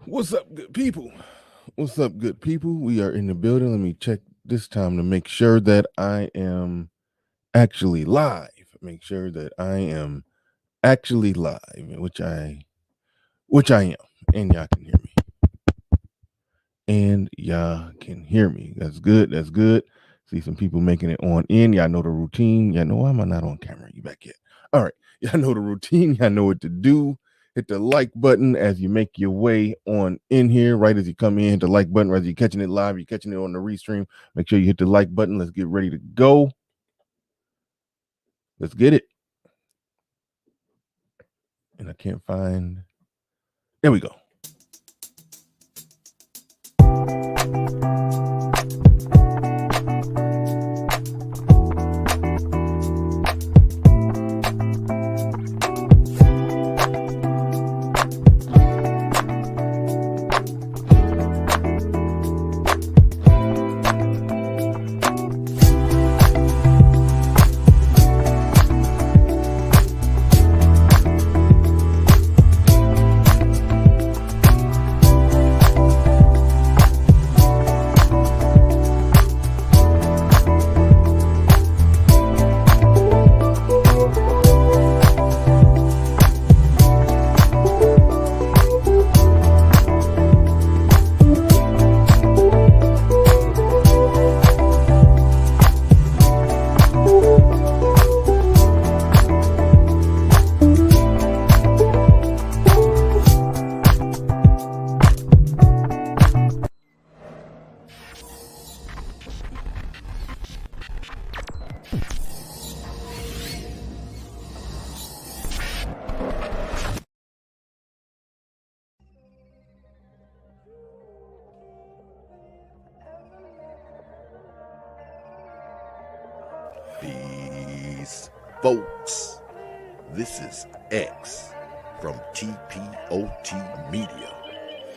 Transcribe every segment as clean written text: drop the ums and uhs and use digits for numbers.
What's up, good people? What's up, good people? We are in the building. Let me check this time to make sure that I am actually live. Make sure that I am actually live, which I am, and y'all can hear me. And y'all can hear me. That's good. That's good. See some people making it on in. Y'all know the routine. Y'all know why am I not on camera? You back yet? All right. Y'all know the routine. Y'all know what to do. Hit the like button as you make your way on in here. Right as you come in, hit the like button. Whether you're catching it live, you're catching it on the restream. Make sure you hit the like button. Let's get ready to go. Let's get it. And I can't find. There we go. Peace, folks. This is X from TPOT Media.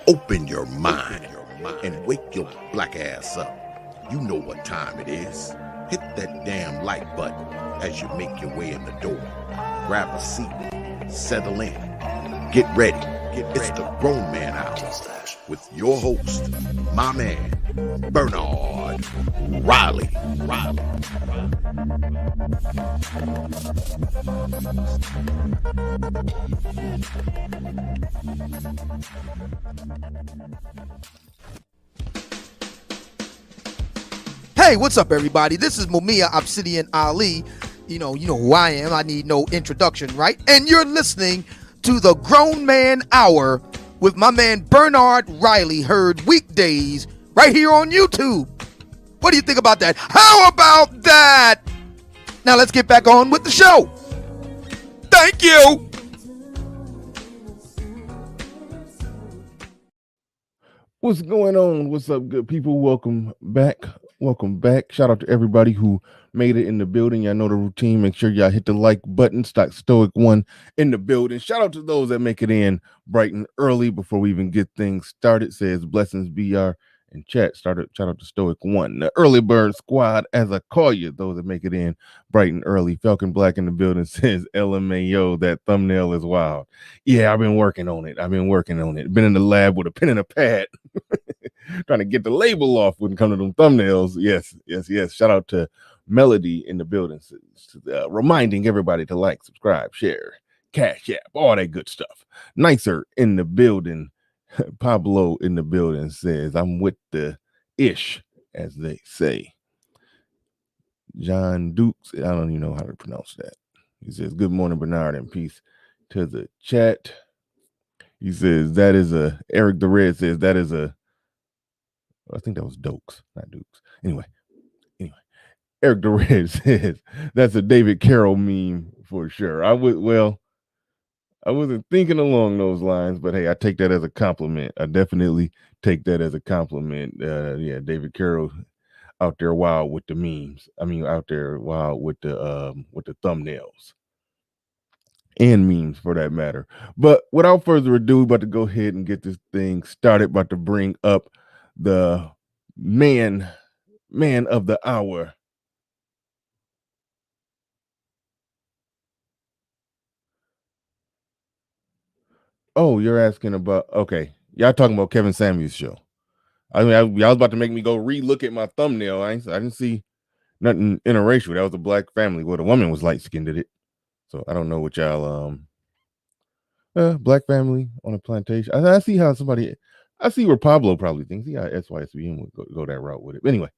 Open your mind and wake your black ass up. You know what time it is. Hit that damn like button as you make your way in the door. Grab a seat, settle in, get ready. It's the Grown Man Hour with your host, my man, Bernard Riley. Hey, what's up, everybody? This is Mumia Obsidian Ali. You know who I am. I need no introduction, right? And you're listening to the Grown Man Hour with my man Bernard Riley, heard weekdays right here on YouTube. What do you think about that? How about that? Now let's get back on with the show. Thank you. What's going on? What's up, good people? Welcome back. Welcome back. Shout out to everybody who made it in the building. Y'all know the routine. Make sure y'all hit the like button. Stoic One in the building. Shout out to those that make it in bright and early before we even get things started. Says blessings BR in chat. Shout out to Stoic One. The early bird squad, as I call you, those that make it in bright and early. Falcon Black in the building says LMAO. That thumbnail is wild. Yeah, I've been working on it. Been in the lab with a pen and a pad. Trying to get the label off when it comes to them thumbnails. Yes. Shout out to Melody in the building, reminding everybody to like, subscribe, share, Cash App, all that good stuff. Nicer in the building. Pablo in the building says, I'm with the ish, as they say. John Dukes, I don't even know how to pronounce that. He says, good morning, Bernard, and peace to the chat. He says, Eric the Red says, I think that was Dokes, not Dukes. Anyway, Eric the Red says that's a David Carroll meme for sure. I wasn't thinking along those lines, but hey, I take that as a compliment. I definitely take that as a compliment. Yeah, David Carroll out there wild with the memes. I mean, out there wild with the thumbnails and memes for that matter. But without further ado, we're about to go ahead and get this thing started. About to bring up the man of the hour. Oh, you're asking about, okay. Y'all talking about Kevin Samuels' show. I mean, y'all was about to make me go re-look at my thumbnail. I didn't see nothing interracial. That was a black family. Well, the woman was light-skinned at it. So I don't know what y'all black family on a plantation. I see how I see where Pablo probably thinks he got SYSBM would go that route with it. But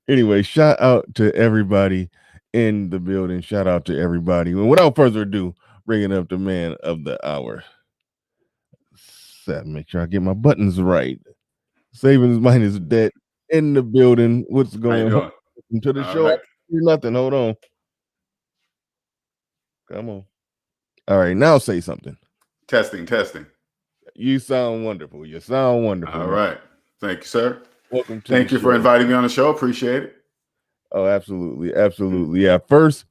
anyway, shout out to everybody in the building. Shout out to everybody. And without further ado, bringing up the man of the hour. Make sure I get my buttons right. Savings minus debt in the building. What's going on? Welcome to the show. Right. Nothing. Hold on. Come on. All right, now say something. Testing. You sound wonderful. You sound wonderful. All right. Thank you, sir. Welcome to Thank you for inviting me on the show. Appreciate it. Oh, absolutely. Yeah. First,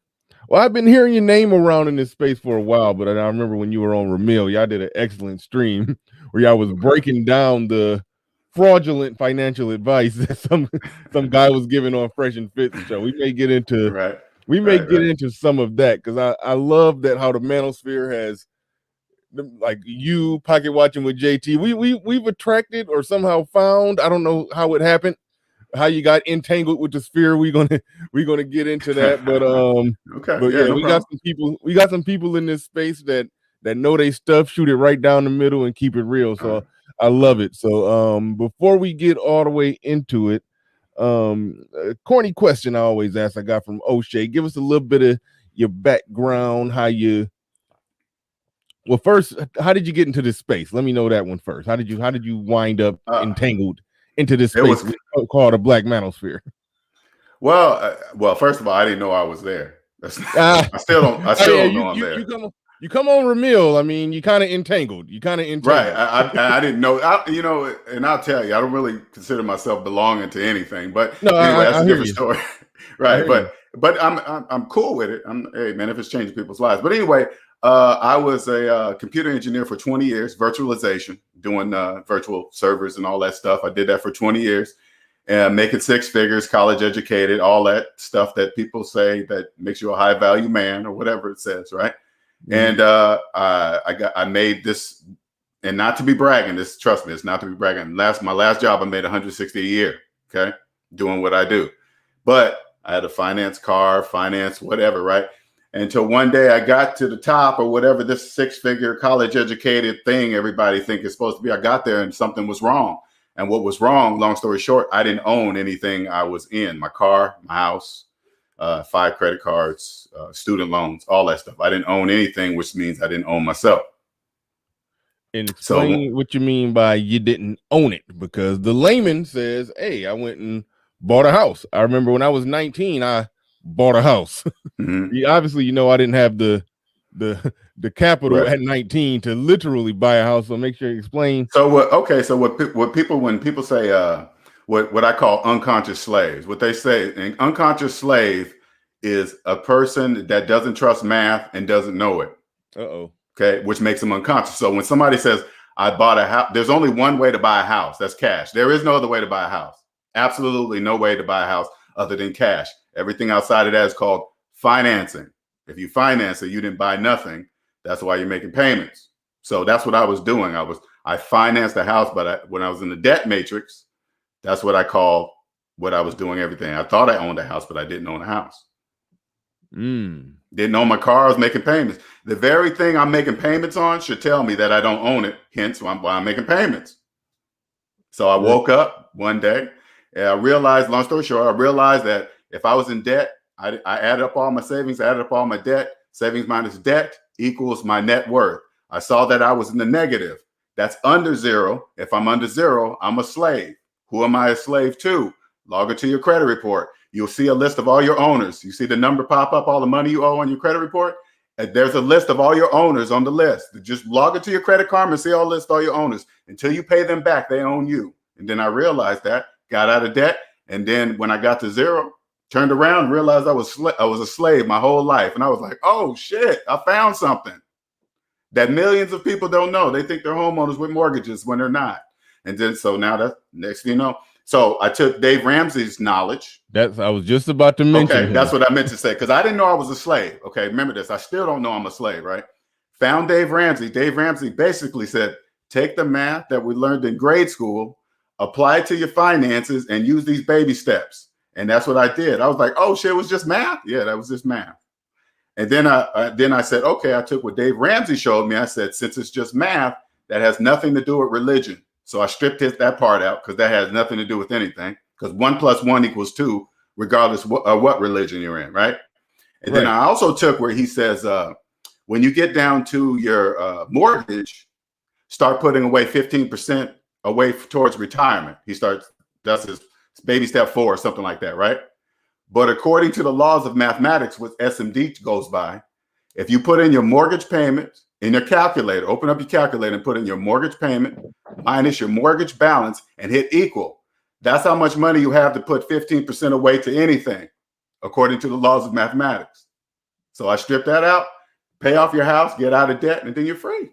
well, I've been hearing your name around in this space for a while, but I remember when you were on Ramil, y'all did an excellent stream where y'all was breaking down the fraudulent financial advice that some guy was giving on Fresh and Fit show. We may get into into some of that because I love that how the manosphere has, like, you pocket watching with JT. We've attracted or somehow found, I don't know how it happened, how you got entangled with the sphere. We're gonna get into that, but we got some people in this space that know they stuff, shoot it right down the middle and keep it real. So I love it. So before we get all the way into it, a corny question I always ask, I got from O'Shea. Give us a little bit of your background, first, how did you get into this space? Let me know that one first. How did you wind up entangled into this space called a black manosphere? Well, first of all, I didn't know I was there. I still don't know I'm there. You come on Ramil. I mean, you kind of entangled. Right. I didn't know. And I'll tell you, I don't really consider myself belonging to anything. But anyway, that's a different story. Right. But I'm cool with it. Hey man, if it's changing people's lives. But anyway, I was a computer engineer for 20 years, virtualization, doing virtual servers and all that stuff. I did that for 20 years. And making six figures, college educated, all that stuff that people say that makes you a high value man or whatever it says, right? Mm-hmm. And I made this, and not to be bragging, trust me, it's not to be bragging. My last job, I made 160 a year, okay, doing what I do. But I had to finance whatever, right? Until one day I got to the top or whatever, this six-figure college educated thing everybody think is supposed to be. I got there and something was wrong. And what was wrong, long story short, I didn't own anything I was in. My car, my house, 5 credit cards, student loans, all that stuff. I didn't own anything, which means I didn't own myself. And explain what you mean by you didn't own it, because the layman says, hey, I went and bought a house. I remember when I was 19, I bought a house. Mm-hmm. Obviously, I didn't have the capital at 19 to literally buy a house. So make sure you explain. So when people say what I call unconscious slaves, what they say, an unconscious slave is a person that doesn't trust math and doesn't know it. Okay, which makes them unconscious. So when somebody says I bought a house, there's only one way to buy a house. That's cash. There is no other way to buy a house. Absolutely no way to buy a house other than cash. Everything outside of that is called financing. If you finance it, you didn't buy nothing. That's why you're making payments. So that's what I was doing. I financed the house, but when I was in the debt matrix, that's what I call what I was doing everything. I thought I owned a house, but I didn't own a house. Didn't own my car. I was making payments. The very thing I'm making payments on should tell me that I don't own it. Hence why I'm making payments. So I woke up one day and I realized, long story short, that if I was in debt, I added up all my savings, added up all my debt. Savings minus debt equals my net worth. I saw that I was in the negative. That's under zero. If I'm under zero, I'm a slave. Who am I a slave to? Log it to your credit report. You'll see a list of all your owners. You see the number pop up, all the money you owe on your credit report. And there's a list of all your owners on the list. Just log it to your Credit Karma and see all your owners. Until you pay them back, they own you. And then I realized that, got out of debt. And then when I got to zero, turned around, realized I was a slave my whole life. And I was like, oh shit, I found something that millions of people don't know. They think they're homeowners with mortgages when they're not. And then, so now that's next thing you know. So I took Dave Ramsey's knowledge. I was just about to mention. Okay, that's what I meant to say, because I didn't know I was a slave. Okay, remember this. I still don't know I'm a slave, right? Found Dave Ramsey. Dave Ramsey basically said, take the math that we learned in grade school, apply it to your finances, and use these baby steps. And that's what I did. I was like, oh shit, it was just math? Yeah, that was just math. And then I said, okay, I took what Dave Ramsey showed me. I said, since it's just math, that has nothing to do with religion. So I stripped that part out because that has nothing to do with anything. Because 1 + 1 = 2, regardless of what religion you're in, right? And then I also took where he says, when you get down to your mortgage, start putting away 15% away towards retirement. That's his baby step 4 or something like that, right? But according to the laws of mathematics, what SMD goes by, if you put in your mortgage payment in your calculator, open up your calculator and put in your mortgage payment minus your mortgage balance and hit equal. That's how much money you have to put 15% away to anything, according to the laws of mathematics. So I stripped that out, pay off your house, get out of debt, and then you're free.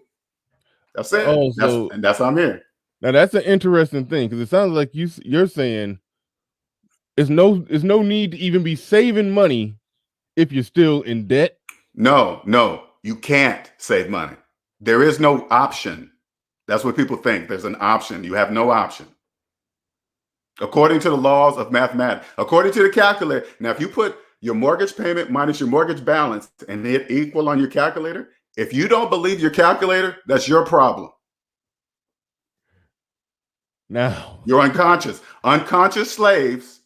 That's it. Oh, that's how I'm here. Now that's an interesting thing because it sounds like you're saying there's no need to even be saving money if you're still in debt. No, you can't save money. There is no option. That's what people think. There's an option. You have no option. According to the laws of mathematics, according to the calculator. Now, if you put your mortgage payment minus your mortgage balance and hit equal on your calculator, if you don't believe your calculator, that's your problem. Now, you're unconscious. Unconscious slaves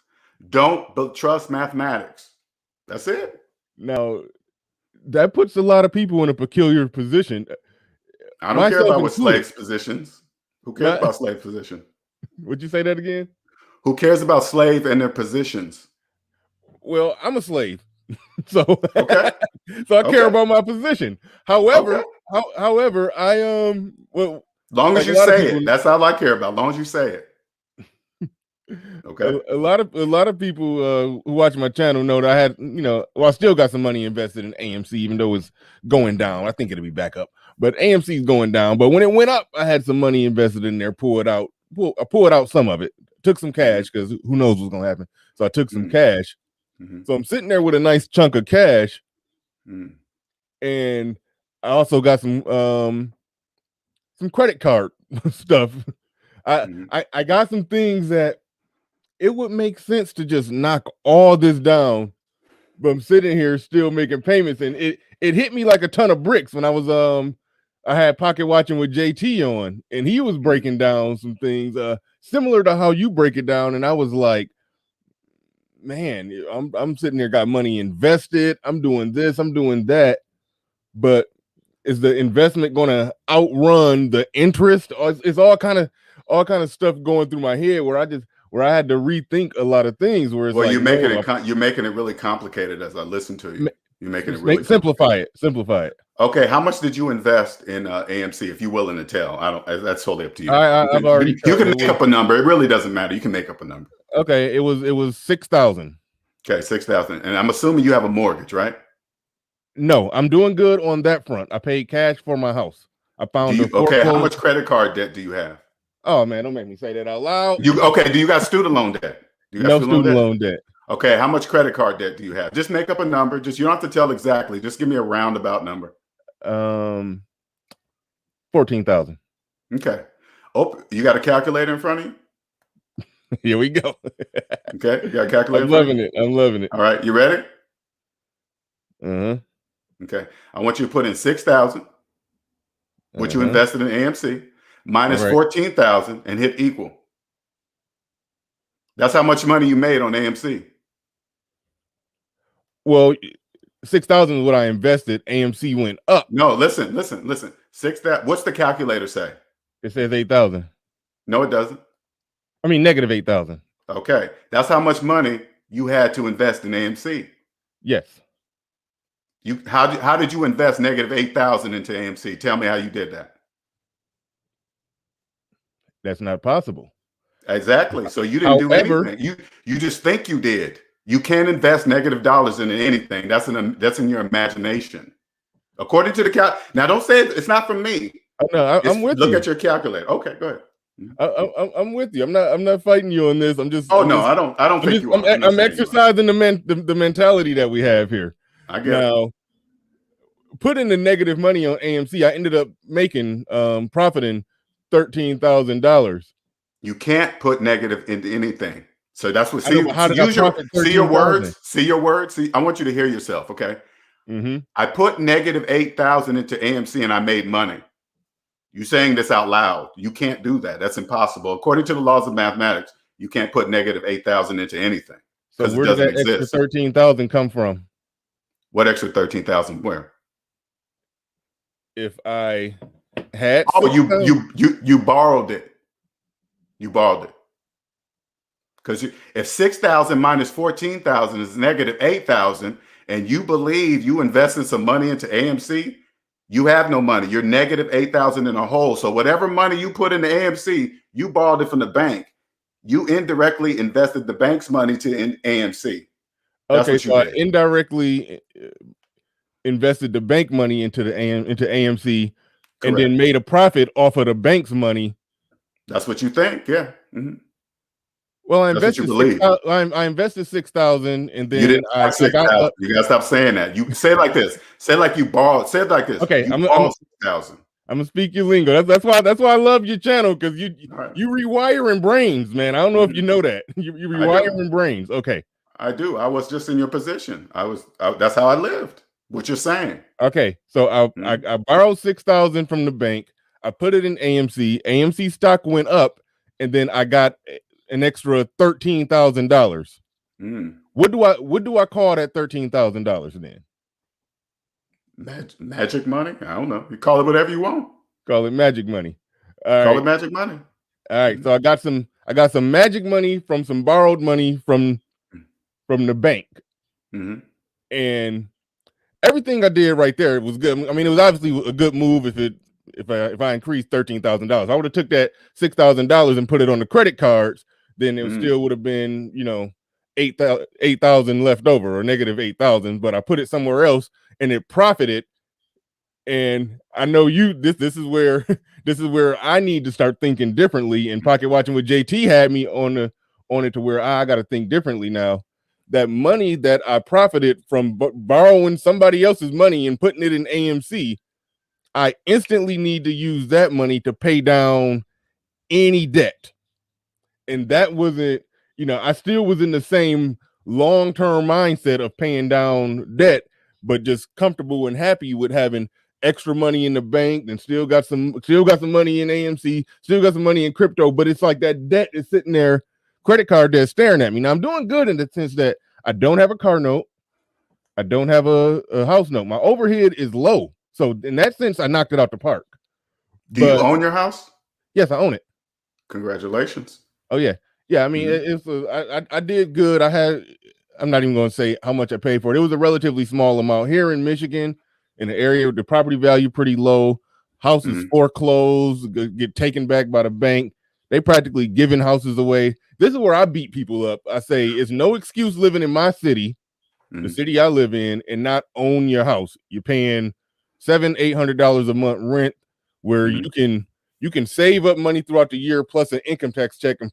don't trust mathematics. That's it. Now, that puts a lot of people in a peculiar position. I don't care about what slaves' positions. Who cares about slave position? Would you say that again? Who cares about slave and their positions? Well, I'm a slave, so okay. So I care about my position. However, I well, long as you say it, that's all I care about. Long as you say it. Okay. A lot of people who watch my channel know that I had, I still got some money invested in AMC, even though it's going down. I think it'll be back up, but AMC is going down. But when it went up, I had some money invested in there. I pulled out some of it. Took some cash because who knows what's gonna happen. So I took some cash. So I'm sitting there with a nice chunk of cash, and I also got some credit card stuff. I got some things that it would make sense to just knock all this down, but I'm sitting here still making payments, and it hit me like a ton of bricks when I was I had Pocket Watching with JT on, and he was breaking down some things similar to how you break it down, and I was like, man, I'm sitting there, got money invested, I'm doing this, I'm doing that, but is the investment going to outrun the interest? Or it's all kind of stuff going through my head where I had to rethink a lot of things. Where it's you're making it really complicated as I listen to you. You're making it really simplify it. Okay, how much did you invest in AMC? If you're willing to tell, that's totally up to you. I've already. You can make up a number. It really doesn't matter. You can make up a number. Okay, it was 6,000. Okay, 6,000, and I'm assuming you have a mortgage, right? No, I'm doing good on that front. I paid cash for my house. I found how much credit card debt do you have? Oh man, don't make me say that out loud. Do you got student loan debt? No student loan debt. Okay, how much credit card debt do you have? Just make up a number. You don't have to tell exactly. Just give me a roundabout number. 14,000. Okay. Oh, you got a calculator in front of you? Here we go. Okay, you got a calculator. I'm loving it. All right, you ready? Uh-huh. Okay, I want you to put in 6,000, what you invested in AMC, minus 14,000, and hit equal. That's how much money you made on AMC. Well, 6,000 is what I invested. AMC went up. No, listen. What's the calculator say? It says 8,000. No, it doesn't. I mean, negative 8,000. Okay, that's how much money you had to invest in AMC. Yes. How did you invest negative 8,000 into AMC? Tell me how you did that. That's not possible. Exactly. So you didn't do anything. You just think you did. You can't invest negative dollars into anything. That's in your imagination. According to the now, don't say it's not from me. No, I'm with you. Look at your calculator. Okay, go ahead. I'm with you. I'm not fighting you on this. I'm just. Oh no, I don't think you are. I'm exercising the mentality that we have here. I get now. Putting the negative money on AMC, I ended up making profiting $13,000. You can't put negative into anything. So that's what. I know, but how did I profit See your 13,000? words. See your words. See, I want you to hear yourself. Okay. I put negative 8,000 into AMC and I made money. You saying this out loud? You can't do that. That's impossible. According to the laws of mathematics, you can't put negative 8,000 into anything. So where did that extra 13,000 come from? What extra 13,000? Where? If I had you borrowed it. You borrowed it. Because if 6,000 minus 14,000 is negative 8,000, and you believe you invested some money into AMC, you have no money. You're negative 8,000 in a hole. So whatever money you put into AMC, you borrowed it from the bank. You indirectly invested the bank's money to AMC. That's okay, so I indirectly invested the bank money into AMC. Correct. And then made a profit off of the bank's money. That's what you think, yeah. Well, I invested I invested 6,000, and then you didn't I got. You gotta stop saying that. You say it like this. Say it like you borrowed. Say it like this. Okay, I'm 6,000. I'm gonna speak your lingo. That's why I love your channel, because you rewiring brains, man. I don't know if you know that. You rewiring brains. Okay, I do. I was just in your position. That's how I lived. What you're saying. Okay, so I borrowed 6,000 from the bank. I put it in AMC. AMC stock went up, and then I got an extra $13,000. What do I call that $13,000 then? Magic money? I don't know. You call it whatever you want. Call it magic money. Call it magic money. All right. So I got some magic money from some borrowed money from the bank, and everything I did right there was good. I mean, it was obviously a good move if I increased $13,000. I would have took that $6,000 and put it on the credit cards. Then it still would have been, 8,000 left over, or negative 8,000. But I put it somewhere else and it profited. And I know this is where I need to start thinking differently. And Pocket Watching with JT had me on it to where I got to think differently now. That money that I profited from borrowing somebody else's money and putting it in AMC, I instantly need to use that money to pay down any debt. And that wasn't, I still was in the same long-term mindset of paying down debt, but just comfortable and happy with having extra money in the bank, and still got some money in AMC, still got some money in crypto. But it's like that debt is sitting there, credit card debt, staring at me. Now I'm doing good in the sense that I don't have a car note, I don't have a house note. My overhead is low, so in that sense, I knocked it out the park. Do you own your house? Yes, I own it. Congratulations. Oh yeah. I mean, I did good. I'm not even going to say how much I paid for it. It was a relatively small amount here in Michigan, in the area with the property value pretty low. Houses foreclosed, get taken back by the bank. They practically giving houses away. This is where I beat people up. I say it's no excuse living in my city, the city I live in, and not own your house. You're paying $700-800 a month rent, where you can save up money throughout the year plus an income tax check and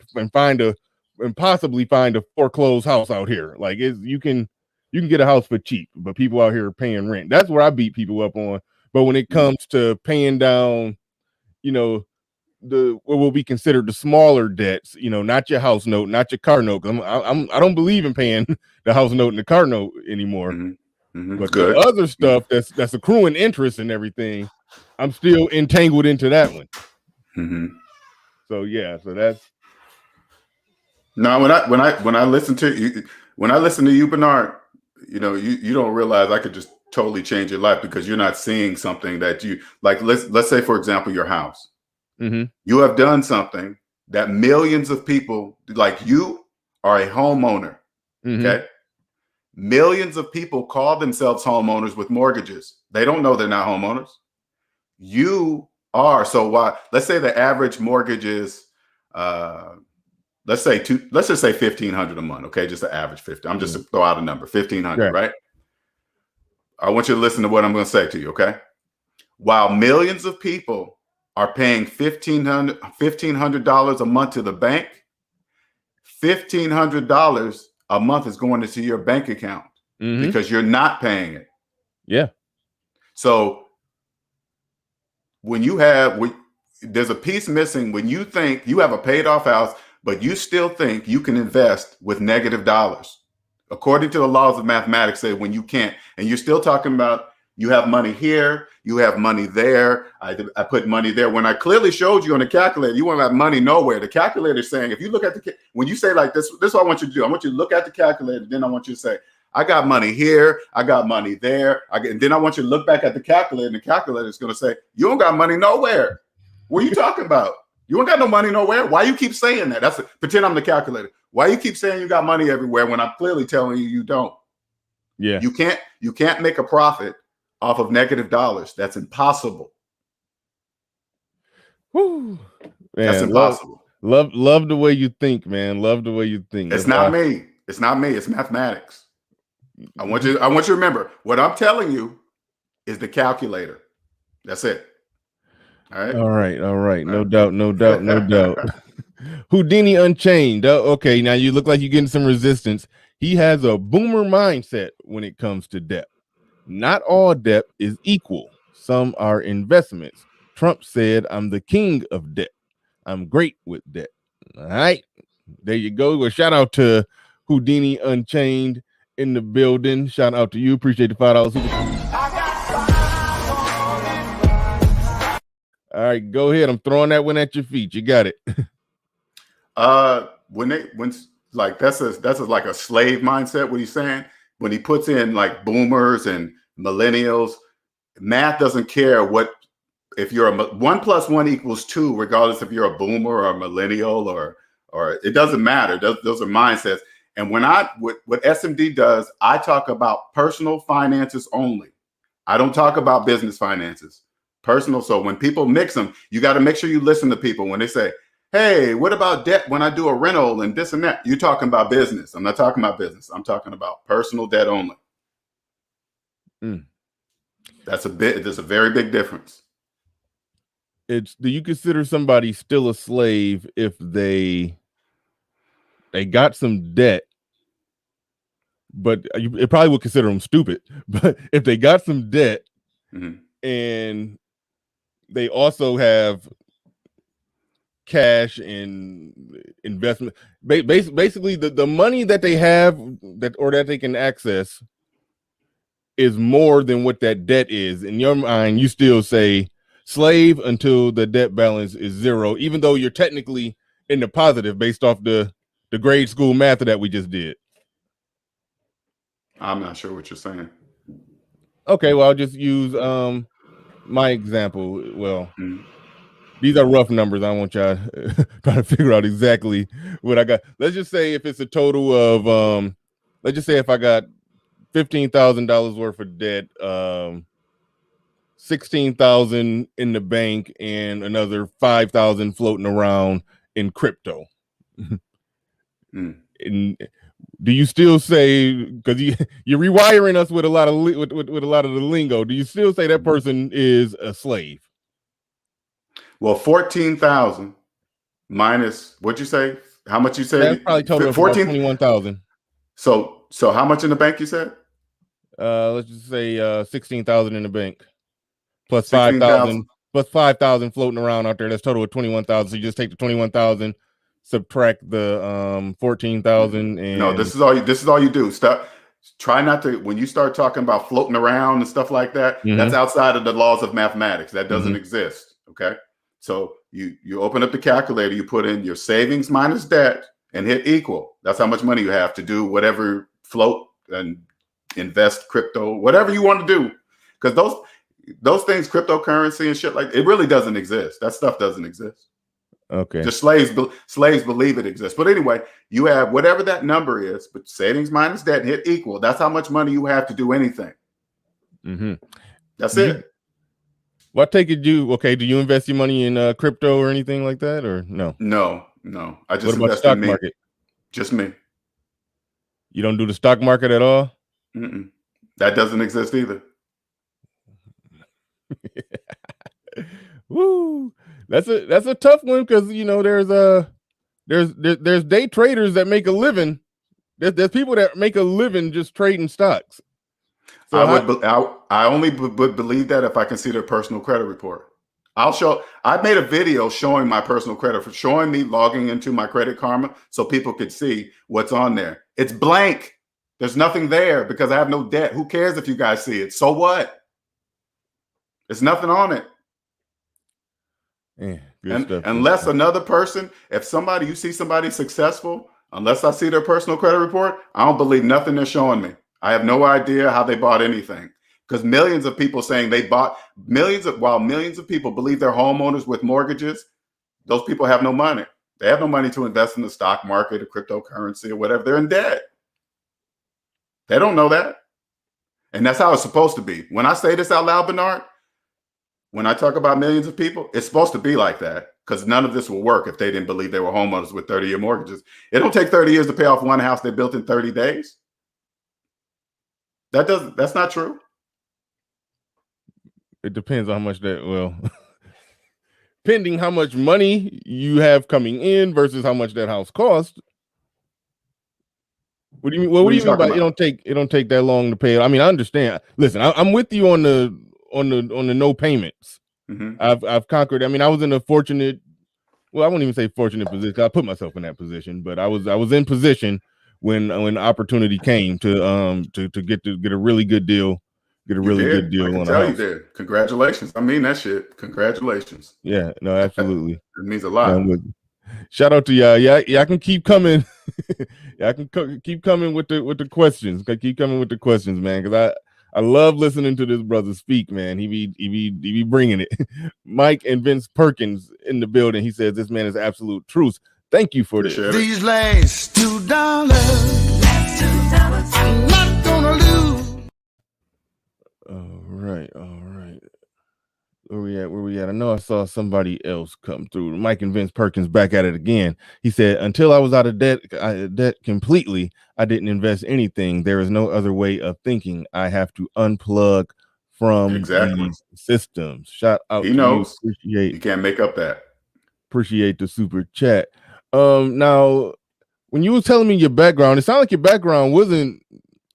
possibly find a foreclosed house out here. Like you can get a house for cheap, but people out here are paying rent. That's where I beat people up on. But when it comes to paying down, what will be considered the smaller debts, not your house note, not your car note. I don't believe in paying the house note and the car note anymore. But the other stuff that's accruing interest and everything, I'm still entangled into that one. So yeah, so that's. Now when I listen to you, Bernard, you don't realize I could just totally change your life, because you're not seeing something that you like. Let's say, for example, your house. You have done something that millions of people, like you, are a homeowner. Okay. Millions of people call themselves homeowners with mortgages. They don't know they're not homeowners. You are. So why? Let's say the average mortgage is, let's just say $1,500 a month. Okay, just the average 50. I'm just to throw out a number, 1,500, right? I want you to listen to what I'm going to say to you. Okay, while millions of people are paying $1,500 a month to the bank, $1,500 a month is going into your bank account because you're not paying it. Yeah. So when you have, there's a piece missing when you think you have a paid off house, but you still think you can invest with negative dollars. According to the laws of mathematics, say when you can't, and you're still talking about you have money here, you have money there. I put money there. When I clearly showed you on the calculator, you won't have money nowhere. The calculator is saying, if you look at when you say like this is what I want you to do. I want you to look at the calculator. Then I want you to say, I got money here. I got money there. And then I want you to look back at the calculator, and the calculator is going to say, you don't got money nowhere. What are you talking about? You don't got no money nowhere. Why you keep saying that? Pretend I'm the calculator. Why you keep saying you got money everywhere when I'm clearly telling you don't? Yeah. You can't make a profit off of negative dollars. That's impossible. Whew. Man, that's impossible. Love the way you think, man. Love the way you think. It's not me. It's not me. It's mathematics. I want you to remember what I'm telling you is the calculator. That's it. All right. No doubt. Houdini Unchained. Okay, now you look like you're getting some resistance. He has a boomer mindset when it comes to debt. Not all debt is equal. Some are investments. Trump said, I'm the king of debt. I'm great with debt. All right. There you go. Well, shout out to Houdini Unchained in the building. Shout out to you. Appreciate the $5. All right, go ahead. I'm throwing that one at your feet. You got it. When like that's like a slave mindset. What he's saying when he puts in like boomers and millennials, math doesn't care what if you're 1 + 1 = 2, regardless if you're a boomer or a millennial or it doesn't matter. Those are mindsets. And when what SMD does, I talk about personal finances only. I don't talk about business finances. Personal. So when people mix them, you got to make sure you listen to people when they say, hey, what about debt when I do a rental and this and that? You're talking about business. I'm not talking about business. I'm talking about personal debt only. There's a very big difference. Do you consider somebody still a slave if they got some debt, but it probably would consider them stupid, but if they got some debt and they also have cash and investment, basically the money that they have that they can access is more than what that debt is. In your mind, you still say slave until the debt balance is zero, even though you're technically in the positive based off the grade school math that we just did. I'm not sure what you're saying. Okay, well, I'll just use my example. Well, these are rough numbers. I don't want y'all trying to figure out exactly what I got. Let's just say if it's a total of let's just say if I got $15,000 worth of debt, 16,000 in the bank, and another 5,000 floating around in crypto. And do you still say, because you're rewiring us with a lot of with a lot of the lingo, do you still say that person is a slave? Well, 14,000 minus what'd you say? How much you said? That's probably total 21,000. So how much in the bank you said? Let's just say 16,000 in the bank, plus 5,000 floating around out there. That's total of 21,000. So you just take the 21,000, subtract the 14,000, and no, this is all you do. Try not to, when you start talking about floating around and stuff like that, that's outside of the laws of mathematics. That doesn't exist. Okay. So you open up the calculator, you put in your savings minus debt and hit equal. That's how much money you have to do whatever, float and invest, crypto, whatever you want to do. Because those things, cryptocurrency and shit, like it really doesn't exist. That stuff doesn't exist. Okay. Just slaves believe it exists. But anyway, you have whatever that number is, but savings minus debt, hit equal. That's how much money you have to do anything. That's it. Well, I take it do you invest your money in crypto or anything like that, or no? No. I just invest stock in market. Just me. You don't do the stock market at all? That doesn't exist either. Woo! That's a tough one because there's day traders that make a living. There's people that make a living just trading stocks. So I only would believe that if I can see their personal credit report. I made a video showing my personal credit, for showing me logging into my Credit Karma so people could see what's on there. It's blank. There's nothing there because I have no debt. Who cares if you guys see it? So what? There's nothing on it. Yeah, unless another person, if you see somebody successful, unless I see their personal credit report, I don't believe nothing they're showing me. I have no idea how they bought anything. Because millions of people saying they bought while millions of people believe they're homeowners with mortgages, those people have no money. They have no money to invest in the stock market or cryptocurrency or whatever. They're in debt. They don't know that. And that's how it's supposed to be. When I say this out loud, Bernard, when I talk about millions of people, it's supposed to be like that, because none of this will work if they didn't believe they were homeowners with 30-year mortgages. It don't take 30 years to pay off one house they built in 30 days. That's not true. It depends on how much pending how much money you have coming in versus how much that house cost. What do you mean? What do you mean by it don't take that long to pay it? I mean, I understand. Listen, I'm with you on the no payments. Mm-hmm. I've conquered. I mean, I was in a fortunate. Well, I won't even say fortunate position. I put myself in that position, but I was in position when opportunity came to get a really good deal. Get a really good deal on a house. You did. Congratulations. I mean that shit. Congratulations. Yeah, no, absolutely. It means a lot. Shout out to y'all. Yeah, I can keep coming. I can keep coming with the questions. Keep coming with the questions, man, because I love listening to this brother speak, man. He be bringing it. Mike and Vince Perkins in the building. He says this man is absolute truth. Thank you for this. These last $2, I'm not gonna lose. All right. Where we at? I know I saw somebody else come through. Mike and Vince Perkins back at it again. He said, until I was out of debt completely, I didn't invest anything. There is no other way of thinking. I have to unplug from these systems. Shout out to you. You can't make up that. Appreciate the super chat. Now, when you were telling me your background, it sounded like your background wasn't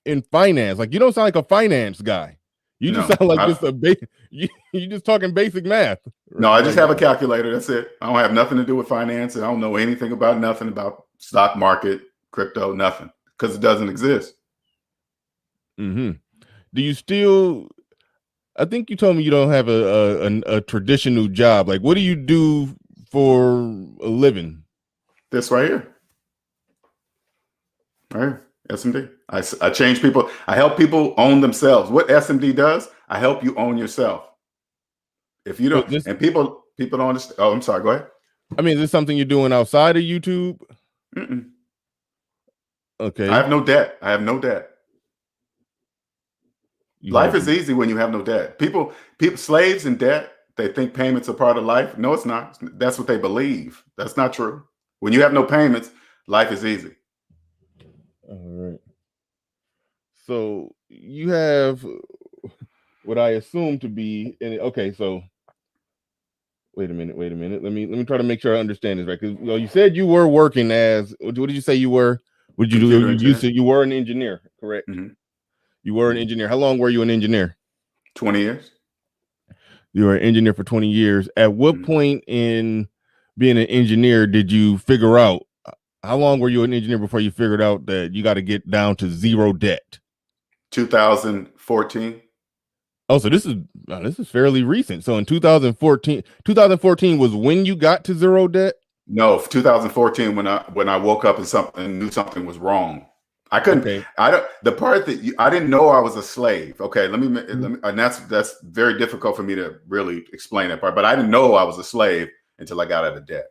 in finance. Like, you don't sound like a finance guy. You just sound like you just talking basic math. No, I just have a calculator. That's it. I don't have nothing to do with finance, and I don't know anything about nothing about stock market, crypto, nothing, because it doesn't exist. Mm-hmm. Do you still? I think you told me you don't have a traditional job. Like, what do you do for a living? This right here. Right here. SMD. I change people. I help people own themselves. What SMD does, I help you own yourself. If you don't, and people don't understand. Oh, I'm sorry. Go ahead. I mean, is this something you're doing outside of YouTube? Mm-mm. Okay. I have no debt. Life is easy when you have no debt. People, slaves in debt, they think payments are part of life. No, it's not. That's what they believe. That's not true. When you have no payments, life is easy. All right. So you have what I assume to be okay. So wait a minute. Let me try to make sure I understand this right. Because you said you were working as, what did you say you were? What did you do? You said you were an engineer, correct? Mm-hmm. You were an engineer. How long were you an engineer? 20 years. You were an engineer for 20 years. At what point in being an engineer did you figure out? How long were you an engineer before you figured out that you got to get down to zero debt? 2014. Oh, so this is fairly recent. So in 2014 was when you got to zero debt? No, 2014 when I woke up and knew something was wrong. I couldn't. Okay. The part that I didn't know I was a slave. Okay, let me, and that's very difficult for me to really explain that part. But I didn't know I was a slave until I got out of debt.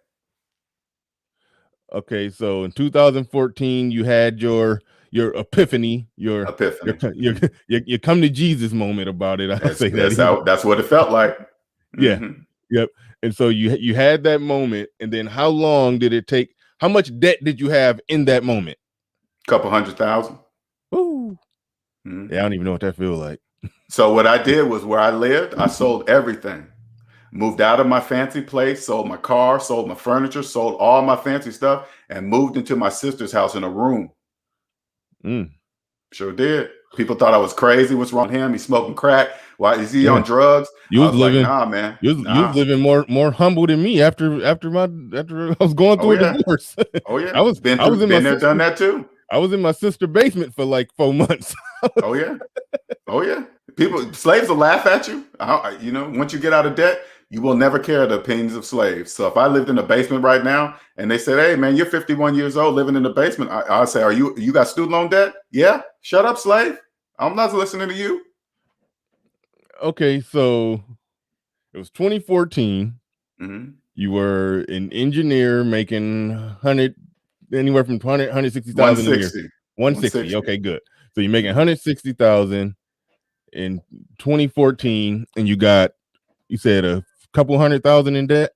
Okay, so in 2014, you had your epiphany, your come to Jesus moment about it. That's what it felt like. Yeah. Mm-hmm. Yep. And so you had that moment, and then how long did it take? How much debt did you have in that moment? Couple $100,000. Ooh. Mm-hmm. Yeah, I don't even know what that feels like. So what I did was, where I lived, I sold everything. Moved out of my fancy place, sold my car, sold my furniture, sold all my fancy stuff, and moved into my sister's house in a room. Mm. Sure did. People thought I was crazy. What's wrong with him? He's smoking crack. Why is he on drugs? I was like, nah, man. You was living more humble than me after I was going through a divorce. Oh yeah. I was been there, done that too. I was in my sister's basement for like 4 months. Oh yeah. Oh yeah. Slaves will laugh at you. You know, once you get out of debt, you will never care the opinions of slaves. So if I lived in a basement right now and they said, hey man, you're 51 years old living in the basement, I'll say, you got student loan debt? Yeah. Shut up, slave. I'm not listening to you. Okay, so it was 2014. Mm-hmm. You were an engineer making anywhere from 160,000 a year. 160. Okay, good. So you're making 160,000 in 2014, and you said a couple 100,000 in debt.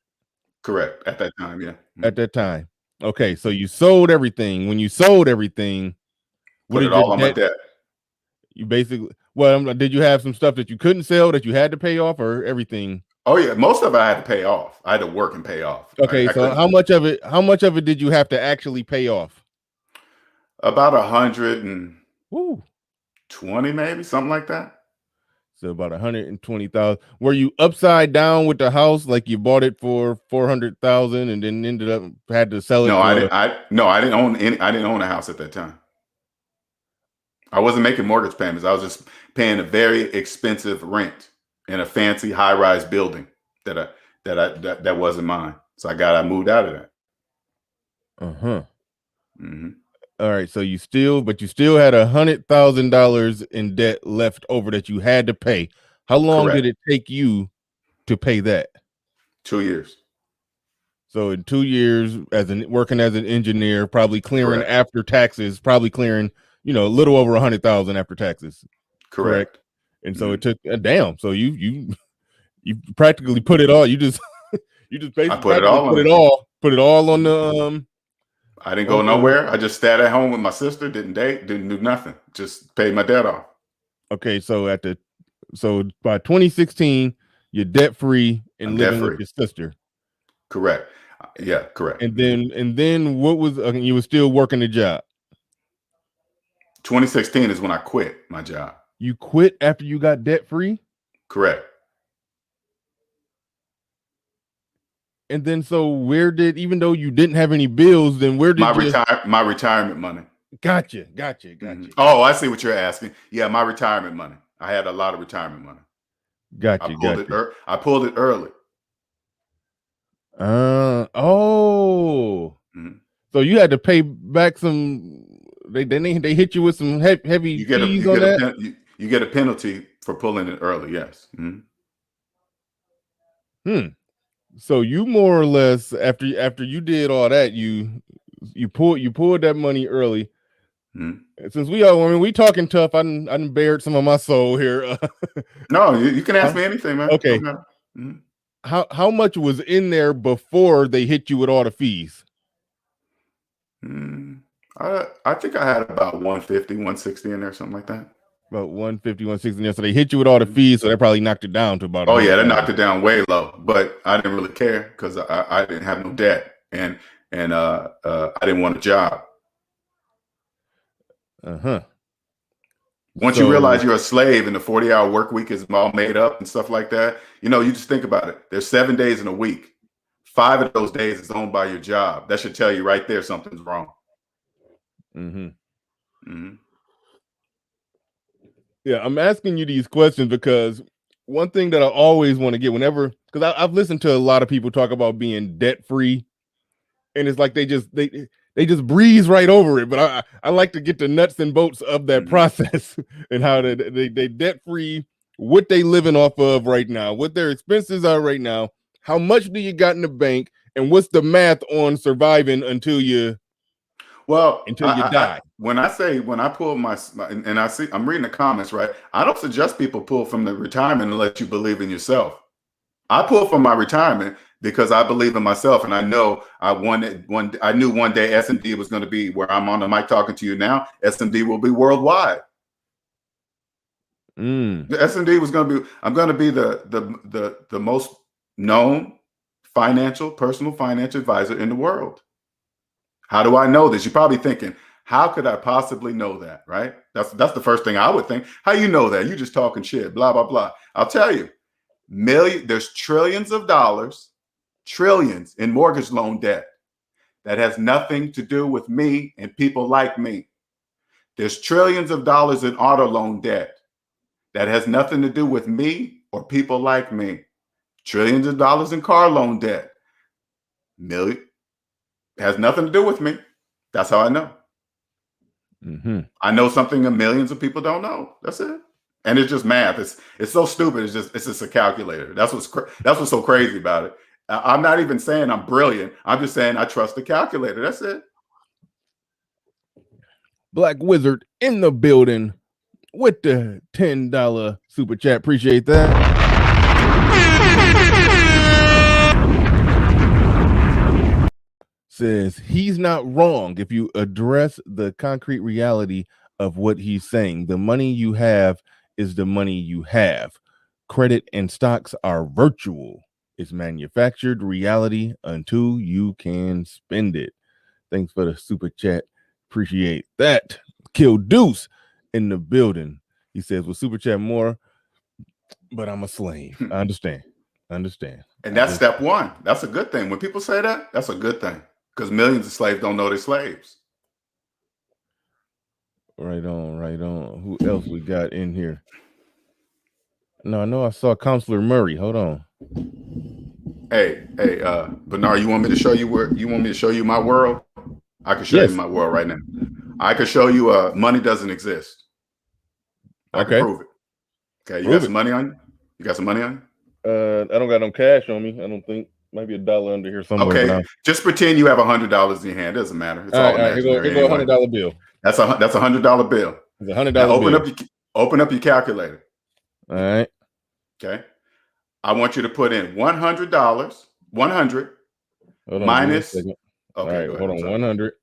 Correct. At that time, yeah. At that time. Okay, so you sold everything. When you sold everything, put it all on my debt. You basically, did you have some stuff that you couldn't sell that you had to pay off, or everything? Oh yeah, most of it I had to pay off. I had to work and pay off. Okay, so how much of it did you have to actually pay off? About 120, maybe something like that. So about 120,000. Were you upside down with the house, like you bought it for 400,000 and then ended up had to sell it? No, I didn't own any. I didn't own a house at that time. I wasn't making mortgage payments. I was just paying a very expensive rent in a fancy high-rise building that wasn't mine. So I moved out of that. Uh-huh. Mm-hmm. All right. So you still had $100,000 in debt left over that you had to pay. How long did it take you to pay that? 2 years. So in 2 years, working as an engineer, probably clearing after taxes, a little over 100,000 after taxes. Correct. And so it took So you practically put it all. You just basically put it all on the. I didn't go nowhere. I just stayed at home with my sister. Didn't date. Didn't do nothing. Just paid my debt off. Okay, so by 2016, you're debt free and living with your sister. Correct. Yeah, correct. And then what was you were still working the job? 2016 is when I quit my job. You quit after you got debt free? Correct. And then even though you didn't have any bills, then where did my retirement money? Gotcha. Mm-hmm. Oh, I see what you're asking. Yeah, my retirement money. I had a lot of retirement money. Gotcha. I pulled it early. Mm-hmm. So you had to pay back some. They hit you with some heavy fees on that. You get a penalty for pulling it early. Yes. Mm-hmm. So you more or less after you did all that, you pulled that money early. Mm-hmm. Since we talking tough, I done bared some of my soul here. No, you can ask me anything, man. Okay. Mm-hmm. How much was in there before they hit you with all the fees? I think I had about 150, 160 in there, something like that. About 150, 160 in there. So they hit you with all the fees, so they probably knocked it down to about. Oh yeah, they knocked it down way low, but I didn't really care because I didn't have no debt and I didn't want a job. Uh-huh. Once you realize you're a slave and the 40-hour work week is all made up and stuff like that, you just think about it. There's 7 days in a week. 5 of those days is owned by your job. That should tell you right there something's wrong. Mm-hmm. Mm-hmm. Yeah, I'm asking you these questions because one thing that I always want to get because I've listened to a lot of people talk about being debt free, and it's like they just breeze right over it. But I like to get the nuts and bolts of that process and how they debt free, what they living off of right now, what their expenses are right now, how much do you got in the bank, and what's the math on surviving until you die. When I pull and I'm reading the comments, right? I don't suggest people pull from the retirement unless you believe in yourself. I pull from my retirement because I believe in myself, and I know I knew one day SMD was going to be where I'm on the mic talking to you now. SMD will be worldwide. The SMD was going to be. I'm going to be the most known personal financial advisor in the world. How do I know this? You're probably thinking, How could I possibly know that, right? That's the first thing I would think. How you know that? You just talking shit, blah, blah, blah. I'll tell you, there's trillions of dollars, trillions in mortgage loan debt that has nothing to do with me and people like me. There's trillions of dollars in auto loan debt that has nothing to do with me or people like me. Trillions of dollars in car loan debt. Has nothing to do with me. That's how I know. Mm-hmm. I know something that millions of people don't know. That's it. And it's just math. It's so stupid. It's just a calculator. That's what's so crazy about it. I'm not even saying I'm brilliant. I'm just saying I trust the calculator. That's it. Black Wizard in the building with the $10 super chat. Appreciate that. Says he's not wrong if you address the concrete reality of what he's saying. The money you have is the money you have. Credit and stocks are virtual. It's manufactured reality until you can spend it. Thanks for the super chat. Appreciate that. Kill Deuce in the building. He says, "We'll super chat more, but I'm a slave." I understand. And that's step one. That's a good thing. When people say that, that's a good thing. Because millions of slaves don't know they're slaves. Right on. Who else we got in here? No, I know I saw Counselor Murray. Hold on. Hey, Bernard, you want me to show you my world? I can show you my world right now. I can show you money doesn't exist. I can prove it. Okay, you got some money on you? You got some money on you? I don't got no cash on me. I don't think. Might be $1 under here somewhere. Okay, just pretend you have $100 in your hand. It doesn't matter. It's all imaginary. Here go $100 bill. That's a $100 bill. It's $100 bill. Open up your calculator. All right. Okay. I want you to put in $100. 100 minus. Okay. All right. Hold on. 100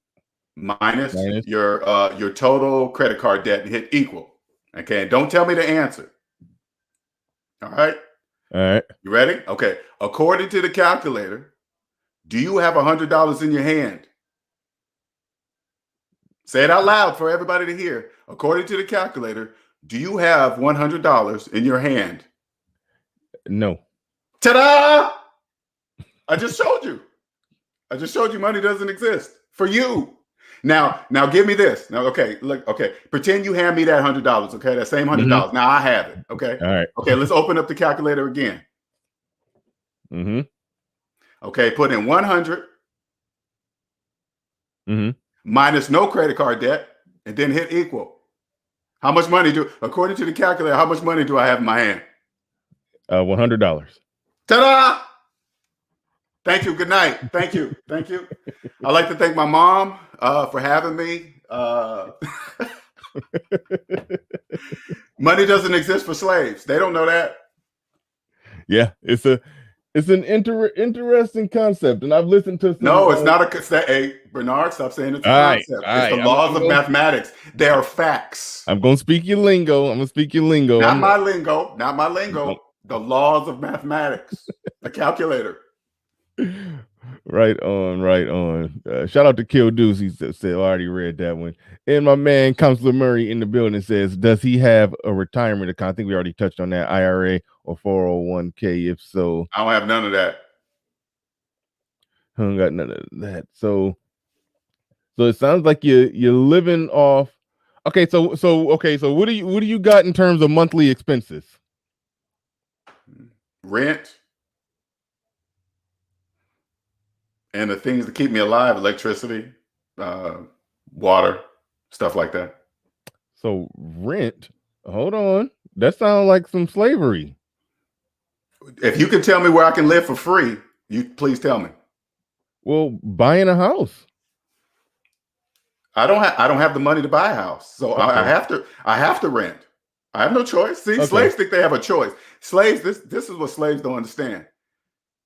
minus your total credit card debt and hit equal. Okay. And don't tell me the answer. All right. You ready? Okay. According to the calculator, do you have $100 in your hand? Say it out loud for everybody to hear. According to the calculator, do you have $100 in your hand? No. Ta-da! I just showed you money doesn't exist for you. Now give me this. Now, okay, look, okay. Pretend you hand me that $100, okay? That same $100. Mm-hmm. Now I have it, okay? All right. Okay, let's open up the calculator again. Mm-hmm. Okay, put in 100 minus no credit card debt, and then hit equal. How much money according to the calculator, how much money do I have in my hand? $100. Ta-da! Thank you. Good night. Thank you. I'd like to thank my mom for having me. Money doesn't exist for slaves. They don't know that. Yeah, it's an interesting concept, and I've listened to some. No, it's not a. Hey, Bernard, stop saying it's a concept. It's the laws of mathematics. They are facts. I'm gonna speak your lingo. Not my lingo. The laws of mathematics. A calculator. Right on. Shout out to Kill Deuce. He said, I already read that one. And my man, Counselor Murray in the building says, does he have a retirement account? I think we already touched on that. IRA or 401k. If so, I don't have none of that. I don't got none of that. So it sounds like you're living off. Okay. So what do you got in terms of monthly expenses? Rent. And the things that keep me alive, electricity, water, stuff like that. So rent, hold on. That sounds like some slavery. If you can tell me where I can live for free, you please tell me. Well, buying a house. I don't have the money to buy a house. So okay. I have to rent. I have no choice. See, slaves think they have a choice. Slaves, this is what slaves don't understand.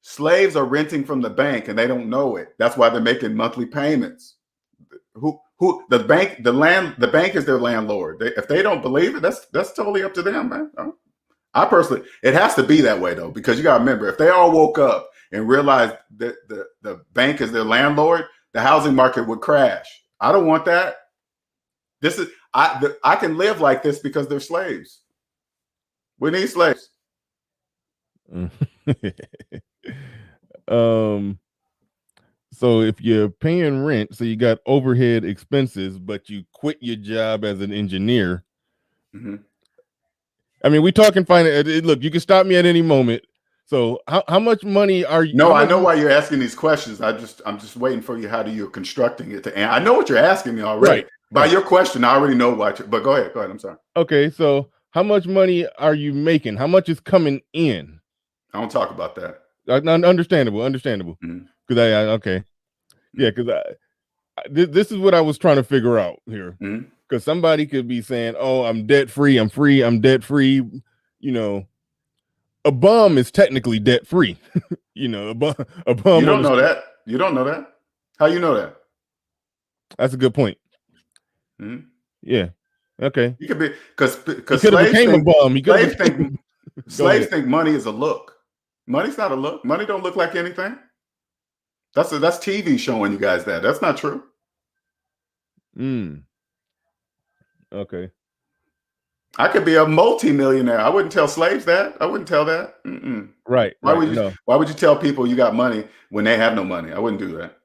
Slaves are renting from the bank and they don't know it. That's why they're making monthly payments. The bank is their landlord. If they don't believe it, that's totally up to them, man. I personally, it has to be that way though, because you gotta remember, if they all woke up and realized that the bank is their landlord, the housing market would crash. I don't want that. This is I can live like this because they're slaves. We need slaves. So if you're paying rent, so you got overhead expenses, but you quit your job as an engineer. Mm-hmm. I mean, we talking finance. Look, you can stop me at any moment. So how much money are you? No, I know why you're asking these questions. I'm just waiting for you. How do you're constructing it to? And I know what you're asking me already. Right. By your question, I already know what. But go ahead. Go ahead. I'm sorry. Okay, so how much money are you making? How much is coming in? I don't talk about that. Understandable. Because okay, yeah, because this is what I was trying to figure out here. Because somebody could be saying, "Oh, I'm debt free. I'm free. I'm debt free." You know, a bum is technically debt free. You know, a bum. You don't know that. You don't know that. How you know that? That's a good point. Yeah. Okay. You could be because slaves became a bum. Slaves think money is a look. Money's not a look. Money don't look like anything. That's TV showing you guys that. That's not true. Okay. I could be a multi-millionaire. I wouldn't tell slaves that. I wouldn't tell that. Right. Why would you tell people you got money when they have no money? I wouldn't do that.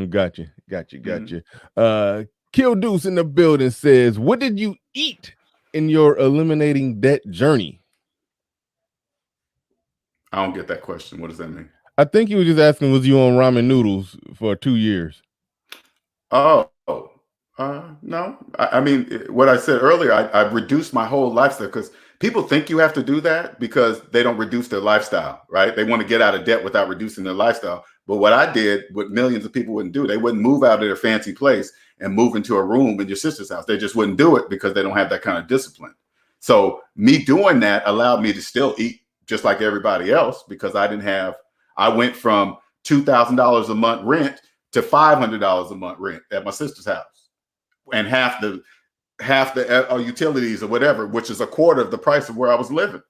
Gotcha. Kill Deuce in the building says, "What did you eat in your eliminating debt journey?" I don't get that question. What does that mean? I think he was just asking, was you on ramen noodles for 2 years? Oh, no. I mean, what I said earlier, I've reduced my whole lifestyle because people think you have to do that because they don't reduce their lifestyle, right? They want to get out of debt without reducing their lifestyle. But what I did, what millions of people wouldn't do, they wouldn't move out of their fancy place and move into a room in your sister's house. They just wouldn't do it because they don't have that kind of discipline. So me doing that allowed me to still eat just like everybody else because I went from $2,000 a month rent to $500 a month rent at my sister's house, and half the utilities or whatever, which is a quarter of the price of where I was living.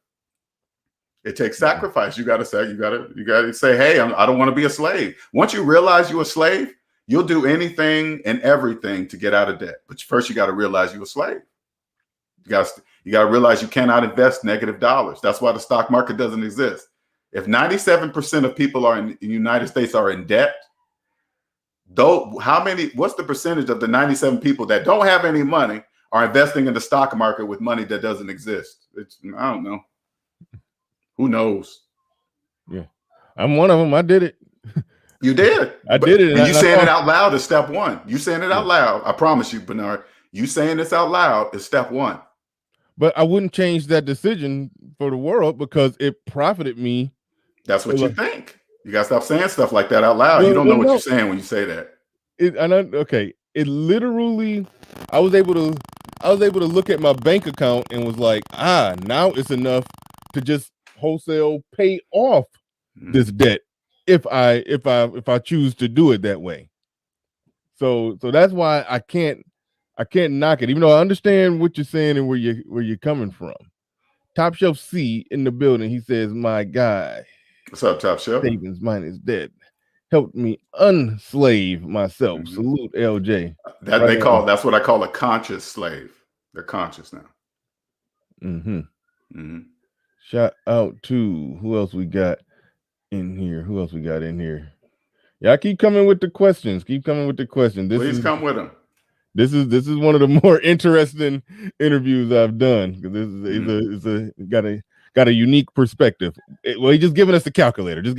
It takes sacrifice. You got to say, hey, I don't want to be a slave. Once you realize you're a slave, you'll do anything and everything to get out of debt. But first, you got to realize you're a slave. You got to realize you cannot invest negative dollars. That's why the stock market doesn't exist. If 97% of people in the United States are in debt, what's the percentage of the 97 people that don't have any money are investing in the stock market with money that doesn't exist? I don't know. Who knows? Yeah. I'm one of them. I did it. You did. I did it. And you saying it out loud is step one. You saying it out loud. I promise you, Bernard, you saying this out loud is step one. But I wouldn't change that decision for the world because it profited me. That's what you think. You got to stop saying stuff like that out loud. You don't know what you're saying when you say that. It literally, I was able to look at my bank account and was like, now it's enough to just wholesale pay off this debt if I choose to do it that way. So that's why I can't knock it, even though I understand what you're saying and where you're coming from. Top Shelf C in the building. He says, "My guy, what's up, Top Shelf? Savings mine is dead. Helped me unslave myself." Salute, LJ. That's what I call a conscious slave. They're conscious now. Shout out to who else we got in here? Yeah, I keep coming with the questions. Please come with them. This is one of the more interesting interviews I've done because this is got a unique perspective. He's just giving us the calculator, just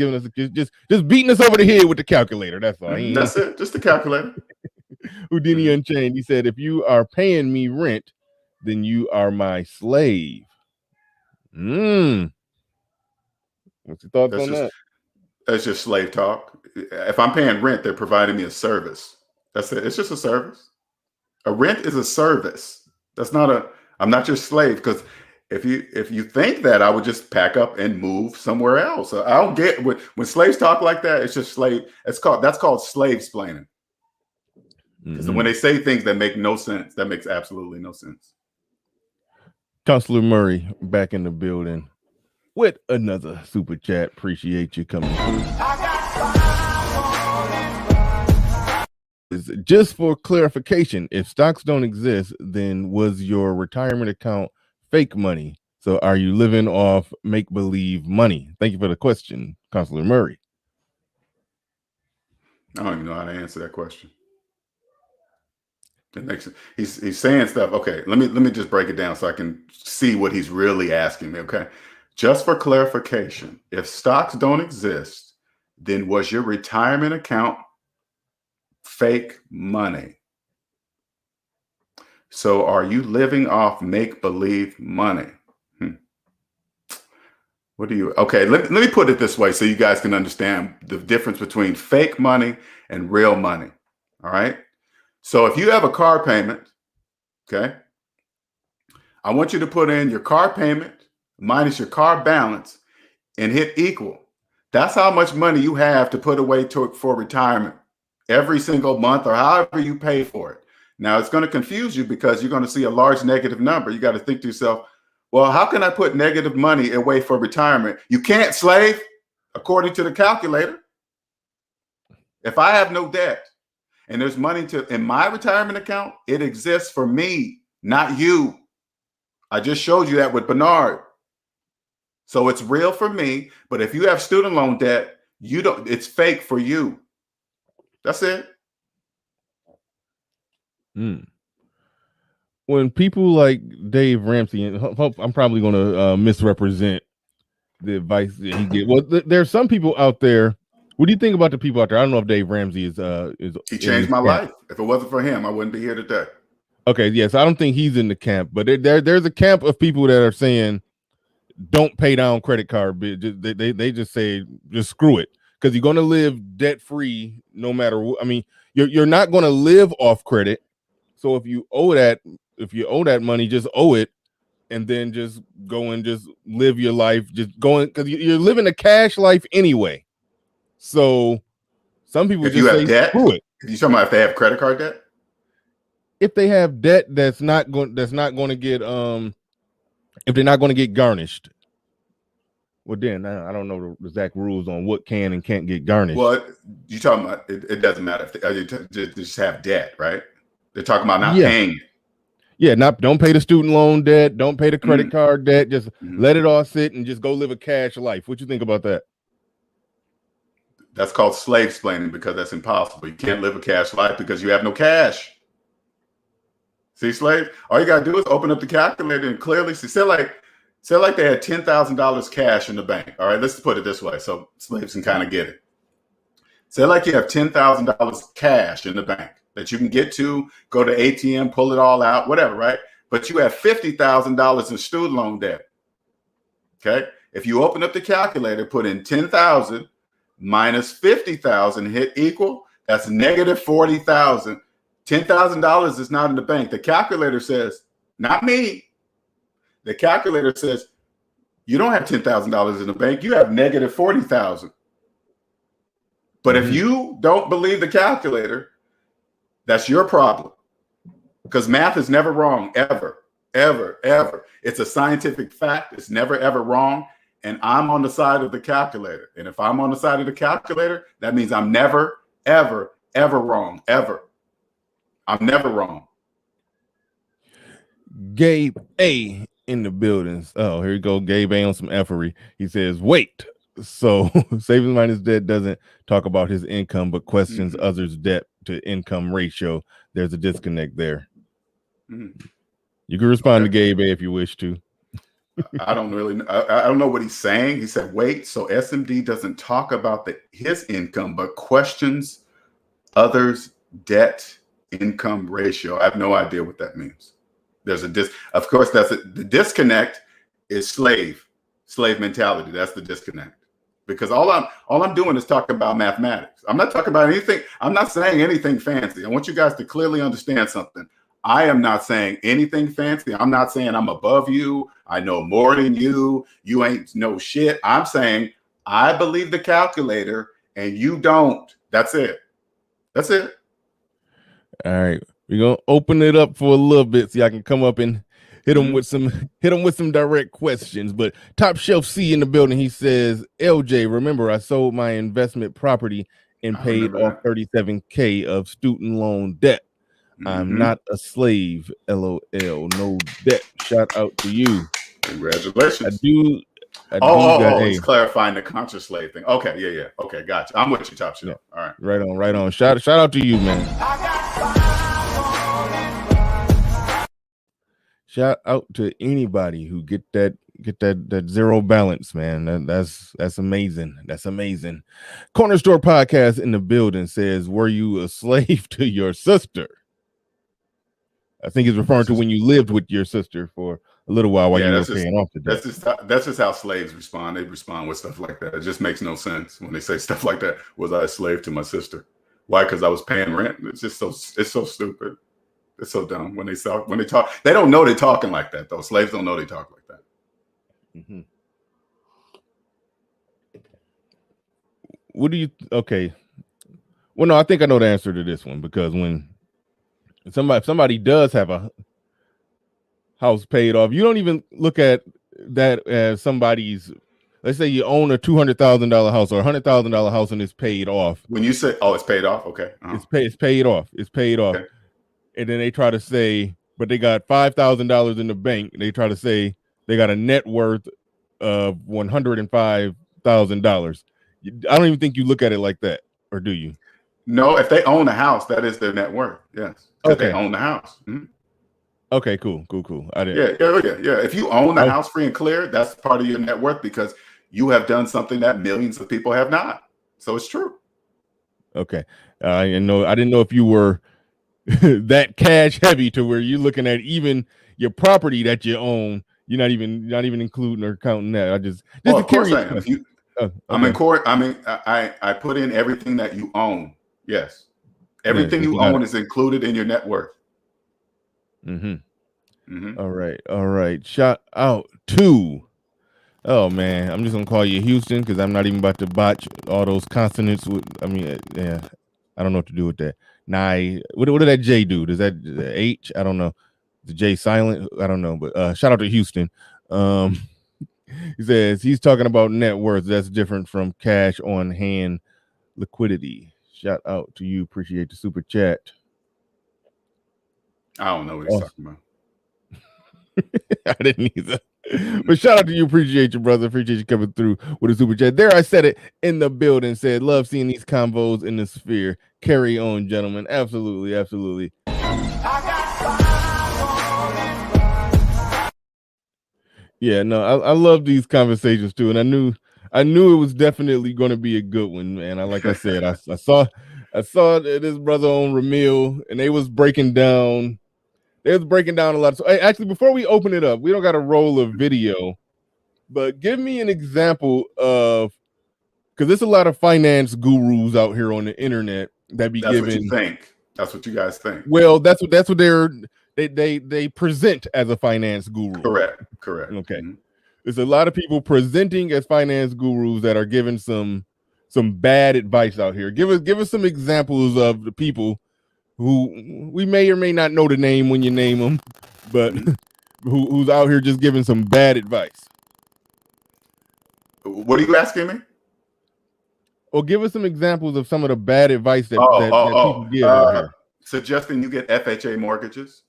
beating us over the head with the calculator. That's all. That's it, just the calculator. Houdini Unchained. He said, "If you are paying me rent, then you are my slave." What's your thoughts on that? That's just slave talk. If I'm paying rent, they're providing me a service. That's it. It's just a service. A rent is a service. I'm not your slave, because if you think that, I would just pack up and move somewhere else. So I don't get when slaves talk like that. It's just slave. That's called slave-splaining. Because when they say things that make no sense, that makes absolutely no sense. Counselor Murray back in the building with another super chat. Appreciate you coming through. says, just for clarification, if stocks don't exist, then was your retirement account fake money? So are you living off make-believe money? Thank you for the question, Counselor Murray. I don't even know how to answer that question. It makes he's saying stuff. Okay, let me just break it down so I can see what he's really asking me. Okay, just for clarification, if stocks don't exist, then was your retirement account fake money? So are you living off make-believe money? What do you, okay, let me put it this way so you guys can understand the difference between fake money and real money. All right. So if you have a car payment, okay, I want you to put in your car payment minus your car balance and hit equal. That's how much money you have to put away for retirement every single month or however you pay for it. Now, it's going to confuse you because you're going to see a large negative number. You got to think to yourself, well, how can I put negative money away for retirement? You can't, slave, according to the calculator. If I have no debt and there's money in my retirement account, it exists for me, not you. I just showed you that with Bernard. So it's real for me, but if you have student loan debt, it's fake for you. That's it. When people like Dave Ramsey, and I'm probably going to misrepresent the advice that he gave. Well, there's some people out there. What do you think about the people out there? I don't know if Dave Ramsey is. He changed my life. If it wasn't for him, I wouldn't be here today. Okay, yes, I don't think he's in the camp, but there's a camp of people that are saying, don't pay down credit card bill. They just say, just screw it, because you're going to live debt free no matter what. I mean, you're not going to live off credit. So if you owe that money, just owe it, and then just go and just live your life, just going, because you're living a cash life anyway. So some people just say, debt, screw it. You talking about if they have credit card debt? If they have debt that's not going to get if they're not going to get garnished, well then I don't know the exact rules on what can and can't get garnished. Well, you talking about it doesn't matter if they just have debt, right? They're talking about not paying it. Yeah, don't pay the student loan debt, don't pay the credit card debt, just let it all sit and just go live a cash life. What you think about that? That's called slave explaining, because that's impossible. You can't live a cash life because you have no cash. See, slave, all you got to do is open up the calculator and clearly see. Say like they had $10,000 cash in the bank. All right, let's put it this way so slaves can kind of get it. Say like you have $10,000 cash in the bank that you can get to, go to ATM, pull it all out, whatever, right? But you have $50,000 in student loan debt. Okay, if you open up the calculator, put in 10,000 minus 50,000, hit equal, that's negative 40,000. $10,000 is not in the bank. The calculator says, not me. The calculator says, you don't have $10,000 in the bank. You have negative 40,000. But if you don't believe the calculator, that's your problem. Because math is never wrong, ever, ever, ever. It's a scientific fact. It's never, ever wrong. And I'm on the side of the calculator. And if I'm on the side of the calculator, that means I'm never, ever, ever wrong, ever. I'm never wrong. Gabe A in the buildings. Oh, here you go. Gabe A on some effery. He says, wait. So savings minus debt doesn't talk about his income, but questions others' debt to income ratio. There's a disconnect there. You can respond to Gabe A if you wish to. I don't know what he's saying. He said, wait, so SMD doesn't talk about his income, but questions others' debt income ratio. I have no idea what that means. There's of course, the disconnect is slave mentality. That's the disconnect. Because all I'm doing is talking about mathematics. I'm not talking about anything. I'm not saying anything fancy. I want you guys to clearly understand something. I am not saying anything fancy. I'm not saying I'm above you. I know more than you. You ain't no shit. I'm saying I believe the calculator and you don't. That's it. That's it. All right. We're going to open it up for a little bit so I can come up and hit them with some direct questions. But Top Shelf C in the building, he says, LJ, remember I sold my investment property and paid off $37K of student loan debt. I'm not a slave. LOL. No debt. Shout out to you. Congratulations. He's clarifying the conscious slave thing. Okay, yeah. Okay, gotcha. I'm with you, Top Shelf. Yeah. All right. Right on. Shout out to you, man. Shout out to anybody who get that zero balance, man. That's amazing. That's amazing. Corner Store Podcast in the building says, were you a slave to your sister? I think he's referring to when you lived with your sister for a little while you were paying off the debt. That's just how slaves respond. They respond with stuff like that. It just makes no sense when they say stuff like that. Was I a slave to my sister? Why? Because I was paying rent. It's so stupid. It's so dumb when they talk. They don't know they're talking like that, though. Slaves don't know they talk like that. Mm-hmm. What do you? Okay. Well, no, I think I know the answer to this one, because when somebody does have a house paid off, you don't even look at that as somebody's. Let's say you own a $200,000 house or $100,000 house and it's paid off. When you say, "Oh, it's paid off," okay, it's paid off. It's paid off. Okay. And then they try to say, but they got $5,000 in the bank. They try to say they got a net worth of $105,000. I don't even think you look at it like that, or do you? No, if they own a house, that is their net worth. Yes. Okay. They own the house. Mm-hmm. Okay, cool. I didn't. Yeah. If you own the house free and clear, that's part of your net worth, because you have done something that millions of people have not. So it's true. Okay. I didn't know if you were that cash heavy to where you're looking at even your property that you own. You're not even including or counting that. Of course I am. I'm in court. I put in everything that you own. Yes. Everything you own is included in your net worth. Mm-hmm. All right. Shout out to, oh man, I'm just gonna call you Houston, because I'm not even about to botch all those consonants. Yeah, I don't know what to do with that. What did that J do? Does that H? I don't know. The J silent? I don't know. But shout out to Houston. He says he's talking about net worth. That's different from cash on hand liquidity. Shout out to you. Appreciate the super chat. I don't know what he's talking about. I didn't either. But shout out to you. Appreciate you, brother. Appreciate you coming through with a super chat. There, I said it in the building. Said, love seeing these convos in the sphere. Carry on, gentlemen. Absolutely. Yeah, no, I love these conversations too, and I knew it was definitely going to be a good one, man. Like I said, I saw this brother on Ramil, and they was breaking down a lot. So actually, before we open it up, we don't got to roll a video, but give me an example of, because there's a lot of finance gurus out here on the internet that be giving. That's what you think. That's what you guys think. Well, that's what they present as a finance guru. Correct. Okay. Mm-hmm. There's a lot of people presenting as finance gurus that are giving some bad advice out here. Give us some examples of the people who we may or may not know the name when you name them, but who's out here just giving some bad advice. What are you asking me? Or give us some examples of some of the bad advice that people give out here. Suggesting you get FHA mortgages.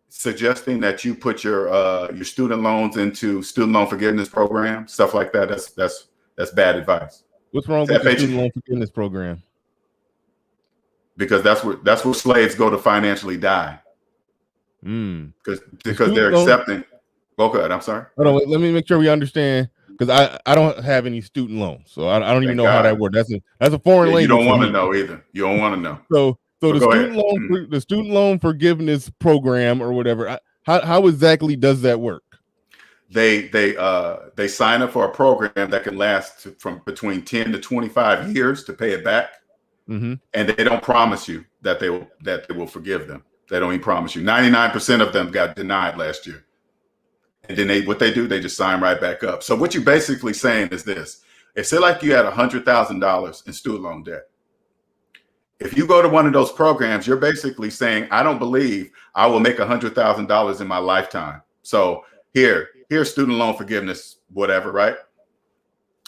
Suggesting that you put your student loans into student loan forgiveness program, stuff like that. That's bad advice. What's wrong with the student loan forgiveness program? Because that's where slaves go to financially die. Because they're accepting. Go ahead. I'm sorry. Hold on, let me make sure we understand. Because I don't have any student loans, so I don't even know how that works. That's a foreign language. You don't want to know either. You don't want to know. So the student loan forgiveness program or whatever. How exactly does that work? They sign up for a program that can last from between 10 to 25 years to pay it back, and they don't promise you that they will forgive them. They don't even promise you. 99% of them got denied last year. And then they just sign right back up. So what you're basically saying is this: if say like you had $100,000 in student loan debt, if you go to one of those programs, you're basically saying, I don't believe I will make $100,000 in my lifetime. So here's student loan forgiveness, whatever, right?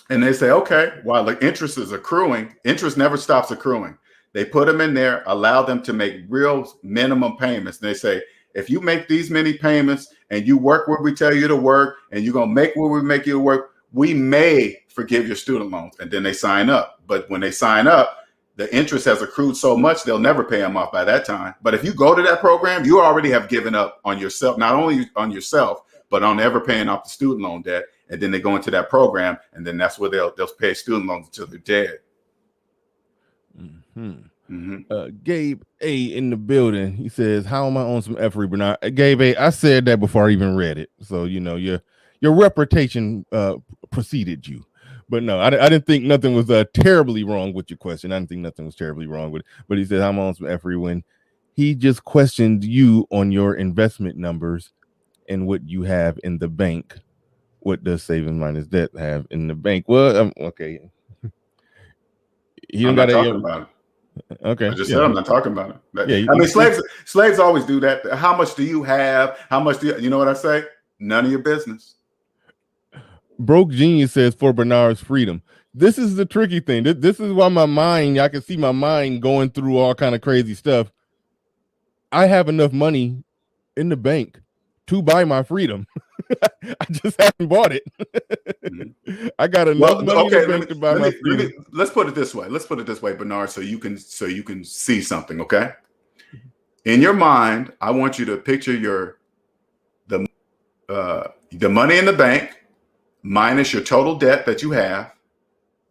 And they say, okay, while the interest is accruing, interest never stops accruing. They put them in there, allow them to make real minimum payments. And they say, if you make these many payments and you work where we tell you to work and you're going to make where we make you work, we may forgive your student loans. And then they sign up. But when they sign up, the interest has accrued so much, they'll never pay them off by that time. But if you go to that program, you already have given up on yourself, not only on yourself, but on ever paying off the student loan debt. And then they go into that program, and then that's where they'll pay student loans until they're dead. Gabe A in the building. He says, "How am I on some F-free, Bernard?" Gabe A, I said that before I even read it, so you know your reputation preceded you. But no, I didn't think nothing was terribly wrong with your question. I didn't think nothing was terribly wrong with it. But he said, "I'm on some F-free," when he just questioned you on your investment numbers and what you have in the bank. What does savings minus debt have in the bank? Well, okay. I'm not talking about it. Okay. I just said I'm not talking about it. Yeah, I mean, slaves always do that. How much do you have? How much do you know what I say? None of your business. Broke Genius says, for Bernard's freedom. This is the tricky thing. This is why my mind, I can see my mind going through all kind of crazy stuff. I have enough money in the bank to buy my freedom. I just haven't bought it. I got enough money in the bank to buy my freedom. Let's put it this way, Bernard, so you can see something, okay? In your mind, I want you to picture the money in the bank minus your total debt that you have,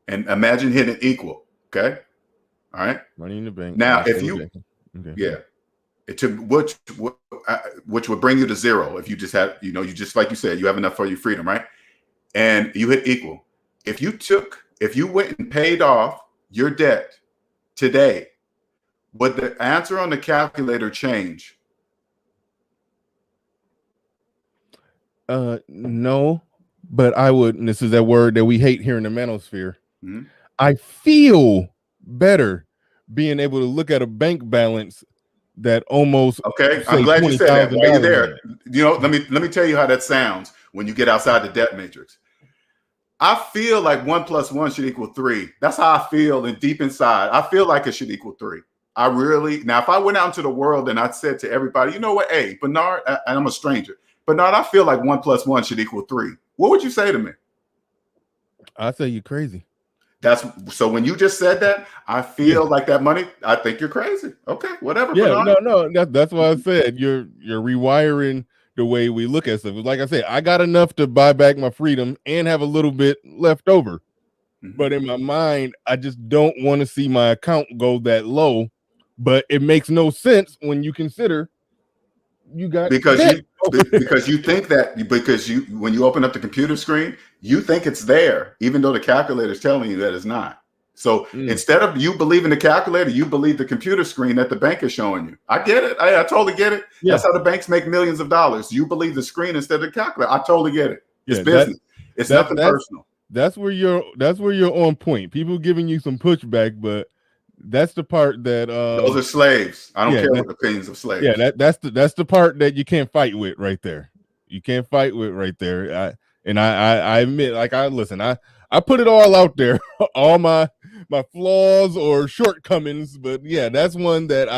and imagine hitting equal, okay? All right. Money in the bank. Now, if you, yeah. Which would bring you to zero if you just had, you just like you said, you have enough for your freedom, right? And you hit equal. If you went and paid off your debt today, would the answer on the calculator change? No, but I would, and this is that word that we hate here in the manosphere. I feel better being able to look at a bank balance that almost I'm glad you said that. While you're there, let me tell you how that sounds when you get outside the debt matrix. I feel like 1 + 1 should equal 3. That's how I feel, and deep inside, I feel like it should equal 3. Now, if I went out into the world and I said to everybody, you know what, hey, Bernard, and I'm a stranger, Bernard, I feel like 1 + 1 should equal 3. What would you say to me? I'd say you're crazy. So when you just said that, I feel like that money, I think you're crazy. Okay, whatever. Yeah, no, that's why I said you're rewiring the way we look at stuff. Like I said, I got enough to buy back my freedom and have a little bit left over. But in my mind, I just don't want to see my account go that low. But it makes no sense when you consider you got because you think that when you open up the computer screen, you think it's there, even though the calculator is telling you that it's not. So instead of you believing the calculator, you believe the computer screen that the bank is showing you. I get it. I totally get it. Yeah. That's how the banks make millions of dollars. You believe the screen instead of the calculator. I totally get it. It's business. It's nothing personal. That's where you're on point. People giving you some pushback, but that's the part that those are slaves. I don't care what the opinions of slaves. Yeah, that's the part that you can't fight with right there. You can't fight with right there. I admit, like I put it all out there, all my flaws or shortcomings. But yeah, that's one that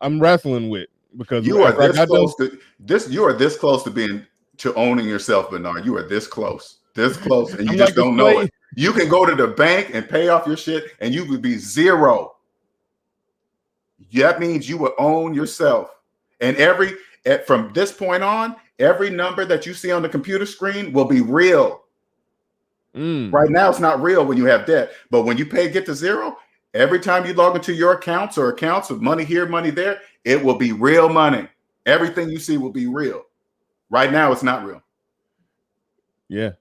I'm wrestling with, because you are You are this close to owning yourself, Bernard. You are this close, and you just don't know it. You can go to the bank and pay off your shit, and you would be zero. That means you will own yourself. And from this point on, every number that you see on the computer screen will be real. Right now, it's not real when you have debt, but when you get to zero, every time you log into your accounts of money here, money there, it will be real money. Everything you see will be real. Right now, it's not real. Yeah.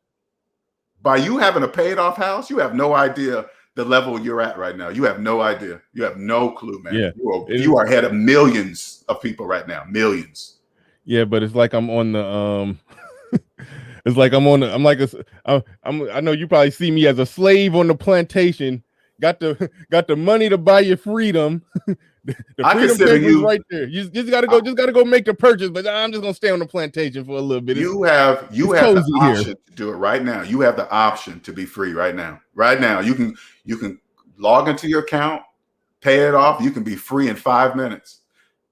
By you having a paid off house, you have no idea the level you're at right now. You have no idea. You have no clue, man. Yeah. You are ahead of millions of people right now. Millions. Yeah, but it's like I'm on the I know you probably see me as a slave on the plantation, got the money to buy your freedom. The freedom papers right there. You just gotta go make the purchase. But I'm just gonna stay on the plantation for a little bit. You have the option to do it right now. You have the option to be free right now. Right now, you can log into your account, pay it off. You can be free in 5 minutes.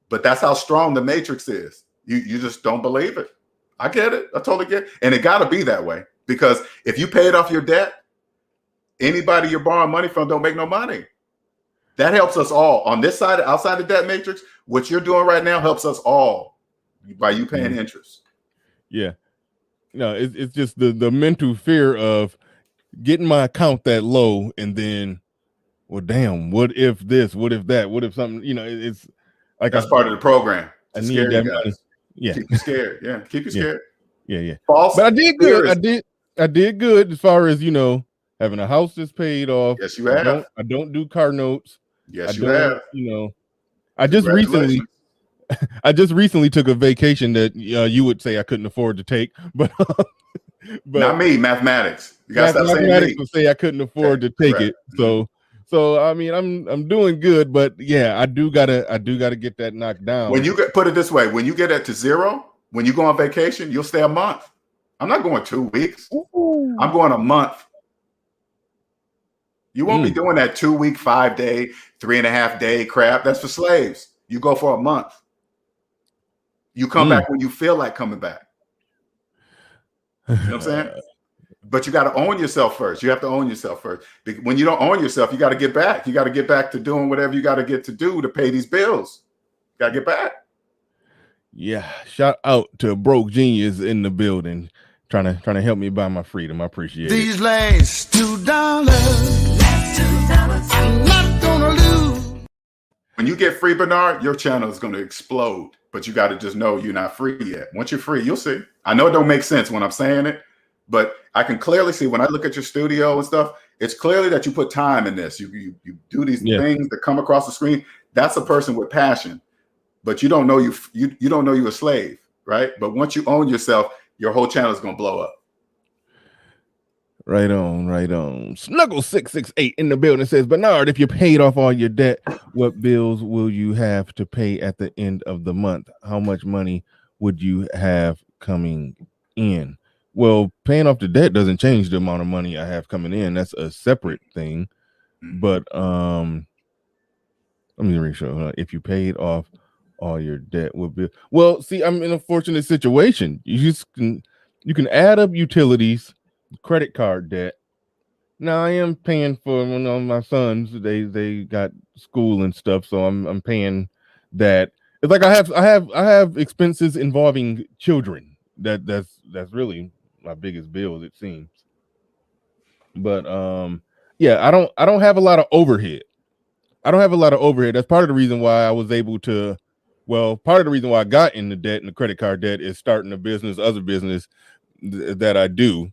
But that's how strong the matrix is. You just don't believe it. I get it. I totally get it. And it got to be that way, because if you paid off your debt, anybody you're borrowing money from don't make no money. That helps us all on this side, outside the debt matrix. What you're doing right now helps us all by you paying interest. Yeah. No, it's just the mental fear of getting my account that low, and then, well, damn, what if this? What if that? What if something? It's like that's part of the program. I need that money. Yeah, keep you scared. Yeah, keep you scared. Yeah. False. But I did good. I did good as far as having a house that's paid off. Yes, you have. I don't do car notes. Yes, you have. I just recently took a vacation that you would say I couldn't afford to take, but not me. Mathematics. You got mathematics would say I couldn't afford to take it. So I mean, I'm doing good, but yeah, I do gotta get that knocked down. When you put it this way, when you get it to zero, when you go on vacation, you'll stay a month. I'm not going 2 weeks. Ooh. I'm going a month. You won't be doing that 2 week, 5 day, 3.5 day crap. That's for slaves. You go for a month. You come back when you feel like coming back. You know what I'm saying? But you got to own yourself first. You have to own yourself first. When you don't own yourself, you got to get back. You got to get back to doing whatever you got to get to do to pay these bills. You got to get back. Yeah. Shout out to a broke genius in the building, trying to help me buy my freedom. I appreciate these last $2. I'm not gonna lose. When you get free, Bernard, your channel is going to explode. But you got to just know you're not free yet. Once you're free, you'll see. I know it don't make sense when I'm saying it, but I can clearly see when I look at your studio and stuff, it's clearly that you put time in this. You do these things that come across the screen. That's a person with passion. But you don't know you don't know you're a slave, right? But once you own yourself, your whole channel is going to blow up. Right on. Snuggle668 in the building says, Bernard, if you paid off all your debt, what bills will you have to pay at the end of the month? How much money would you have coming in? Well, paying off the debt doesn't change the amount of money I have coming in. That's a separate thing. But let me make sure. If you paid off all your debt, would be well. See, I'm in a fortunate situation. You can add up utilities, credit card debt. Now I am paying for my sons. They got school and stuff, so I'm paying that. It's like I have expenses involving children. That's really my biggest bill, it seems. But yeah, I don't have a lot of overhead. That's part of the reason why I was able to. Well, part of the reason why I got in the debt and the credit card debt is starting a business, other business that I do.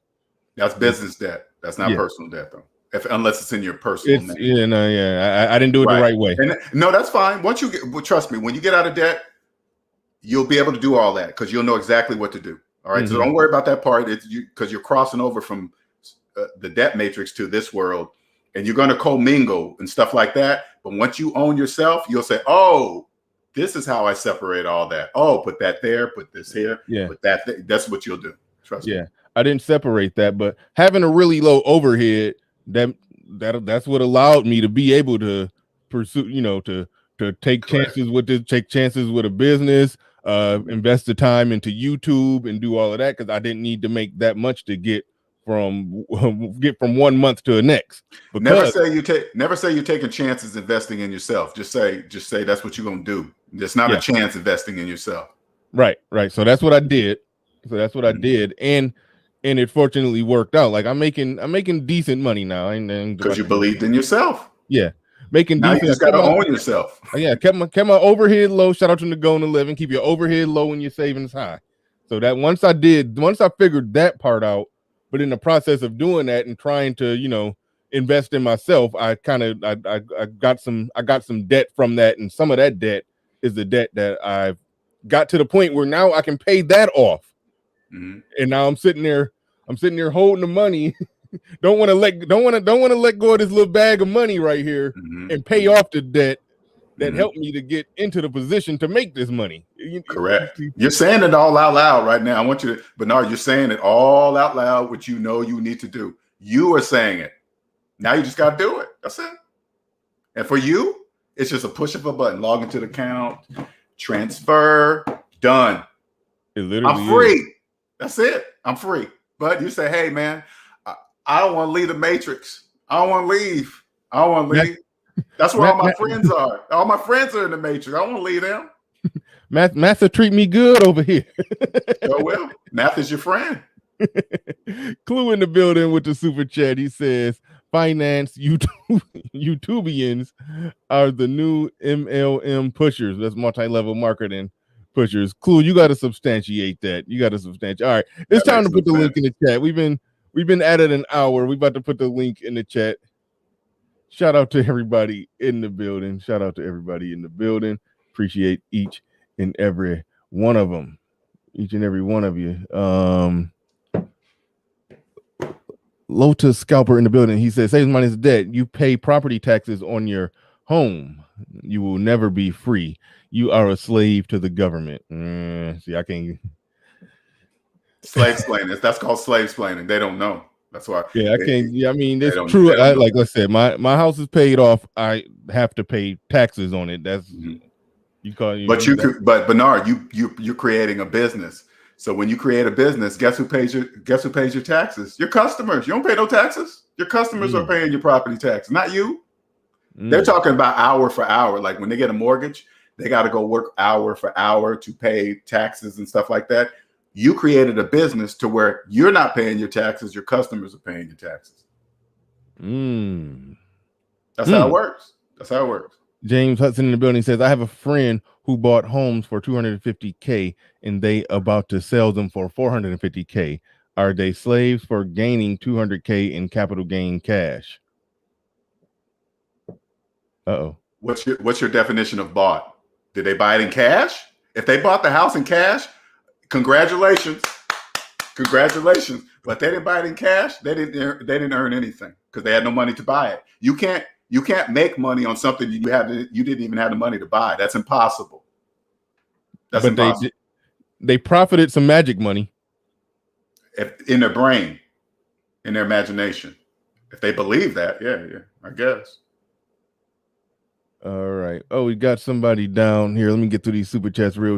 That's business debt. That's not personal debt, though. Unless it's in your personal name. I didn't do it the right way. And no, that's fine. Once you trust me, when you get out of debt, you'll be able to do all that because you'll know exactly what to do. All right. So don't worry about that part. It's because you're crossing over from the debt matrix to this world, and you're going to commingle and stuff like that. But once you own yourself, you'll say, oh, this is how I separate all that. Oh, put that there, put this here, put that. That's what you'll do. Trust me. I didn't separate that, but having a really low overhead, that's what allowed me to be able to pursue, to take chances with a business, invest the time into YouTube and do all of that, because I didn't need to make that much to get from 1 month to the next. Never say you're taking chances investing in yourself. Just say that's what you're gonna do. It's not a chance investing in yourself. Right. So that's what I did. And it fortunately worked out. Like I'm making decent money now, and because you believed in yourself. Yeah, making now decent. You just gotta own yourself. Yeah, kept my overhead low. Shout out to Nagona Living. Keep your overhead low and your savings high. So that once I figured that part out, but in the process of doing that and trying to invest in myself, I got some debt from that, and some of that debt is the debt that I've got to the point where now I can pay that off. And now I'm sitting there holding the money, don't want to let go of this little bag of money right here and pay off the debt that helped me to get into the position to make this money. Correct. You're saying it all out loud right now. I want you to, Bernard, you're saying it all out loud, what you know you need to do. You are saying it. Now you just got to do it. That's it. And for you, it's just a push of a button. Log into the account, transfer, done. I'm free. Is. That's it. I'm free. But you say, hey, man, I don't want to leave the matrix. I don't want to leave. I don't want to leave. That's where all my friends are. All my friends are in the matrix. I don't want to leave them. Math will treat me good over here. Oh, well, Math is your friend. Clue in the building with the super chat. He says, finance YouTubians are the new MLM pushers. That's multi-level marketing pushers. Clue, you got to substantiate that. All right, it's time to put the link in the chat. We've been at it an hour. We're about to put the link in the chat. Shout out to everybody in the building. Appreciate each and every one of them. Each and every one of you. Lotus Scalper in the building. He says, saves money is debt. You pay property taxes on your home. You will never be free. You are a slave to the government. See, I can't. Slave explaining. That's called slave explaining. They don't know. That's why. Yeah, I can't. Yeah, I mean, it's true. Like I said, my house is paid off. I have to pay taxes on it. That's you call. But Bernard, you're creating a business. So when you create a business, guess who pays your taxes? Your customers. You don't pay no taxes. Your customers are paying your property tax, not you. They're talking about hour for hour. Like when they get a mortgage, they got to go work hour for hour to pay taxes and stuff like that. You created a business to where you're not paying your taxes. Your customers are paying your taxes. That's how it works. James Hudson in the building says, I have a friend who bought homes for $250K and they about to sell them for $450K. Are they slaves for gaining $200K in capital gain cash? Uh-oh. What's your definition of bought? Did they buy it in cash? If they bought the house in cash, congratulations. But they didn't buy it in cash. They didn't earn anything because they had no money to buy it. You can't make money on something you didn't even have the money to buy. That's impossible. That's impossible. They profited some magic money. In their brain, in their imagination. If they believe that, yeah, I guess. All right. Oh, we got somebody down here. Let me get through these super chats real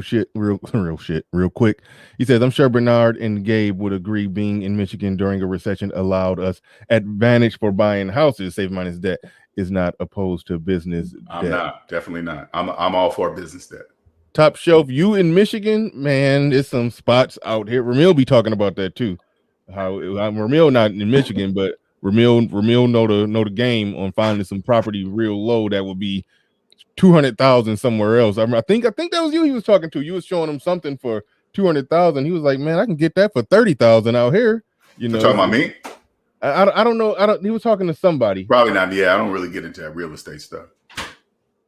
quick. He says, I'm sure Bernard and Gabe would agree being in Michigan during a recession allowed us advantage for buying houses. Save minus debt is not opposed to business debt. I'm not. Definitely not. I'm all for business debt. Top shelf. You in Michigan, man, there's some spots out here. Ramil be talking about that too. How Ramil not in Michigan, but Ramil know the game on finding some property real low that would be $200,000 somewhere else. I think that was you he was talking to. You was showing him something for $200,000. He was like, man, I can get that for $30,000 out here. You know, talking about me? I don't know. He was talking to somebody. Probably not. Yeah, I don't really get into that real estate stuff.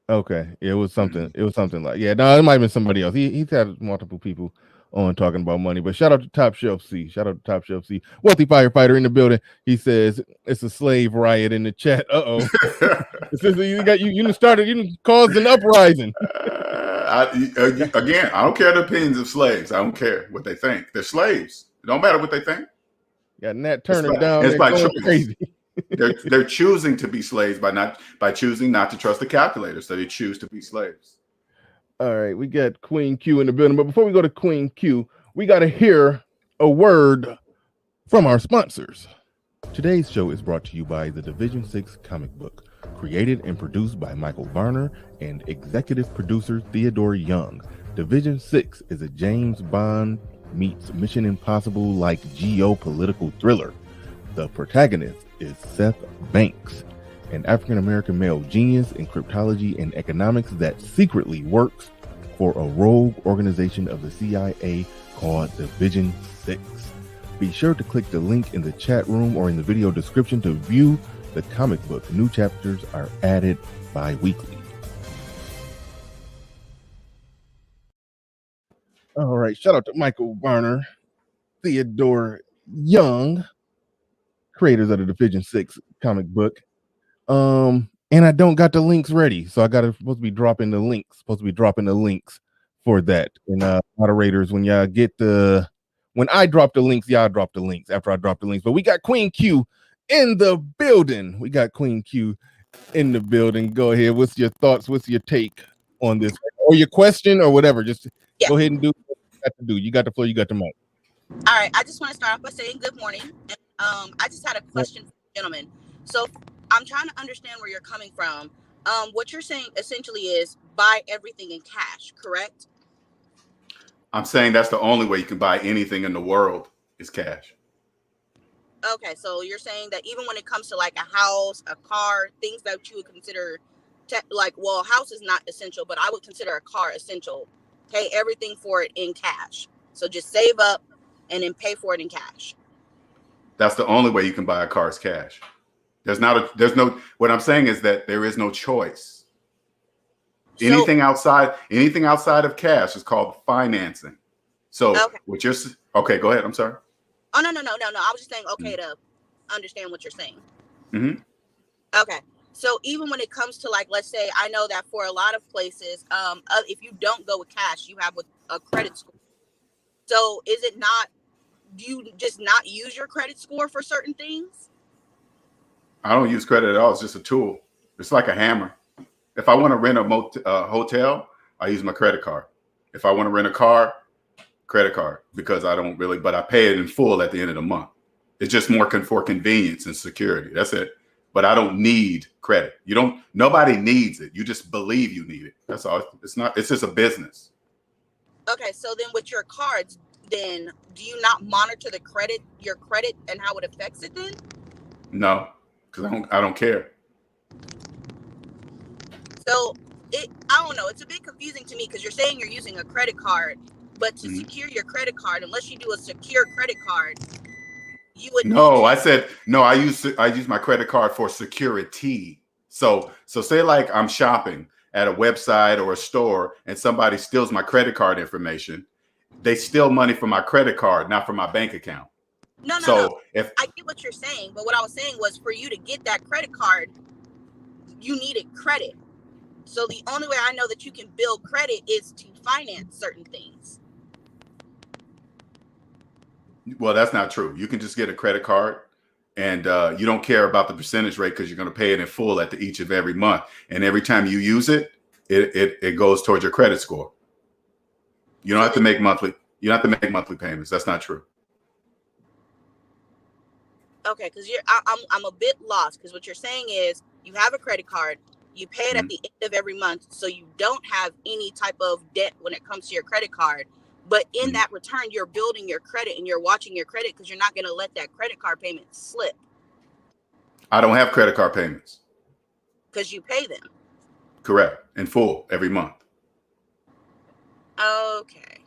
Okay, it was something. It was something like it might have been somebody else. He's had multiple people on talking about money, but shout out to Top Shelf C. Wealthy firefighter in the building. He says it's a slave riot in the chat. It says you started. You caused an uprising. Again, I don't care the opinions of slaves. I don't care what they think. They're slaves. It don't matter what they think. Got Nat Turner down. It's by crazy. They're choosing to be slaves by choosing not to trust the calculator. So they choose to be slaves. All right, we got Queen Q in the building. But before we go to Queen Q, we got to hear a word from our sponsors. Today's show is brought to you by the Division 6 comic book, created and produced by Michael Varner and executive producer Theodore Young. Division 6 is a James Bond meets Mission Impossible like geopolitical thriller. The protagonist is Seth Banks, an African-American male genius in cryptology and economics that secretly works for a rogue organization of the CIA called Division 6. Be sure to click the link in the chat room or in the video description to view the comic book. New chapters are added bi-weekly. All right, shout out to Michael Varner, Theodore Young, creators of the Division 6 comic book. And I don't got the links ready, so I gotta supposed to be dropping the links for that. And moderators, when I drop the links, y'all drop the links after I drop the links. But we got Queen Q in the building. Go ahead. What's your thoughts? What's your take on this, or your question, or whatever? Just go ahead and do what you got to do. You got the floor. You got the mic. All right. I just want to start off by saying good morning. And, I just had a question for the gentleman. So I'm trying to understand where you're coming from. What you're saying essentially is buy everything in cash, correct? I'm saying that's the only way you can buy anything in the world is cash. Okay, so you're saying that even when it comes to like a house, a car, things that you would consider a house is not essential, but I would consider a car essential. Pay everything for it in cash. So just save up and then pay for it in cash. That's the only way you can buy a car is cash. What I'm saying is that there is no choice. Anything outside of cash is called financing. So okay, go ahead. I'm sorry. Oh, no. I was just saying, to understand what you're saying. Mm-hmm. Okay. So even when it comes to let's say, I know that for a lot of places, if you don't go with cash, you have with a credit score. So do you just not use your credit score for certain things? I don't use credit at all. It's just a tool. It's like a hammer. If I want to rent a hotel, I use my credit card. If I want to rent a car, credit card, because but I pay it in full at the end of the month. It's just more for convenience and security. That's it. But I don't need credit. Nobody needs it. You just believe you need it. That's all. It's just a business. Okay. So then with your cards, then do you not monitor your credit and how it affects it then? No, because I don't care. So I don't know. It's a bit confusing to me because you're saying you're using a credit card, but to secure your credit card, unless you do a secure credit card, you would. No, I said no. I use my credit card for security. So say like I'm shopping at a website or a store and somebody steals my credit card information. They steal money from my credit card, not from my bank account. No. If I get what you're saying, but what I was saying was for you to get that credit card, you needed credit. So the only way I know that you can build credit is to finance certain things. Well, that's not true. You can just get a credit card and you don't care about the percentage rate because you're going to pay it in full at each of every month. And every time you use it, it goes towards your credit score. You don't have to make monthly. You don't have to make monthly payments. That's not true. Okay, because I'm a bit lost because what you're saying is you have a credit card, you pay it at the end of every month, so you don't have any type of debt when it comes to your credit card. But in that return, you're building your credit and you're watching your credit because you're not going to let that credit card payment slip. I don't have credit card payments. Because you pay them. Correct. In full every month. Okay.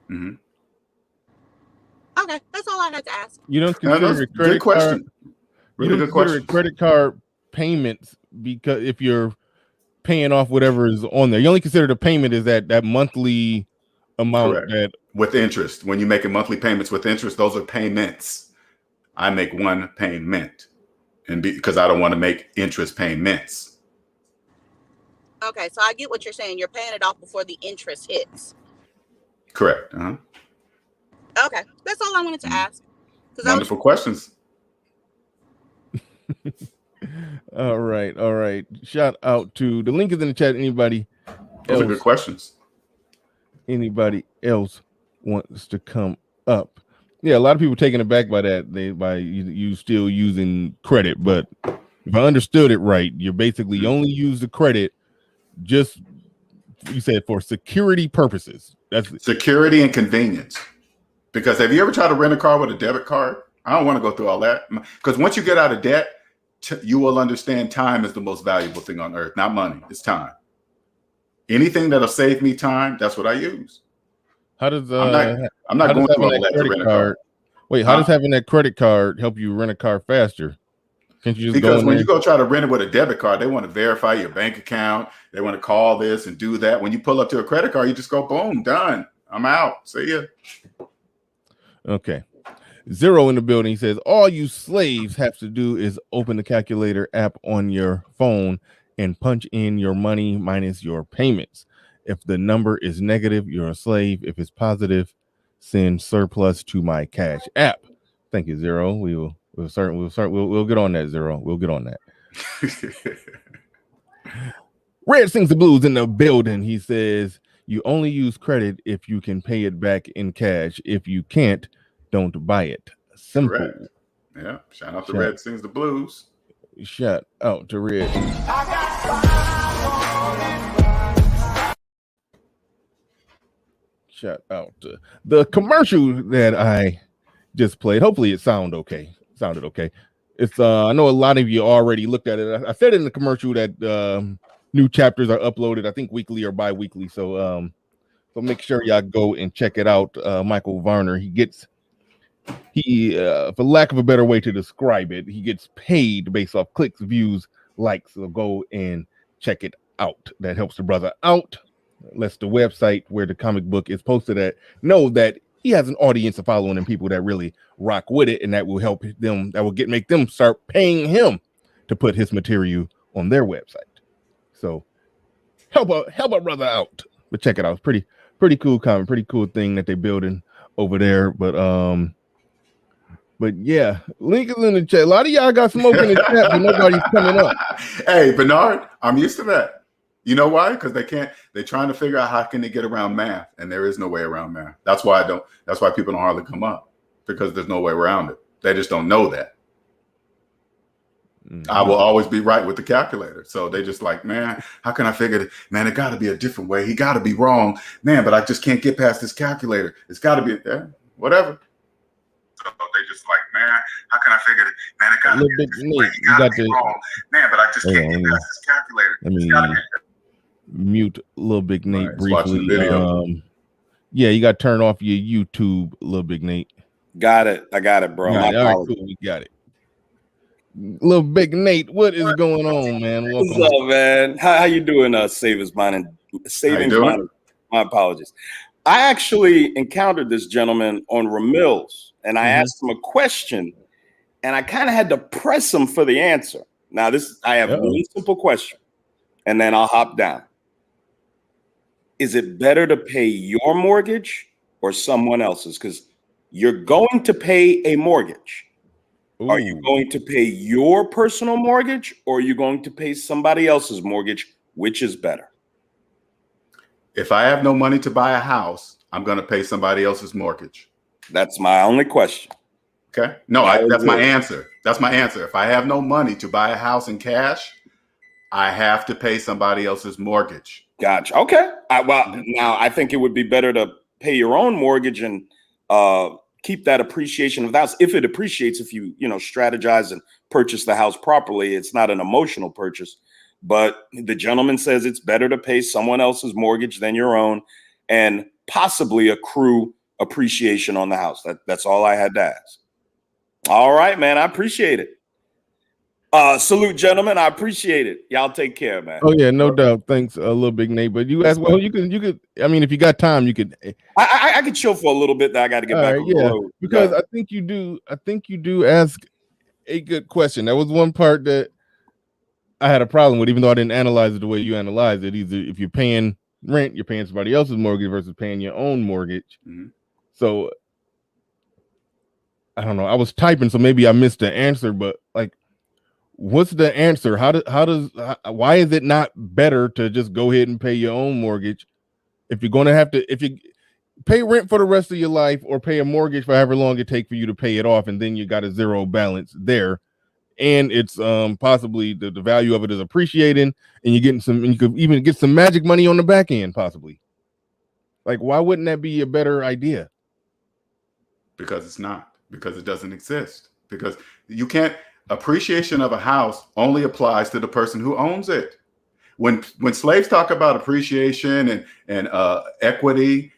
Mm-hmm. Okay, that's all I had to ask. You don't consider a credit card. Really good question. Credit card payments because if you're paying off whatever is on there, you only consider the payment is that monthly amount. Correct. That with interest. When you make monthly payments with interest, those are payments. I make one payment, and because I don't want to make interest payments. Okay, so I get what you're saying. You're paying it off before the interest hits. Correct. Uh-huh. Okay, that's all I wanted to ask. Wonderful questions. All right. Shout out to the link is in the chat. Anybody? Those are good questions. Anybody else wants to come up? Yeah, a lot of people taken aback by that. By you still using credit, but if I understood it right, you're basically only use the credit just you said for security purposes. That's security and convenience. Because have you ever tried to rent a car with a debit card? I don't want to go through all that. Because once you get out of debt, you will understand time is the most valuable thing on earth. Not money, it's time. Anything that'll save me time, that's what I use. How does I'm not going through all that to rent a car. Wait, how does having that credit card help you rent a car faster? Can't you just because when you go try to rent it with a debit card, they want to verify your bank account. They want to call this and do that. When you pull up to a credit card, you just go, boom, done. I'm out. See ya. Okay. Zero in the building. He says, all you slaves have to do is open the calculator app on your phone and punch in your money minus your payments. If the number is negative, you're a slave. If it's positive, send surplus to my cash app. Thank you, Zero. We'll get on that, Zero. We'll get on that. Red Sings the Blues in the building. He says, you only use credit if you can pay it back in cash. If you can't, don't buy it. Simple. Correct. Yeah. Shout out to Red Sings the Blues. Shout out to Red. Shout out to the commercial that I just played. Hopefully it sounded okay. It's I know a lot of you already looked at it. I said in the commercial that new chapters are uploaded, I think weekly or bi-weekly. So make sure y'all go and check it out. Michael Varner, for lack of a better way to describe it, he gets paid based off clicks, views, likes. So go and check it out. That helps the brother out. Lets the website where the comic book is posted at know that he has an audience of following and people that really rock with it, and that will help them. That will make them start paying him to put his material on their website. So help a brother out. But check it out. It's pretty cool comic, pretty cool thing that they're building over there. But yeah, link is in the chat. A lot of y'all got smoke in the chat, but nobody's coming up. Hey, Bernard, I'm used to that. You know why? Because they're trying to figure out how can they get around math, and there is no way around math. That's why people don't hardly come up, because there's no way around it. They just don't know that. Mm-hmm. I will always be right with the calculator. So they just like, man, how can I figure it? Man, it got to be a different way. He got to be wrong. Man, but I just can't get past this calculator. It's got to be whatever. So they just like, man, how can I figure it? Man, it got to be a different way. He got to be wrong. Man, but I just can't get past this calculator. It's got to be mute Little Big Nate briefly. Yeah, you got to turn off your YouTube, Little Big Nate. Got it. I got it, bro. All right, cool. We got it. Little Big Nate, what is going on, man? Welcome. What's up, man? How you doing, Savings Bond? My apologies. I actually encountered this gentleman on Ramil's, and I asked him a question, and I kind of had to press him for the answer. Now, I have one simple question, and then I'll hop down. Is it better to pay your mortgage or someone else's? Because you're going to pay a mortgage. Ooh. Are you going to pay your personal mortgage, or are you going to pay somebody else's mortgage? Which is better? If I have no money to buy a house, I'm going to pay somebody else's mortgage. That's my only question. Okay. No, that's my answer. That's my answer. If I have no money to buy a house in cash, I have to pay somebody else's mortgage. Gotcha. Okay. Now I think it would be better to pay your own mortgage and keep that appreciation of the house. If it appreciates, if you strategize and purchase the house properly, it's not an emotional purchase. But the gentleman says it's better to pay someone else's mortgage than your own, and possibly accrue appreciation on the house. That's all I had to ask. All right, man. I appreciate it. Salute, gentlemen. I appreciate it. Y'all take care, man. Oh yeah, no doubt. Thanks, Little Big Nate. But you asked, well, you could. I mean, if you got time, you could. I could chill for a little bit. That I got to get back on the road. Because I think you do ask a good question. That was one part that I had a problem with, even though I didn't analyze it the way you analyzed it. Either if you're paying rent, you're paying somebody else's mortgage versus paying your own mortgage. Mm-hmm. So I don't know. I was typing, so maybe I missed the answer. But like, what's the answer? Why is it not better to just go ahead and pay your own mortgage if you're going to have to, if you pay rent for the rest of your life or pay a mortgage for however long it takes for you to pay it off, and then you got a zero balance there, and it's possibly the value of it is appreciating, and you're getting some, and you could even get some magic money on the back end possibly. Like, why wouldn't that be a better idea? Because it's not. Because it doesn't exist. Because you can't. Appreciation of a house only applies to the person who owns it. When slaves talk about appreciation and equity,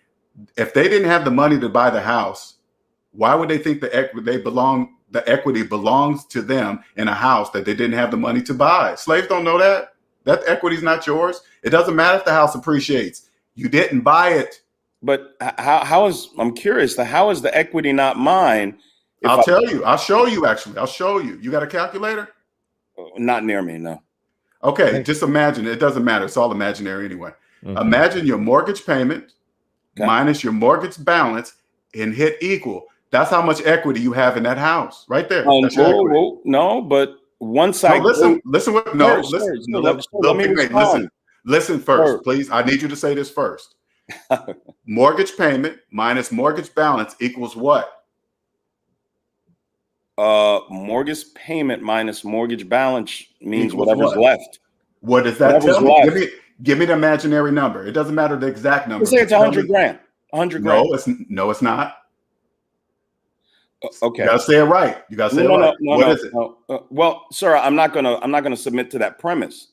if they didn't have the money to buy the house, why would they think the equity belongs to them in a house that they didn't have the money to buy? Slaves don't know that. That equity is not yours. It doesn't matter if the house appreciates. You didn't buy it. But I'm curious, how is the equity not mine I'll tell you. I'll show you. Actually, I'll show you. You got a calculator? Not near me, no. Okay, just imagine. It doesn't matter. It's all imaginary anyway. Imagine your mortgage payment minus your mortgage balance and hit equal. That's how much equity you have in that house, right there. That's your equity. No, but once listen first, please. I need you to say this first. Mortgage payment minus mortgage balance equals what? Mortgage payment minus mortgage balance means whatever's left. What does that tell me? Give me the imaginary number. It doesn't matter the exact number. Let's say it's 100 grand. 100 grand. No, it's not. Okay. You gotta say it right. You gotta say it right. What is it? Well, sir, I'm not gonna submit to that premise.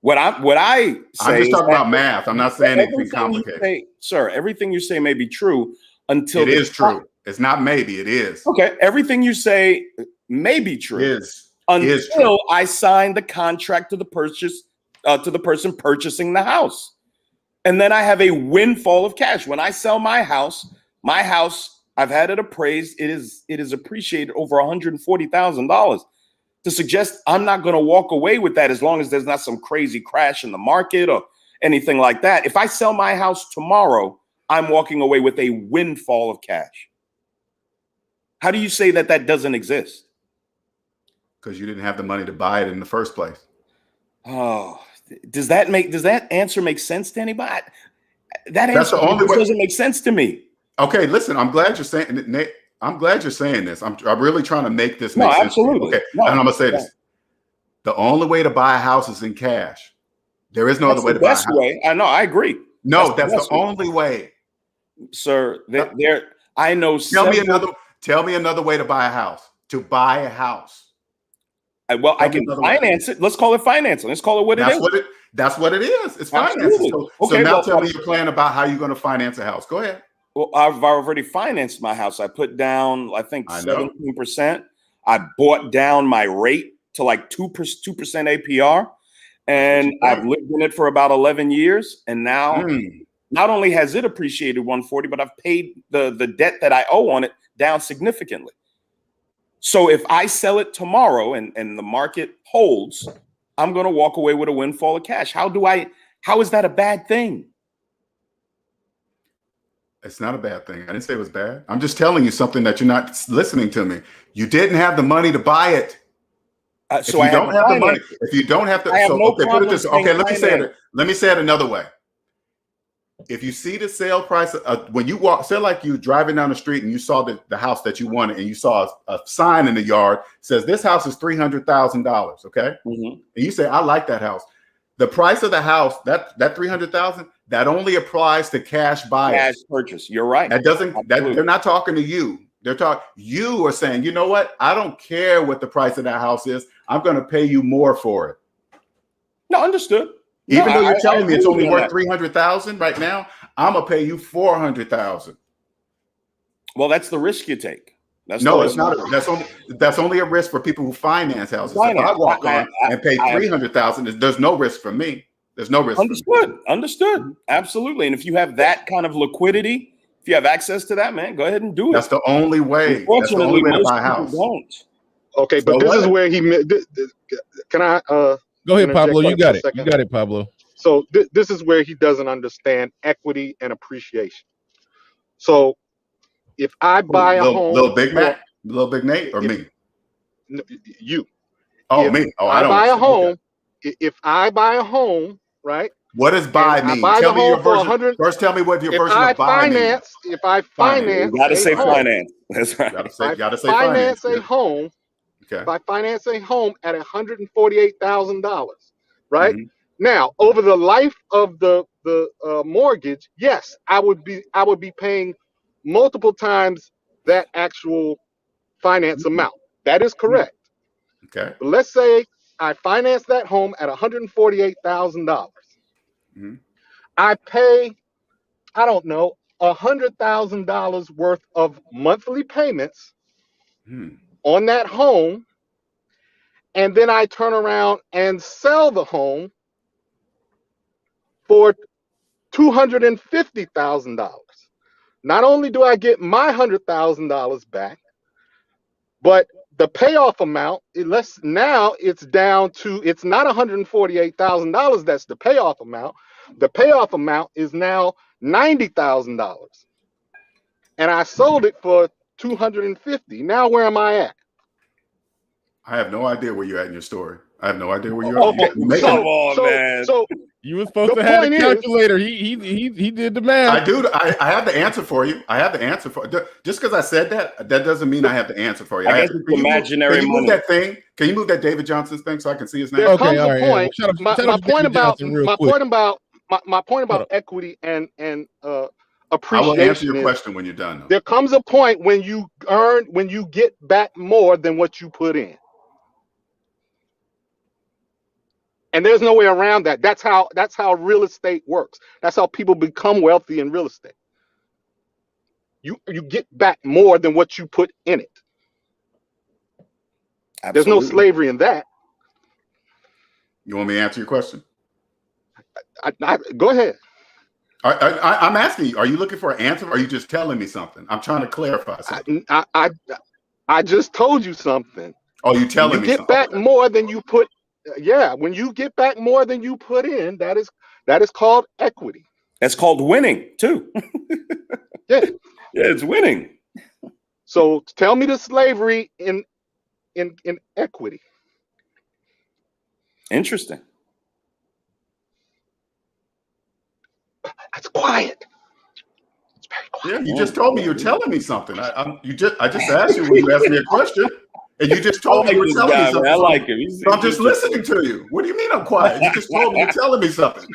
What I say I'm just talking about math. I'm not saying anything complicated. Sir, everything you say may be true until it is true. It's not maybe, it is. Okay. Everything you say may be true. Until I sign the contract to the purchase to the person purchasing the house. And then I have a windfall of cash. When I sell my house, I've had it appraised. It is appreciated over $140,000. To suggest I'm not going to walk away with that as long as there's not some crazy crash in the market or anything like that. If I sell my house tomorrow, I'm walking away with a windfall of cash. How do you say that doesn't exist? Because you didn't have the money to buy it in the first place. Oh, does that answer make sense to anybody? That answer doesn't make sense to me. Okay, listen, I'm glad you're saying it, Nate. I'm glad you're saying this. I'm really trying to make this make sense. Absolutely. Okay, and I'm gonna say this: the only way to buy a house is in cash. There is no other way to buy a house. I know. I agree. No, that's the only way, sir. I know. Tell me another way to buy a house. To buy a house. Well, I can finance it. Let's call it financing. Let's call it what it is. That's what it is. It's financing. So now tell me your plan about how you're going to finance a house. Go ahead. Well, I've already financed my house. I put down, I think, 17%. I bought down my rate to like 2% APR, and I've lived in it for about 11 years. And now, not only has it appreciated 140, but I've paid the debt that I owe on it down significantly. So if I sell it tomorrow and the market holds, I'm going to walk away with a windfall of cash. How is that a bad thing? It's not a bad thing. I didn't say it was bad. I'm just telling you something that you're not listening to me. You didn't have the money to buy it. If you don't have the money, put it this way. Okay, let me say it another way. If you see the sale price, when you say like you driving down the street and you saw the house that you wanted and you saw a sign in the yard says this house is $300,000. Okay, and you say I like that house. The price of the house that $300,000 that only applies to cash buyers. Cash purchase. You're right. That doesn't. They're not talking to you. You are saying, you know what? I don't care what the price of that house is. I'm going to pay you more for it. No, understood. Even though you're telling me it's only worth $300,000 right now, I'm gonna pay you $400,000. Well, that's the risk you take. It's not. That's only a risk for people who finance houses. If I walk on and pay $300,000, there's no risk for me. There's no risk. Understood. Absolutely. And if you have that kind of liquidity, if you have access to that, man, go ahead and do it. That's the only way. That's the only way to buy a house. Don't. Okay, but this is where he. Can I? Go ahead, Pablo. You got it. You got it, Pablo. So this is where he doesn't understand equity and appreciation. So if I buy a home, little Big Nate, or me? You. Oh, me. Oh, I buy a home. If I buy a home, right? What does buy mean? Tell me your version. First, tell me what your version of buy means. If I finance, you gotta say finance. That's right. Gotta say finance a home. Okay. If I finance a home at $148,000, right? Now, over the life of the mortgage, yes, I would be paying multiple times that actual finance amount. That is correct. Okay. But let's say I finance that home at $148,000. I pay, I don't know, $100,000 worth of monthly payments on that home, and then I turn around and sell the home for $250,000. Not only do I get my $100,000 back, But the payoff amount, now it's down to, it's not $148,000. That's the payoff amount. The payoff amount is now $90,000. And I sold it for $250,000. Now where am I at? I have no idea where you're at in your story. I have no idea where you're at. Okay, so you were supposed to have the calculator. He did the math. I do. I have the answer for you. I have the answer for just because I said that doesn't mean I have the answer for you. I guess it's imaginary can you money. move that thing? Can you move that David Johnson's thing so I can see his name? There comes a point. My point about equity and appreciation. I will answer your question when you're done. Though. There comes a point when you get back more than what you put in. And there's no way around that. That's how real estate works. That's how people become wealthy in real estate. You get back more than what you put in it. Absolutely. There's no slavery in that. You want me to answer your question? Go ahead. I'm asking you, are you looking for an answer or are you just telling me something? I'm trying to clarify something. I just told you something. Oh, you telling me something. You get back more than you put. Yeah, when you get back more than you put in, that is called equity. That's called winning too. Yeah. Yeah, it's winning. So tell me the slavery in equity. Interesting. It's quiet. It's very quiet. Yeah, you just told me you're telling me something. I just asked you when you asked me a question. And you just told me you were telling me something. Man. I like him. So I'm just listening to you. What do you mean I'm quiet? You just told me you're telling me something.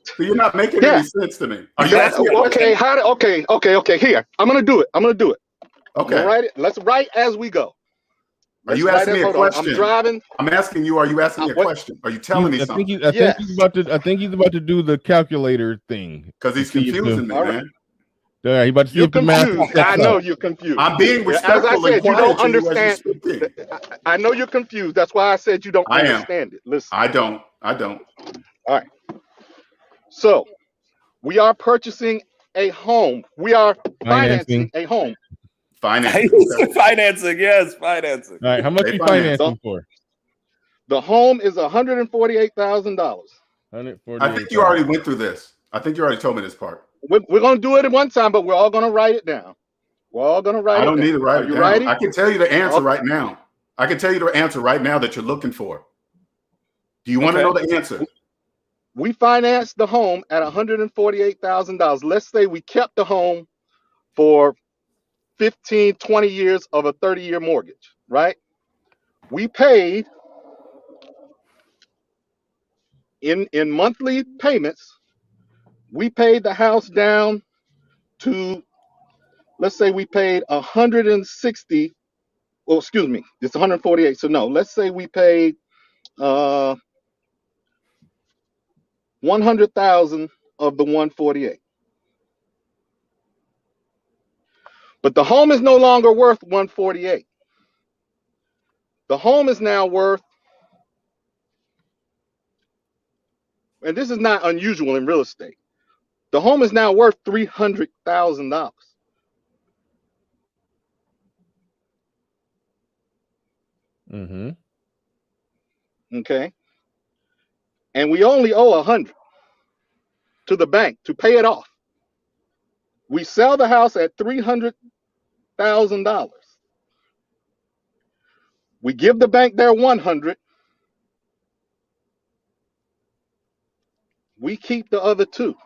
So you're not making any sense to me. Are you asking me a question? Okay. Here, I'm gonna do it. Okay. Write it. Let's write as we go. Are you asking me a question? I'm driving. I'm asking you. Are you asking me a question? Are you telling me something? I think he's about to do the calculator thing because he's confusing me, man. Yeah, he about to see if the math. I know you're confused. I'm being respectful. As I said, you don't understand. You I know you're confused. That's why I said you don't understand it. Listen. I don't. All right. So we are purchasing a home. We are financing a home. Financing. Yes, financing. All right. How much are you financing for? The home is $148,000. I think you already went through this. I think you already told me this part. We're going to do it at one time, but we're all going to write it down. I don't need to write it down. Ready? I can tell you the answer right now. I can tell you the answer right now that you're looking for. Do you want to know the answer? We financed the home at $148,000. Let's say we kept the home for 15, 20 years of a 30-year mortgage, right? We paid in monthly payments. We paid the house down to, let's say we paid 160. Well, excuse me, it's 148. So no, let's say we paid 100,000 of the 148. But the home is no longer worth 148. The home is now worth, and this is not unusual in real estate. The home is now worth $300,000. Mm-hmm. Okay. And we only owe 100 to the bank to pay it off. We sell the house at $300,000. We give the bank their 100. We keep the other 2.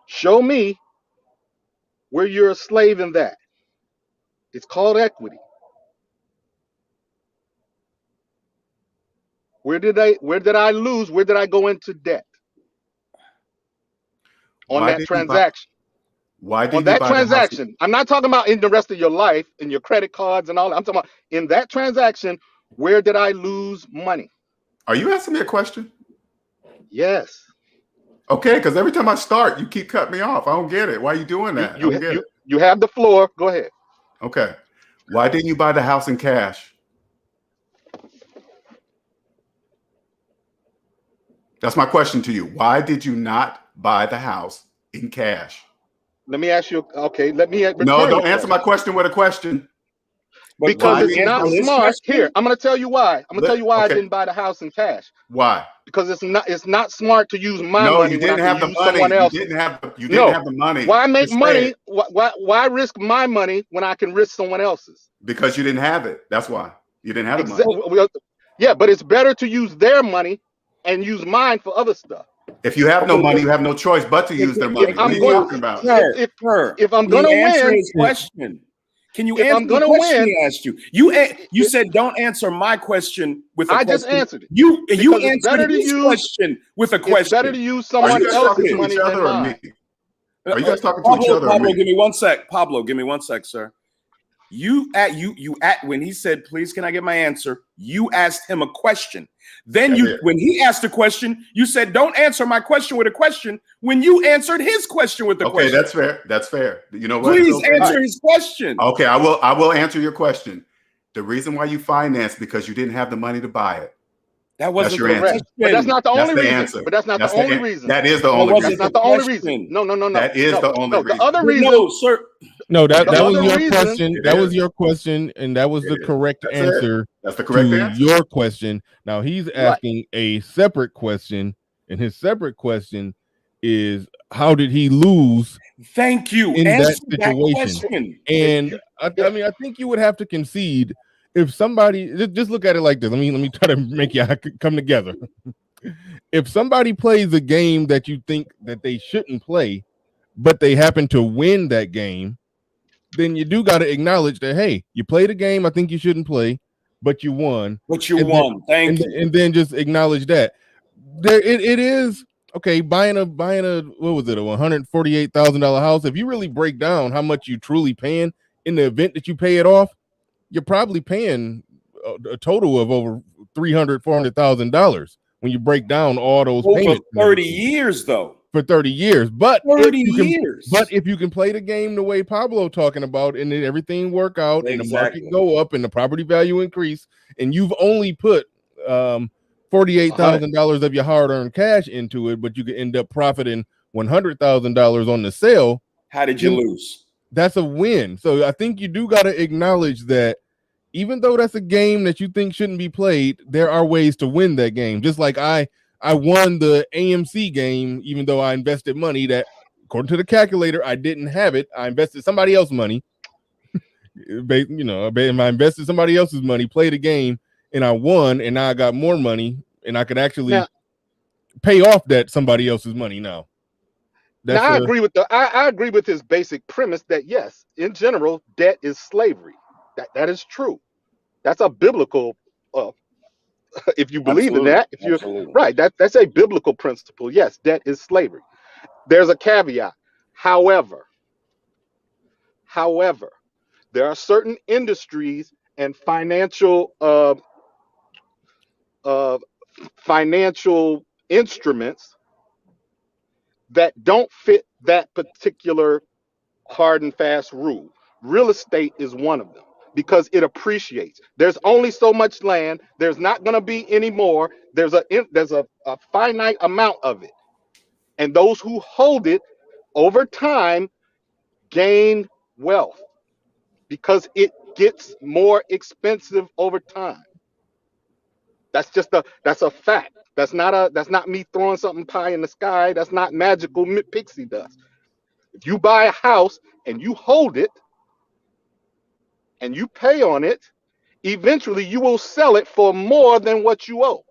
Show me where you're a slave in that. It's called equity. Where did I lose? Where did I go into debt? On that transaction. Why did on that transaction? I'm not talking about in the rest of your life, in your credit cards and all that. I'm talking about in that transaction, where did I lose money? Are you asking me a question? Yes. Okay, because every time I start, you keep cutting me off. I don't get it. Why are you doing that? You have the floor. Go ahead. Okay. Why didn't you buy the house in cash? That's my question to you. Why did you not buy the house in cash? Let me ask you. Okay, let me return. No, don't answer my question with a question. Because it's not smart. Here, I'm going to tell you why. I'm going to tell you why I didn't buy the house in cash. Why? Because it's not smart to use my No, money you when I didn't can have the use money. someone else. You didn't have the money. Why make money? Why risk my money when I can risk someone else's? Because you didn't have it. That's why. You didn't have the money. Yeah, but it's better to use their money and use mine for other stuff. If you have no money, you have no choice but to use their money. What are you talking about? If I'm going to win, his question. Can you if answer I'm going the to question win, he asked you? You said don't answer my question with a question. I just answered it. You answered his question with a question. It's better to use someone else's money than mine. Are you guys talking to each other? Pablo, give me 1 sec. Pablo, give me 1 sec, sir. When he said, please, can I get my answer? You asked him a question. Then when he asked a question, you said, don't answer my question with a question. When you answered his question with a question. Okay, that's fair. That's fair. You know what? Please answer his question. Okay, I will answer your question. The reason why you financed because you didn't have the money to buy it. That wasn't your answer. But that's not the only reason. Answer. But that's not the only reason. That is the only reason. That's not the only reason. No. That is the only reason. The other reason. No, sir. No, that was your question. That was your question, and that was the correct answer. That's the correct answer. Your question. Now he's asking a separate question, and his separate question is, how did he lose? Thank you. In that situation. And I mean, I think you would have to concede if somebody just look at it like this. Let me try to make you come together. If somebody plays a game that you think that they shouldn't play, but they happen to win that game, then you do got to acknowledge that, hey, you played a game I think you shouldn't play, but you won. Thank you. And then just acknowledge that. There it is. Okay, buying a what was it, a $148,000 house. If you really break down how much you truly paying in the event that you pay it off, you're probably paying a total of over $400,000 when you break down all those payments. 30 years though. For 30 years, but 30 years. But if you can play the game the way Pablo talking about, and then everything work out, and the market go up, and the property value increase, and you've only put $48,000 of your hard-earned cash into it, but you could end up profiting $100,000 on the sale. How did you lose? That's a win. So I think you do got to acknowledge that even though that's a game that you think shouldn't be played, there are ways to win that game. Just like I won the AMC game, even though I invested money that, according to the calculator, I didn't have it. I invested somebody else's money. I invested somebody else's money, played a game, and I won, and now I got more money, and I could actually pay off that somebody else's money now. I agree with his basic premise that yes, in general, debt is slavery. That is true. That's a biblical. If you believe in that, if you're right, that's a biblical principle. Yes, debt is slavery. There's a caveat. However, there are certain industries and financial instruments that don't fit that particular hard and fast rule. Real estate is one of them because it appreciates. There's only so much land. There's not going to be any more. There's a finite amount of it. And those who hold it over time gain wealth because it gets more expensive over time. That's a fact. That's not me throwing something pie in the sky. That's not magical pixie dust. If you buy a house and you hold it and you pay on it, eventually you will sell it for more than what you owe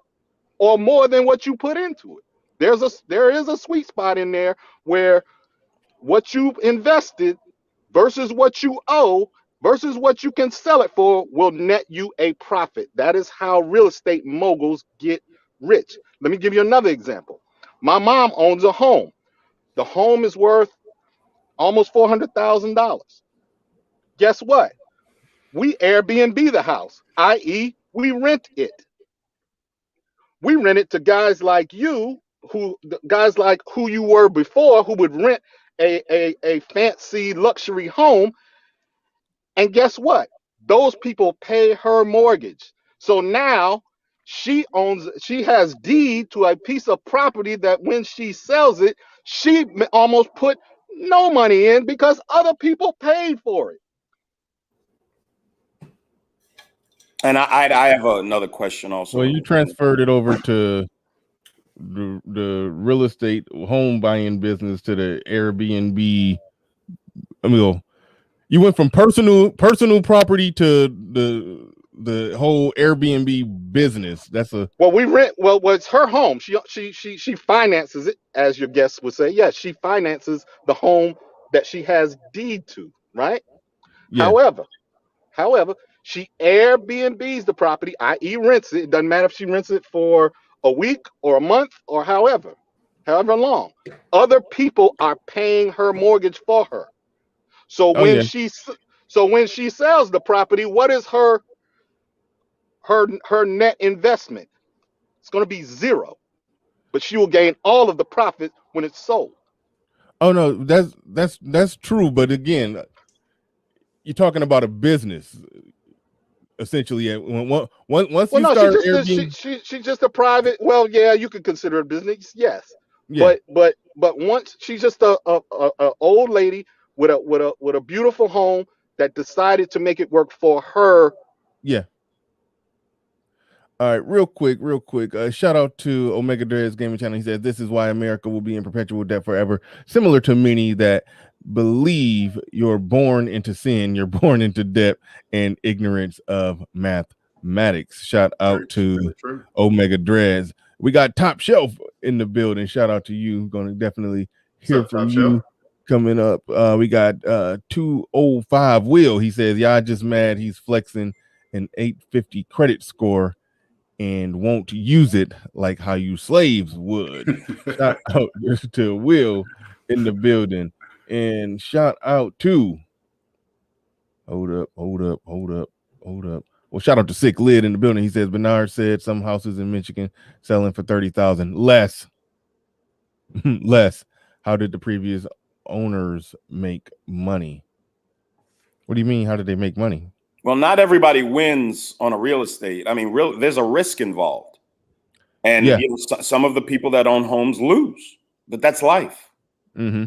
or more than what you put into it. There is a sweet spot in there where what you invested versus what you owe versus what you can sell it for will net you a profit. That is how real estate moguls get rich. Let me give you another example. My mom owns a home. The home is worth almost $400,000. Guess what? We Airbnb the house, i.e., we rent it. We rent it to guys like you, who you were before, who would rent a fancy luxury home. And guess what? Those people pay her mortgage. So now she has deed to a piece of property that when she sells it, she almost put no money in because other people paid for it. And I have another question also. Well, you transferred it over to the real estate home buying business to the Airbnb. I mean, you went from personal property to the whole Airbnb business. That's a we rent. Well, it's her home. She finances it, as your guest would say. Yes, she finances the home that she has deed to, right? yeah. However, she Airbnbs the property, i.e., rents it. It doesn't matter if she rents it for a week or a month or however long. Other people are paying her mortgage for her. So when she sells the property, what is her net investment? It's going to be zero, but she will gain all of the profit when it's sold. Oh no, that's true. But again, you're talking about a business. Essentially, once you start Airbnb, she's just a private. Well, yeah, you could consider it a business, yes. Yeah. But once she's just a old lady with a beautiful home that decided to make it work for her. Yeah. All right, real quick. Shout out to Omega Dreads Gaming Channel. He says, "This is why America will be in perpetual debt forever." Similar to many that believe you're born into sin, you're born into debt and ignorance of mathematics. Shout out to Omega Dreads. We got Top Shelf in the building. Shout out to you. Going to definitely hear from you coming up. We got 205 Will. He says, "Y'all just mad he's flexing an 850 credit score and won't use it like how you slaves would." Shout out to Will in the building. And shout out to hold up. Well, shout out to Sick Lid in the building. He says Bernard said some houses in Michigan selling for 30,000 less. Less. How did the previous owners make money? What do you mean? How did they make money? Well, not everybody wins on a real estate. I mean, there's a risk involved. And you know, some of the people that own homes lose, but that's life. Mm-hmm.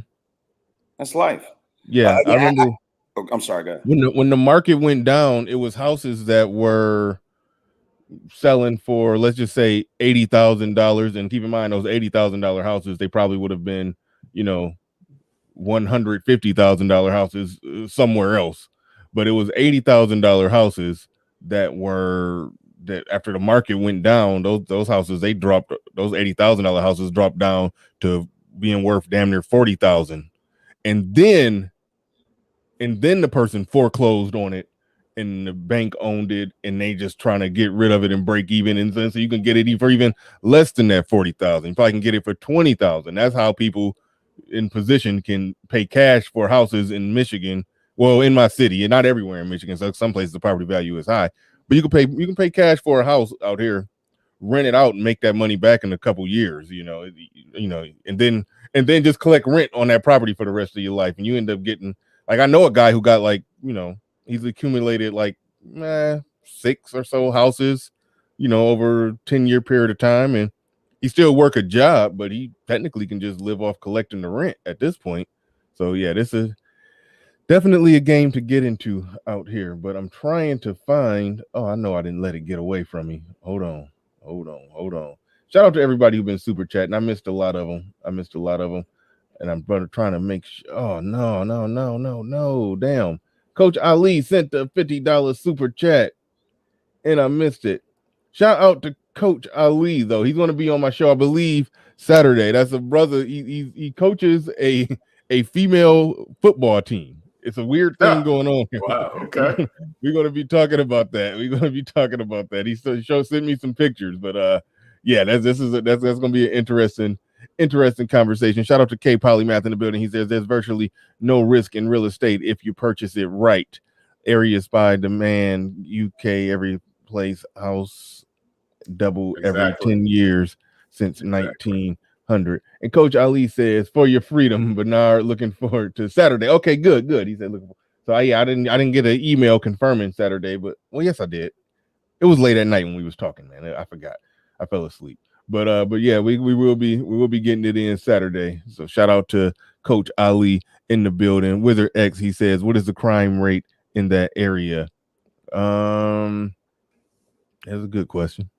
That's life. Yeah, I remember. I'm sorry, go ahead. When the market went down, it was houses that were selling for, let's just say, $80,000. And keep in mind, those $80,000 houses, they probably would have been, you know, $150,000 houses somewhere else. But it was $80,000 houses that after the market went down, those houses, they dropped. Those $80,000 houses dropped down to being worth damn near $40,000, and then the person foreclosed on it, and the bank owned it, and they just trying to get rid of it and break even, and so you can get it for even less than that $40,000. You probably can get it for $20,000. That's how people in position can pay cash for houses in Michigan. Well, in my city, and not everywhere in Michigan. So some places the property value is high, but you can pay cash for a house out here, rent it out, and make that money back in a couple years. You know, and then just collect rent on that property for the rest of your life, and you end up getting, like, I know a guy who got, like, you know, he's accumulated like 6 or so houses, you know, over a 10-year period of time, and he still work a job, but he technically can just live off collecting the rent at this point. So yeah, this is definitely a game to get into out here, but I'm trying to find. Oh, I know I didn't let it get away from me. Hold on. Shout out to everybody who's been super chatting. I missed a lot of them. And I'm trying to make sure. Oh, no. Damn. Coach Ali sent the $50 super chat, and I missed it. Shout out to Coach Ali, though. He's going to be on my show, I believe, Saturday. That's a brother. He coaches a female football team. It's a weird thing going on here. Wow. Okay. We're going to be talking about that. He sent me some pictures, but yeah, that's going to be an interesting conversation. Shout out to K Polymath in the building. He says there's virtually no risk in real estate if you purchase it right. Areas by demand, UK, every place house double every 10 years since 1900. And Coach Ali says, for your freedom, Bernard, looking forward to Saturday. Okay, good. He said, so yeah, I didn't get an email confirming Saturday, but well, yes, I did. It was late at night when we was talking, man. I forgot. I fell asleep. But yeah, we will be getting it in Saturday. So shout out to Coach Ali in the building. Wizard X, he says, what is the crime rate in that area? That's a good question.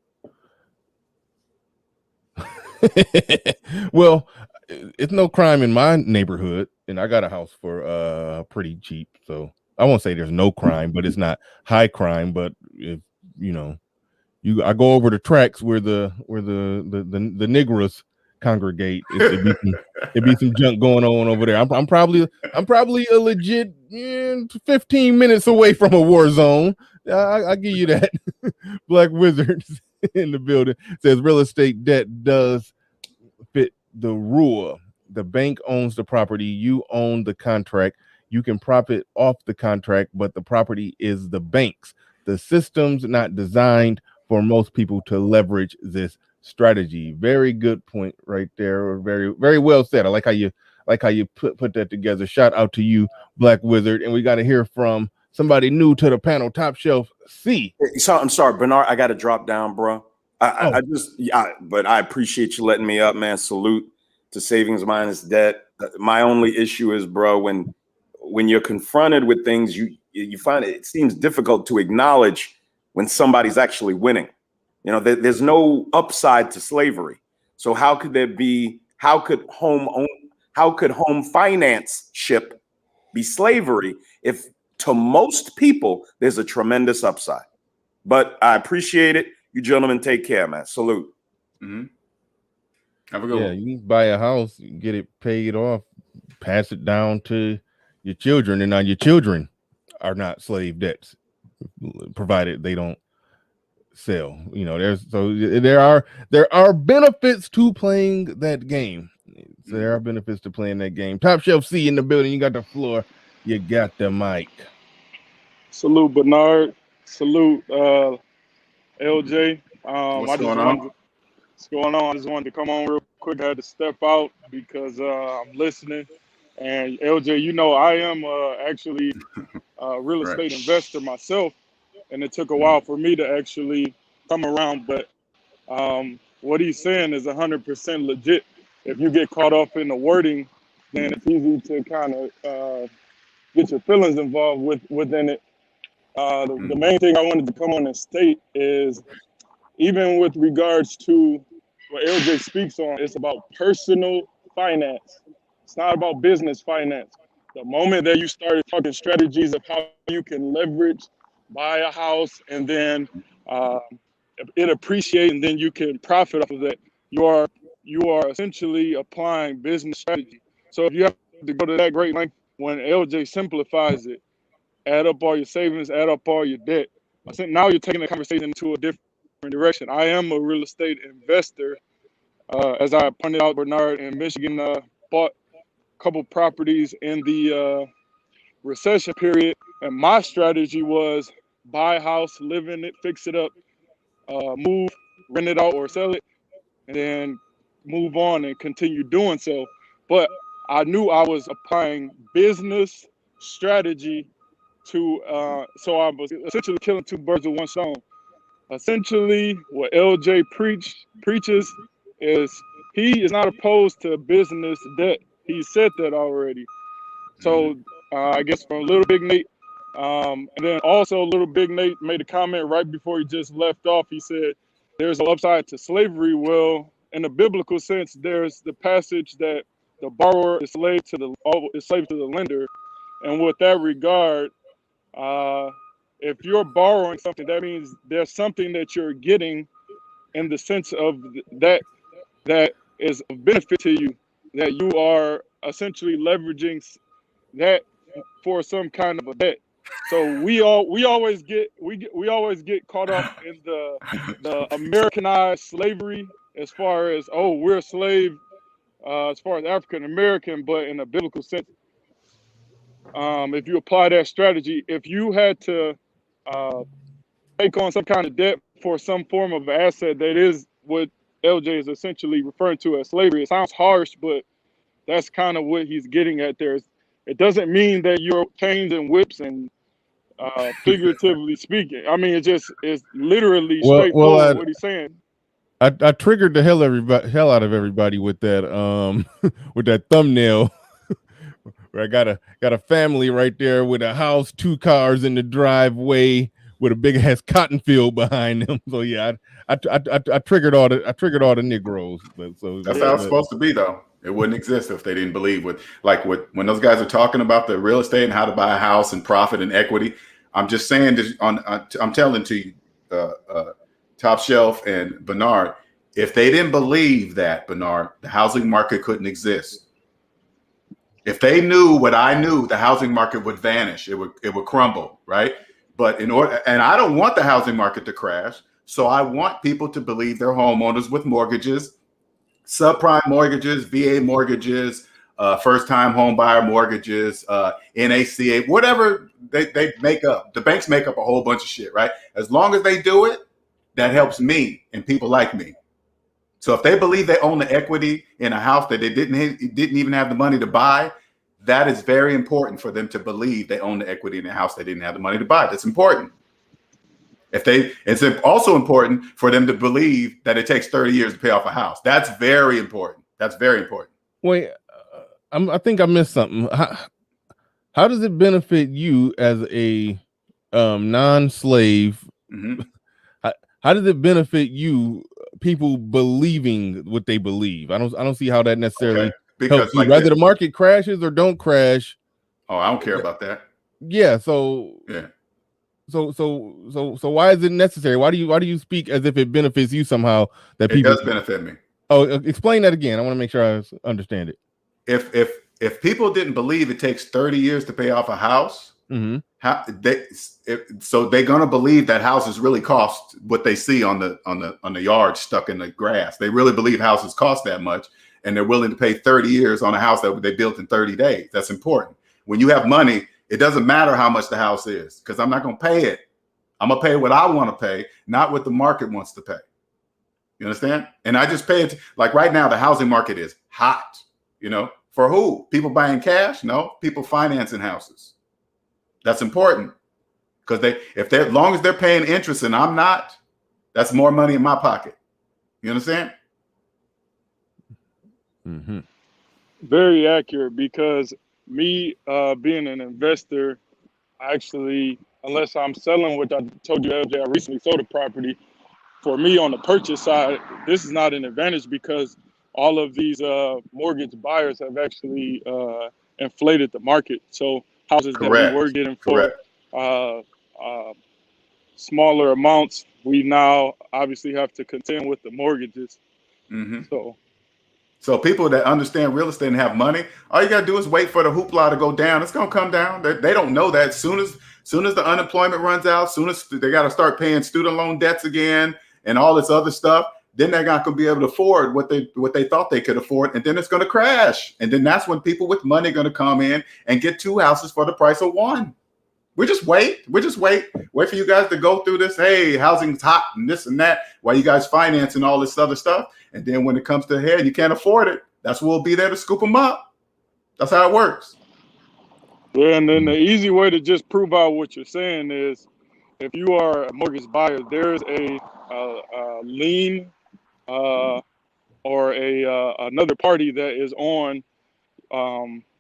Well, it's no crime in my neighborhood, and I got a house for pretty cheap, so I won't say there's no crime, but it's not high crime. But if I go over the tracks where the Negroes congregate, it'd be some junk going on over there. I'm probably a legit 15 minutes away from a war zone. I give you that. Black Wizards in the building says real estate debt does fit the rule. The bank owns the property, you own the contract. You can profit off the contract, but the property is the bank's. The system's not designed for most people to leverage this strategy. Very good point right there. Very, very well said. I like how you put that together. Shout out to you, Black Wizard. And we got to hear from somebody new to the panel, Top Shelf C. I'm sorry, Bernard. I got to drop down, bro. But I appreciate you letting me up, man. Salute to Savings Minus Debt. My only issue is, bro, when you're confronted with things, you find it seems difficult to acknowledge when somebody's actually winning. You know, there's no upside to slavery. So how could home finance ship be slavery if to most people there's a tremendous upside? But I appreciate it. You gentlemen take care, man. Salute. Mm-hmm. Have a good one. You buy a house, get it paid off, pass it down to your children, and now your children are not slave debts, provided they don't sell. You know, there are benefits to playing that game. So there are benefits to playing that game. Top Shelf C in the building. You got the floor. You got the mic. Salute, Bernard. Salute, LJ. What's going on? What's going on? I just wanted to come on real quick. I had to step out because I'm listening. And LJ, you know, I am actually a real estate investor myself, and it took a while for me to actually come around. But what he's saying is 100% legit. If you get caught up in the wording, then it's easy to kind of get your feelings involved within it. The main thing I wanted to come on and state is, even with regards to what LJ speaks on, it's about personal finance. It's not about business finance. The moment that you started talking strategies of how you can leverage, buy a house, and then it appreciates, and then you can profit off of that, you are essentially applying business strategy. So if you have to go to that great length, when LJ simplifies it, add up all your savings, add up all your debt, I think now you're taking the conversation into a different direction. I am a real estate investor. As I pointed out, Bernard, in Michigan, bought a couple properties in the recession period, and my strategy was buy a house, live in it, fix it up, move, rent it out or sell it, and then move on and continue doing so. But I knew I was applying business strategy to, so I was essentially killing two birds with one stone. Essentially, what LJ preaches is he is not opposed to business debt. He said that already. So I guess from Little Big Nate, and then also Little Big Nate made a comment right before he just left off. He said there's an upside to slavery. Well, in the biblical sense, there's the passage that the borrower is slave to the lender, and with that regard, if you're borrowing something, that means there's something that you're getting in the sense of that is of benefit to you, that you are essentially leveraging that for some kind of a debt. So we always get caught up in the Americanized slavery as far as, oh, we're a slave as far as African American, but in a biblical sense, if you apply that strategy, if you had to take on some kind of debt for some form of asset that is what LJ is essentially referring to as slavery, it sounds harsh, but that's kind of what he's getting at there. It doesn't mean that you're chains and whips and figuratively speaking. I mean, it's literally straightforward what he's saying. I triggered the hell out of everybody with that with that thumbnail Right, got a family right there with a house, 2 cars in the driveway, with a big ass cotton field behind them. So yeah, I triggered all the Negroes. But so that's how it's supposed to be, though. It wouldn't exist if they didn't believe when those guys are talking about the real estate and how to buy a house and profit and equity. I'm just saying this I'm telling to you, Top Shelf and Bernard, if they didn't believe that, Bernard, the housing market couldn't exist. If they knew what I knew, the housing market would vanish. It would crumble, right? But and I don't want the housing market to crash. So I want people to believe they're homeowners with mortgages, subprime mortgages, VA mortgages, first-time home buyer mortgages, NACA, whatever they make up. The banks make up a whole bunch of shit, right? As long as they do it, that helps me and people like me. So if they believe they own the equity in a house that they didn't even have the money to buy, that is very important for them to believe they own the equity in a house they didn't have the money to buy. That's important. It's also important for them to believe that it takes 30 years to pay off a house. That's very important. That's very important. Wait, I think I missed something. How does it benefit you as a non-slave? Mm-hmm. How does it benefit you? People believing what they believe. I don't see how that necessarily helps you. Whether the market crashes or don't crash. Oh, I don't care about that. Yeah. So yeah. So why is it necessary? Why do you speak as if it benefits you somehow? That people does benefit me. Oh, explain that again. I want to make sure I understand it. If people didn't believe it takes 30 years to pay off a house, mm-hmm. So they're gonna believe that houses really cost what they see on the yard stuck in the grass. They really believe houses cost that much, and they're willing to pay 30 years on a house that they built in 30 days. That's important. When you have money, it doesn't matter how much the house is, because I'm not gonna pay it. I'm gonna pay what I want to pay, not what the market wants to pay. You understand? And I just pay it. Like right now, the housing market is hot. For who? People buying cash? No, people financing houses. That's important, because as long as they're paying interest and I'm not, that's more money in my pocket. You understand? Mm-hmm. Very accurate, because me being an investor, actually, unless I'm selling, which I told you, LJ, I recently sold a property. For me on the purchase side, this is not an advantage, because all of these mortgage buyers have actually inflated the market. So houses that we were getting for smaller amounts, we now obviously have to contend with the mortgages. Mm-hmm. So people that understand real estate and have money, all you gotta do is wait for the hoopla to go down. It's gonna come down. They don't know that. Soon as the unemployment runs out, soon as they got to start paying student loan debts again and all this other stuff, then they're not going to be able to afford what they thought they could afford, and then it's going to crash. And then that's when people with money are going to come in and get 2 houses for the price of 1. We just wait for you guys to go through this. Hey, housing's hot and this and that, while you guys financing all this other stuff. And then when it comes to head, you can't afford it. That's when we'll be there to scoop them up. That's how it works. Yeah, and then the easy way to just prove out what you're saying is, if you are a mortgage buyer, there's a lien or another party that is on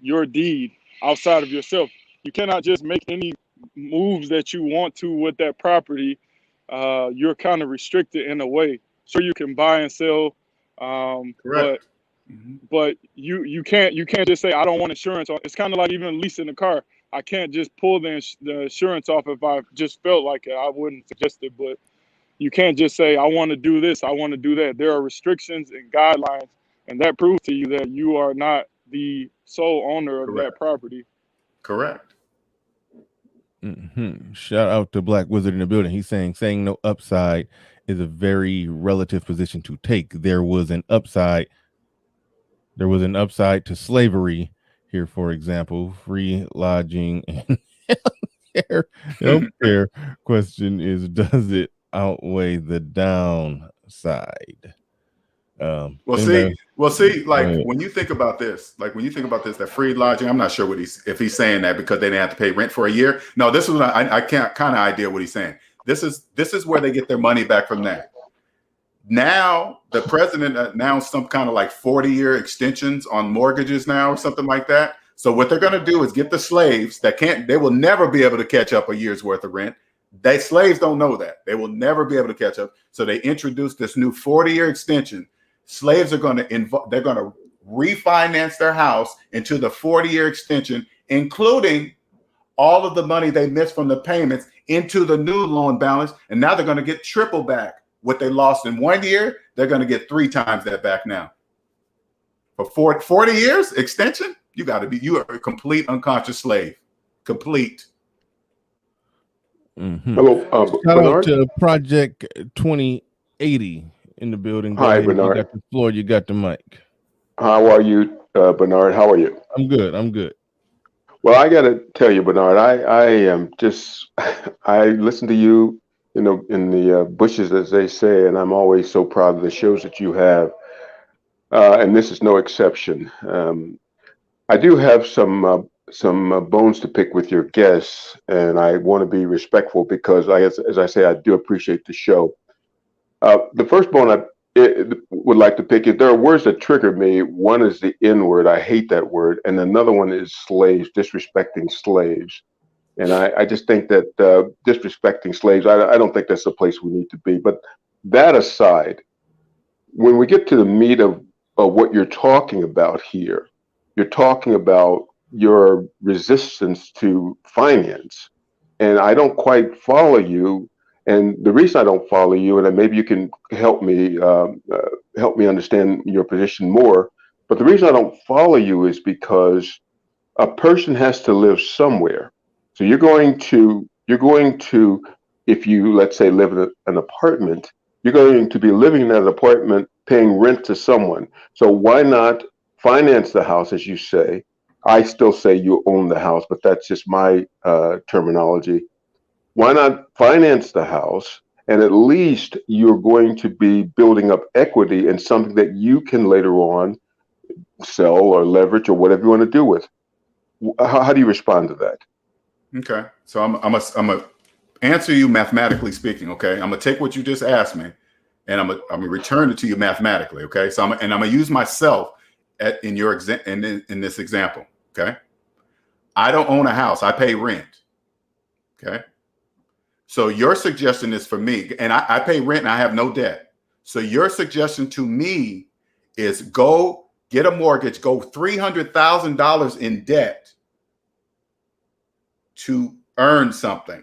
your deed outside of yourself. You cannot just make any moves that you want to with that property. You're kind of restricted in a way. Sure, you can buy and sell, but you can't just say, I don't want insurance. It's kind of like even leasing a car. I can't just pull the insurance off if I just felt like it. I wouldn't suggest it, but you can't just say, I want to do this, I want to do that. There are restrictions and guidelines, and that proves to you that you are not the sole owner of that property. Correct. Mm-hmm. Shout out to Black Wizard in the building. He's saying no upside is a very relative position to take. There was an upside to slavery here, for example, free lodging and healthcare. Question is, does it outweigh the downside? When you think about this, that free lodging, I'm not sure if he's saying that because they didn't have to pay rent for a year. No, this is I can't kind of idea what he's saying. This is where they get their money back from that. Now the president announced some kind of like 40-year extensions on mortgages now or something like that. So what they're going to do is get the slaves that they will never be able to catch up a year's worth of rent. Slaves don't know that. They will never be able to catch up. So they introduced this new 40-year extension. Slaves are going to they're going to refinance their house into the 40-year extension, including all of the money they missed from the payments into the new loan balance. And now they're going to get triple back what they lost in 1 year. They're going to get 3 times that back now. For 40 years extension, you are a complete unconscious slave. Complete. Mm-hmm. Hello, Shout Bernard? out to Project 2080 in the building. Go Hi, ahead. Bernard. You got the floor. You got the mic. How are you, Bernard? How are you? I'm good. Well, I got to tell you, Bernard, I am just, I listen to you, in the bushes, as they say, and I'm always so proud of the shows that you have. And this is no exception. I do have some bones to pick with your guests, and I want to be respectful because, as I say, I do appreciate the show. The first bone I would like to pick is there are words that trigger me. One is the N word. I hate that word. And another one is slaves, disrespecting slaves. And I just think that disrespecting slaves, I don't think that's the place we need to be. But that aside, when we get to the meat of what you're talking about here, you're talking about your resistance to finance. And I don't quite follow you. And the reason I don't follow you, and then maybe you can help me understand your position more. But the reason I don't follow you is because a person has to live somewhere. So you're going to, if you, let's say, live in an apartment, you're going to be living in that apartment, paying rent to someone. So why not finance the house, as you say? I still say you own the house, but that's just my terminology. Why not finance the house? And at least you're going to be building up equity in something that you can later on sell or leverage or whatever you want to do with. How do you respond to that? Okay, so I'm gonna answer you mathematically speaking. Okay, I'm gonna take what you just asked me, and I'm gonna return it to you mathematically. Okay, so I'm gonna use myself in this example. Okay, I don't own a house. I pay rent. Okay. So your suggestion is for me, and I pay rent and I have no debt. So your suggestion to me is go get a mortgage, go $300,000 in debt to earn something.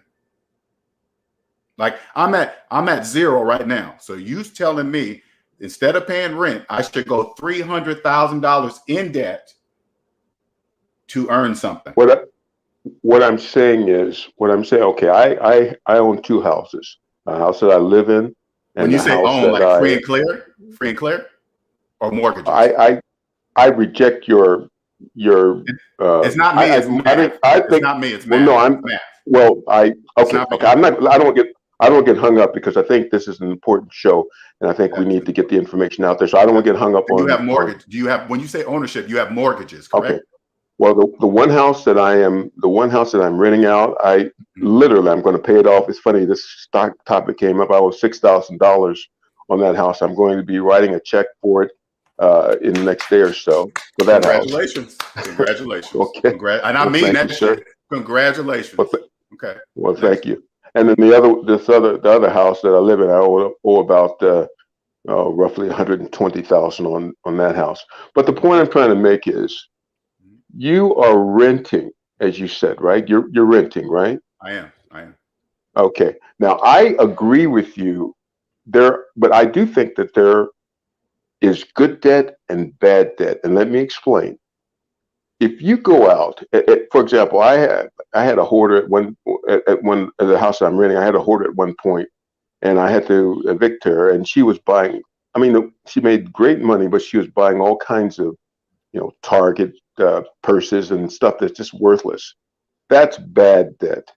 Like I'm at zero right now. So you telling me instead of paying rent, I should go $300,000 in debt to earn something. What I'm saying, okay, I own 2 houses, a house that I live in, and when you say own, like free and clear, or mortgages. I reject your. It's not me. It's math. It's not me. It's math. Well, no, math. Well, okay. I don't get hung up because I think this is an important show, and I think we need to get the information out there. So I don't want to get hung up on. You have mortgage. Do you have, when you say ownership, you have mortgages, correct? Okay. Well, the one house that I'm renting out, I'm going to pay it off. It's funny, this stock topic came up. I owe $6,000 on that house. I'm going to be writing a check for it in the next day or so for that Congratulations. house. Congratulations. Okay. And I mean that, sir. Congratulations. Okay. Well, thank you. And then the other house that I live in, I owe about roughly $120,000 on that house. But the point I'm trying to make is, you are renting, as you said, right? You're renting, right? I am. Okay. Now I agree with you there, but I do think that there is good debt and bad debt, and let me explain. If you go out, for example, I had a hoarder at the house I'm renting. I had a hoarder at one point, and I had to evict her, and she was buying. I mean, she made great money, but she was buying all kinds of, Target purses and stuff that's just worthless. That's bad debt.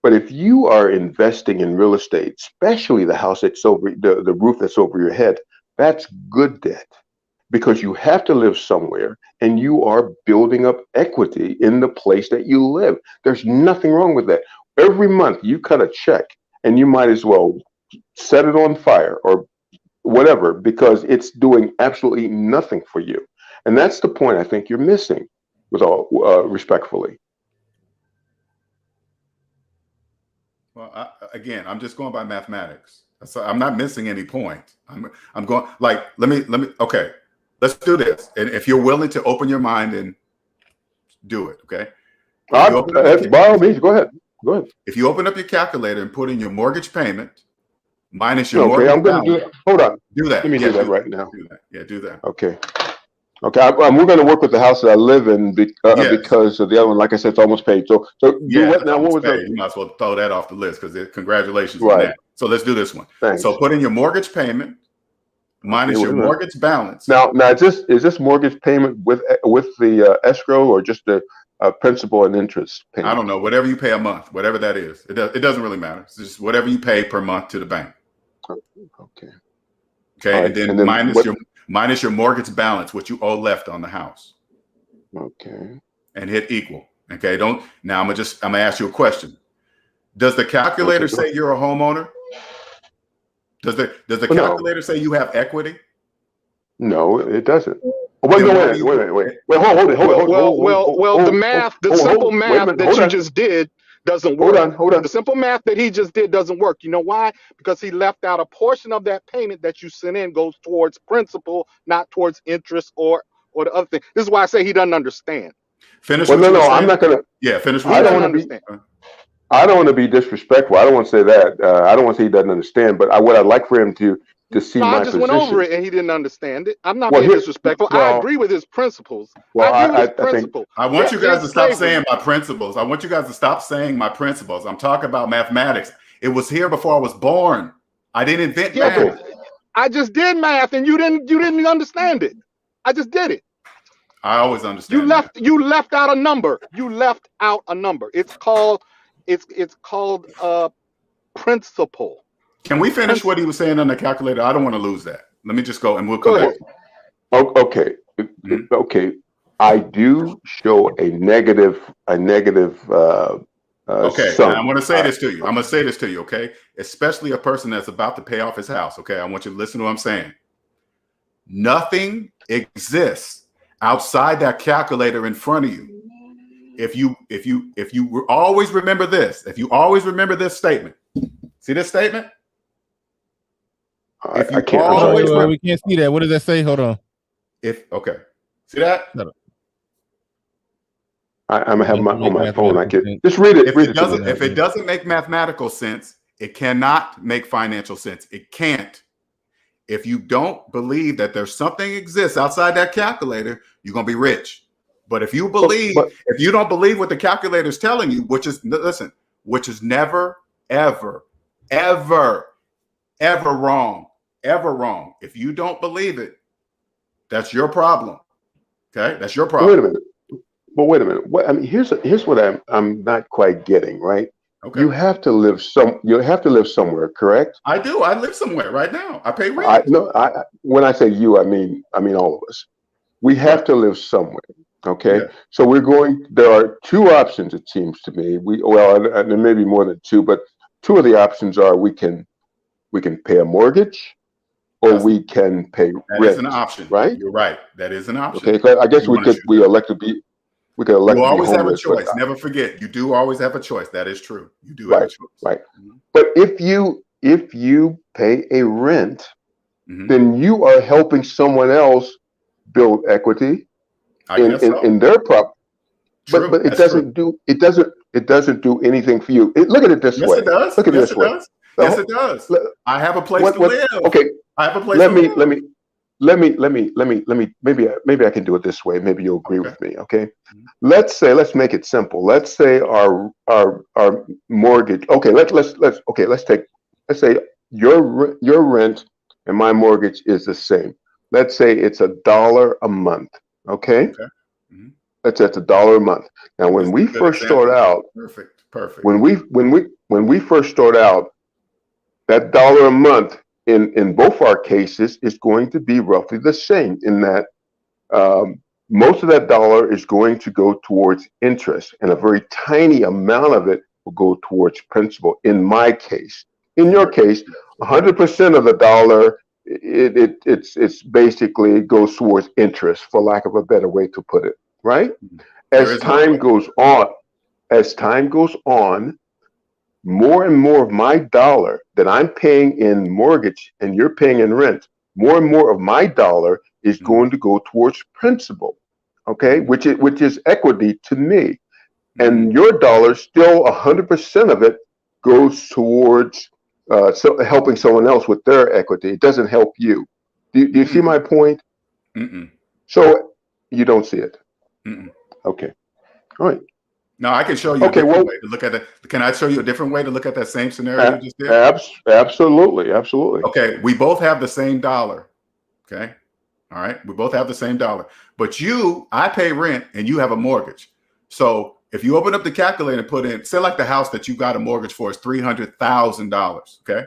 But if you are investing in real estate, especially the house that's over the roof that's over your head, that's good debt, because you have to live somewhere and you are building up equity in the place that you live. There's nothing wrong with that. Every month you cut a check and you might as well set it on fire or whatever, because it's doing absolutely nothing for you. And that's the point I think you're missing. with all respectfully. Well, again, I'm just going by mathematics. So I'm not missing any point. I'm going like let me. Okay, let's do this. And if you're willing to open your mind and do it, okay. By all means, go ahead. Go ahead. If you open up your calculator and put in your mortgage payment minus your mortgage I'm going to do it. Hold on. Do that. Let me do that right now. Do that. Yeah, do that. Okay. Okay. We're going to work with the house that I live in because of the other one. Like I said, it's almost paid. So do what now? What was that? You might as well throw that off the list because congratulations on that. So let's do this one. Thanks. So put in your mortgage payment minus your mortgage balance. Now, is this mortgage payment with the escrow or just the principal and interest payment? I don't know. Whatever you pay a month, whatever that is, it doesn't really matter. It's just whatever you pay per month to the bank. Okay. Okay, right. and then minus your mortgage balance, what you owe left on the house. Okay. And hit equal. Okay. Now I'm gonna ask you a question. Does the calculator say you're a homeowner? Does the calculator say you have equity? No, it doesn't. Wait, hold it. Well, the simple math that you just did doesn't work. Hold on. The simple math that he just did doesn't work. You know why? Because he left out a portion of that payment that you sent in goes towards principal, not towards interest or the other thing. This is why I say he doesn't understand. Finish. Well, no, I'm not gonna. Yeah, finish. I don't want to be disrespectful. I don't want to say that. I don't want to say he doesn't understand. But what I'd like for him to see my position. I just went over it and he didn't understand it. I'm not being disrespectful. I agree with his principles. I want you guys to stop saying my principles. I want you guys to stop saying my principles. I'm talking about mathematics. It was here before I was born. I didn't invent math. I just did math and you didn't understand it. I just did it. I always understand. You left out a number. It's called principal. Can we finish what he was saying on the calculator? I don't want to lose that. Let me just go and we'll come back. Okay. Mm-hmm. Okay. I do show a negative. Okay. Now I'm going to say this to you. Okay. Especially a person that's about to pay off his house. Okay. I want you to listen to what I'm saying. Nothing exists outside that calculator in front of you. If you always remember this, statement. See this statement? I can't. We can't see that. What does that say? Hold on. See that? I'm gonna have on my phone. I can just read it. If it doesn't make mathematical sense, it cannot make financial sense. It can't. If you don't believe that there's something exists outside that calculator, you're gonna be rich. But if you don't believe what the calculator is telling you, which is never, ever, ever, ever wrong. Ever wrong. If you don't believe it, that's your problem. Okay, that's your problem. Wait a minute. Here's what I'm not quite getting. Right? Okay. You have to live somewhere, correct? I do. I live somewhere right now. I pay rent. When I say you, I mean all of us. We have to live somewhere. Okay. Yeah. So there are two options. It seems to me. There may be more than two, but two of the options are we can pay a mortgage. Or we can pay rent. That is an option, right? You're right. That is an option. Okay, I guess we could elect to be. You always have a choice. Never forget, you do always have a choice. That is true. You do have a choice. Right. Mm-hmm. But if you pay a rent, then you are helping someone else build equity in their property. But it doesn't do anything for you. Look at it this way. It does. Look at it this way. Yes, it does. I have a place to live. Okay. I have a place to live. Let me, maybe I can do it this way. Maybe you'll agree with me. Okay. Let's make it simple. Let's say our mortgage. Okay. Let's say your rent and my mortgage is the same. Let's say it's $1 a month. Okay. Let's say it's $1 a month. Now, when we first start out, perfect. When we first start out, that $1 a month in both our cases is going to be roughly the same in that most of that dollar is going to go towards interest and a very tiny amount of it will go towards principal in my case. In your case, 100% of the dollar, it's basically goes towards interest, for lack of a better way to put it, right? as time goes on, more and more of my dollar that I'm paying in mortgage and you're paying in rent, more and more of my dollar is going to go towards principal, okay, which is equity to me. And your dollar, still 100% of it goes towards helping someone else with their equity. It doesn't help you. Do you see my point? So you don't see it. Okay. All right. No, I can show you a different way to look at it. Can I show you a different way to look at that same scenario you just did? Absolutely. Absolutely. Okay. We both have the same dollar. Okay. All right. We both have the same dollar. But I pay rent and you have a mortgage. So if you open up the calculator and put in, say like the house that you got a mortgage for is $300,000. Okay.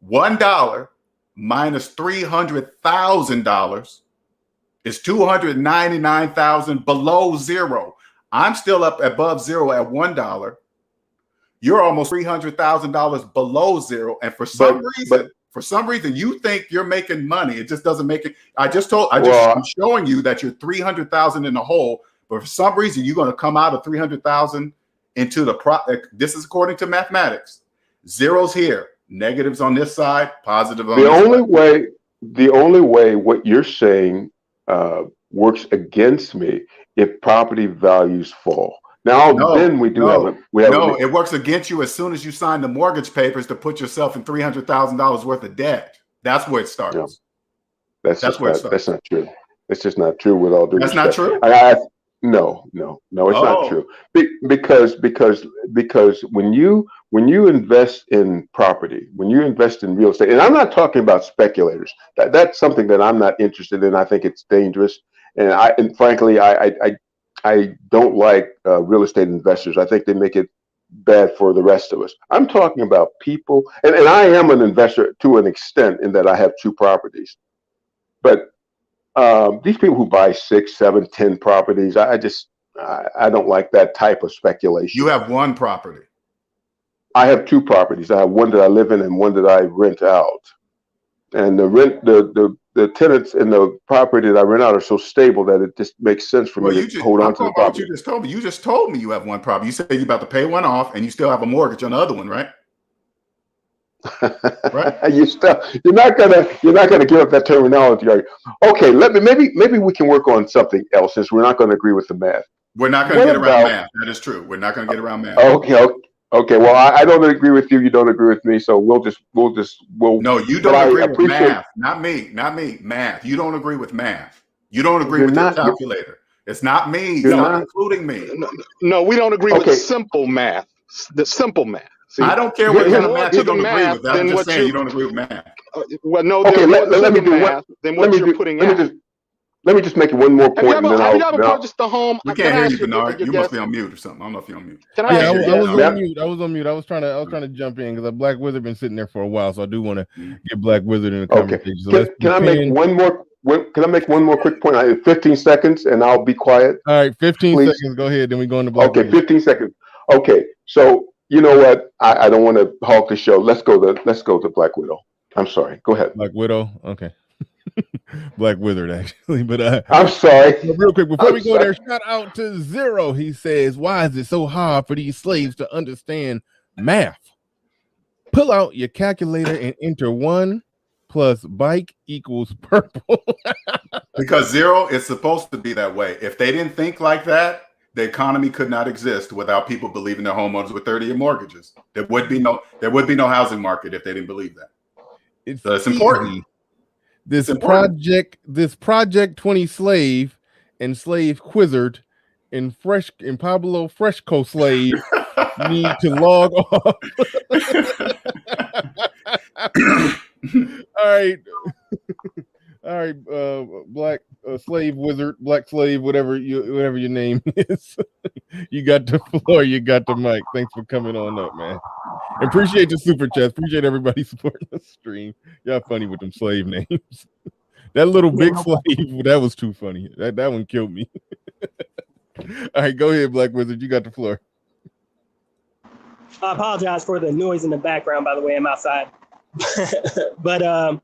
$1 minus $300,000 is $299,000 below zero. I'm still up above zero at $1. You're almost $300,000 below zero. And for some reason, you think you're making money. It just doesn't make it. I'm showing you that you're 300,000 in the hole, but for some reason, you're going to come out of 300,000 into this is according to mathematics. Zeros here, negatives on this side, positive on this side. The only way what you're saying works against me if property values fall. Now, then we have it works against you as soon as you sign the mortgage papers to put yourself in $300,000 worth of debt. That's where it starts. No, that's not true. It's just not true with all due respect. That's not true? No, it's not true. Because when you invest in property, when you invest in real estate, and I'm not talking about speculators. That's something that I'm not interested in. I think it's dangerous. And frankly, I don't like real estate investors. I think they make it bad for the rest of us. I'm talking about people, and I am an investor to an extent in that I have 2 properties. But these people who buy 6, 7, 10 properties, I don't like that type of speculation. You have 1 property. I have 2 properties. I have one that I live in and one that I rent out. And the tenants in the property that I rent out are so stable that it just makes sense for me to hold on to the property. You just told me you have 1 property. You said you're about to pay one off, and you still have a mortgage on the other one, right? Right. You're not gonna give up that terminology. Okay, maybe we can work on something else since we're not going to agree with the math. We're not going to get around math. That is true. We're not going to get around math. Okay. Well, I don't agree with you. You don't agree with me. So we'll. No, you don't agree with math. Not me. Math. You don't agree with math. You don't agree with the calculator. It's not me. You're not including me. No, we don't agree with the simple math. The simple math. See, I don't care what kind of math you don't agree with. I'm just saying you don't agree with math. Well, no. Okay, let me do what. Let me just make one more point. Have you ever purchased a home? We can't hear you, Bernard. You must be on mute or something. I don't know if you're on mute. I was on mute. I was trying to jump in because Black Wizard been sitting there for a while, so I do want to get Black Wizard in the conversation. So can I make one more? Can I make one more quick point? I have 15 seconds, and I'll be quiet. All right, 15 seconds. Go ahead. Then we go into Black. Okay, 15 seconds. Okay, so you know what? I don't want to hog the show. Let's go to Black Widow. I'm sorry. Go ahead. Black Widow. Okay. Black Wizard, actually, but I'm sorry. Real quick before we go there, shout out to Zero. He says, "Why is it so hard for these slaves to understand math? Pull out your calculator and enter 1 plus bike equals purple." Because Zero is supposed to be that way. If they didn't think like that, the economy could not exist without people believing their homeowners with 30-year mortgages. There would be no housing market if they didn't believe that. It's important. This project 20 slave and slave quizzard and Pablo Fresco slave need to log off. All right, Black slave wizard, Black slave, whatever your name is. You got the floor, you got the mic. Thanks for coming on up, man. Appreciate the super chats. Appreciate everybody supporting the stream. Y'all funny with them slave names. That little big slave, that was too funny. That one killed me. All right, go ahead, Black Wizard. You got the floor. I apologize for the noise in the background, by the way. I'm outside. But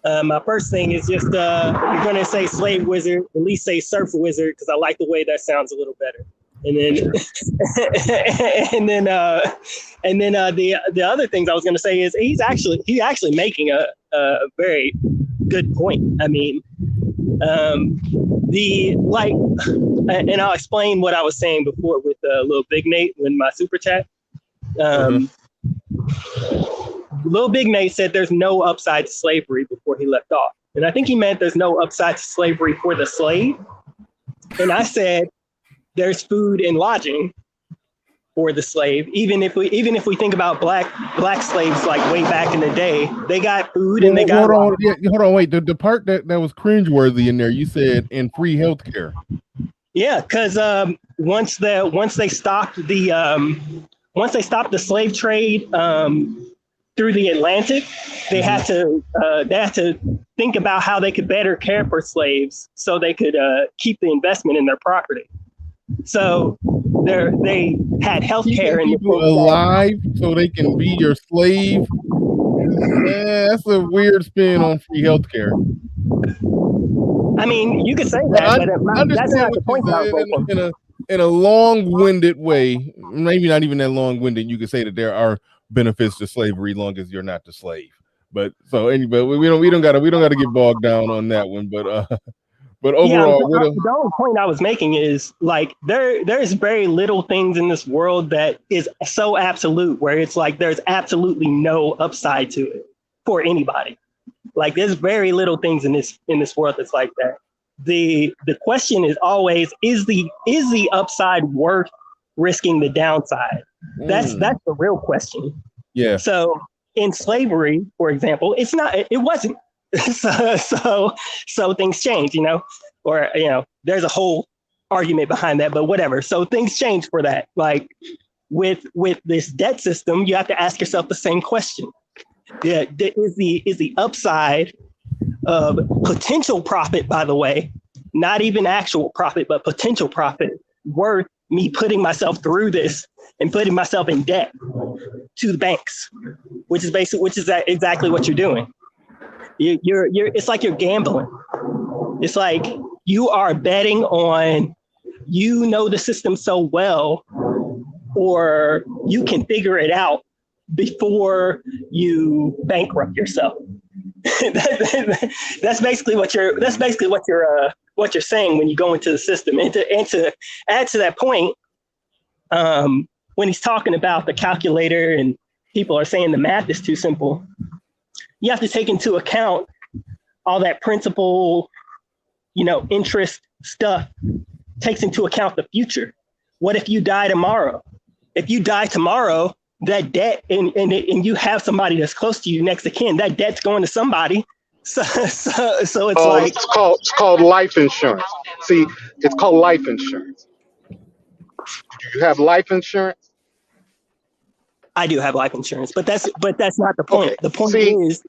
my first thing is just, if you're going to say slave wizard, at least say surf wizard, because I like the way that sounds a little better. And then, and then the other things I was going to say is he's actually making a very good point. I mean, and I'll explain what I was saying before with Lil Big Nate in my super chat. Lil Big Nate said there's no upside to slavery before he left off. And I think he meant there's no upside to slavery for the slave. And I said there's food and lodging for the slave. Even if we think about black slaves like way back in the day, they got food and they got hold on, wait. The part that was cringeworthy in there, you said in free healthcare. Yeah, because once they stopped the slave trade through the Atlantic, they had to think about how they could better care for slaves so they could keep the investment in their property. So they had healthcare and people alive so they can be your slave. That's a weird spin on free healthcare. I mean, you could say that, but that's not the point. In a long-winded way, maybe not even that long-winded, you could say that there are benefits to slavery long as you're not the slave. But so anyway, we don't gotta get bogged down on that one. But overall, the only point I was making is like there's very little things in this world that is so absolute where it's like there's absolutely no upside to it for anybody. Like there's very little things in this world that's like that. The question is always, is the upside worth risking the downside? That's the real question. Yeah. So in slavery, for example, it wasn't. So things change, or there's a whole argument behind that, but whatever. So things change for that. Like with this debt system, you have to ask yourself the same question. Yeah, is the upside of potential profit, by the way, not even actual profit, but potential profit, worth me putting myself through this and putting myself in debt to the banks, which is exactly what you're doing. It's like you're gambling. It's like you are betting on, the system so well, or you can figure it out before you bankrupt yourself. That's basically what you're saying when you go into the system. And to add to that point, when he's talking about the calculator and people are saying the math is too simple, you have to take into account all that principal, interest stuff takes into account the future. What if you die tomorrow? If you die tomorrow, that debt and you have somebody that's close to you, next of kin, that debt's going to somebody. So it's it's called life insurance. See, it's called life insurance. Do you have life insurance? I do have life insurance, but that's not the point. Okay. The point is,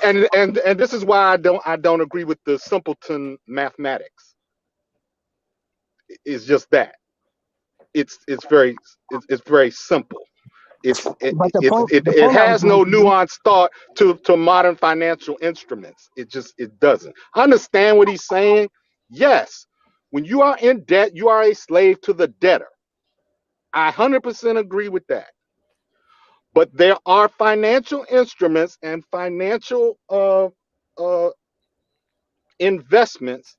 and this is why I don't agree with the simpleton mathematics. It's just that it's very simple. It has no nuanced thought to modern financial instruments. It doesn't. I understand what he's saying. Yes, when you are in debt, you are a slave to the debtor. I 100% agree with that. But there are financial instruments and financial investments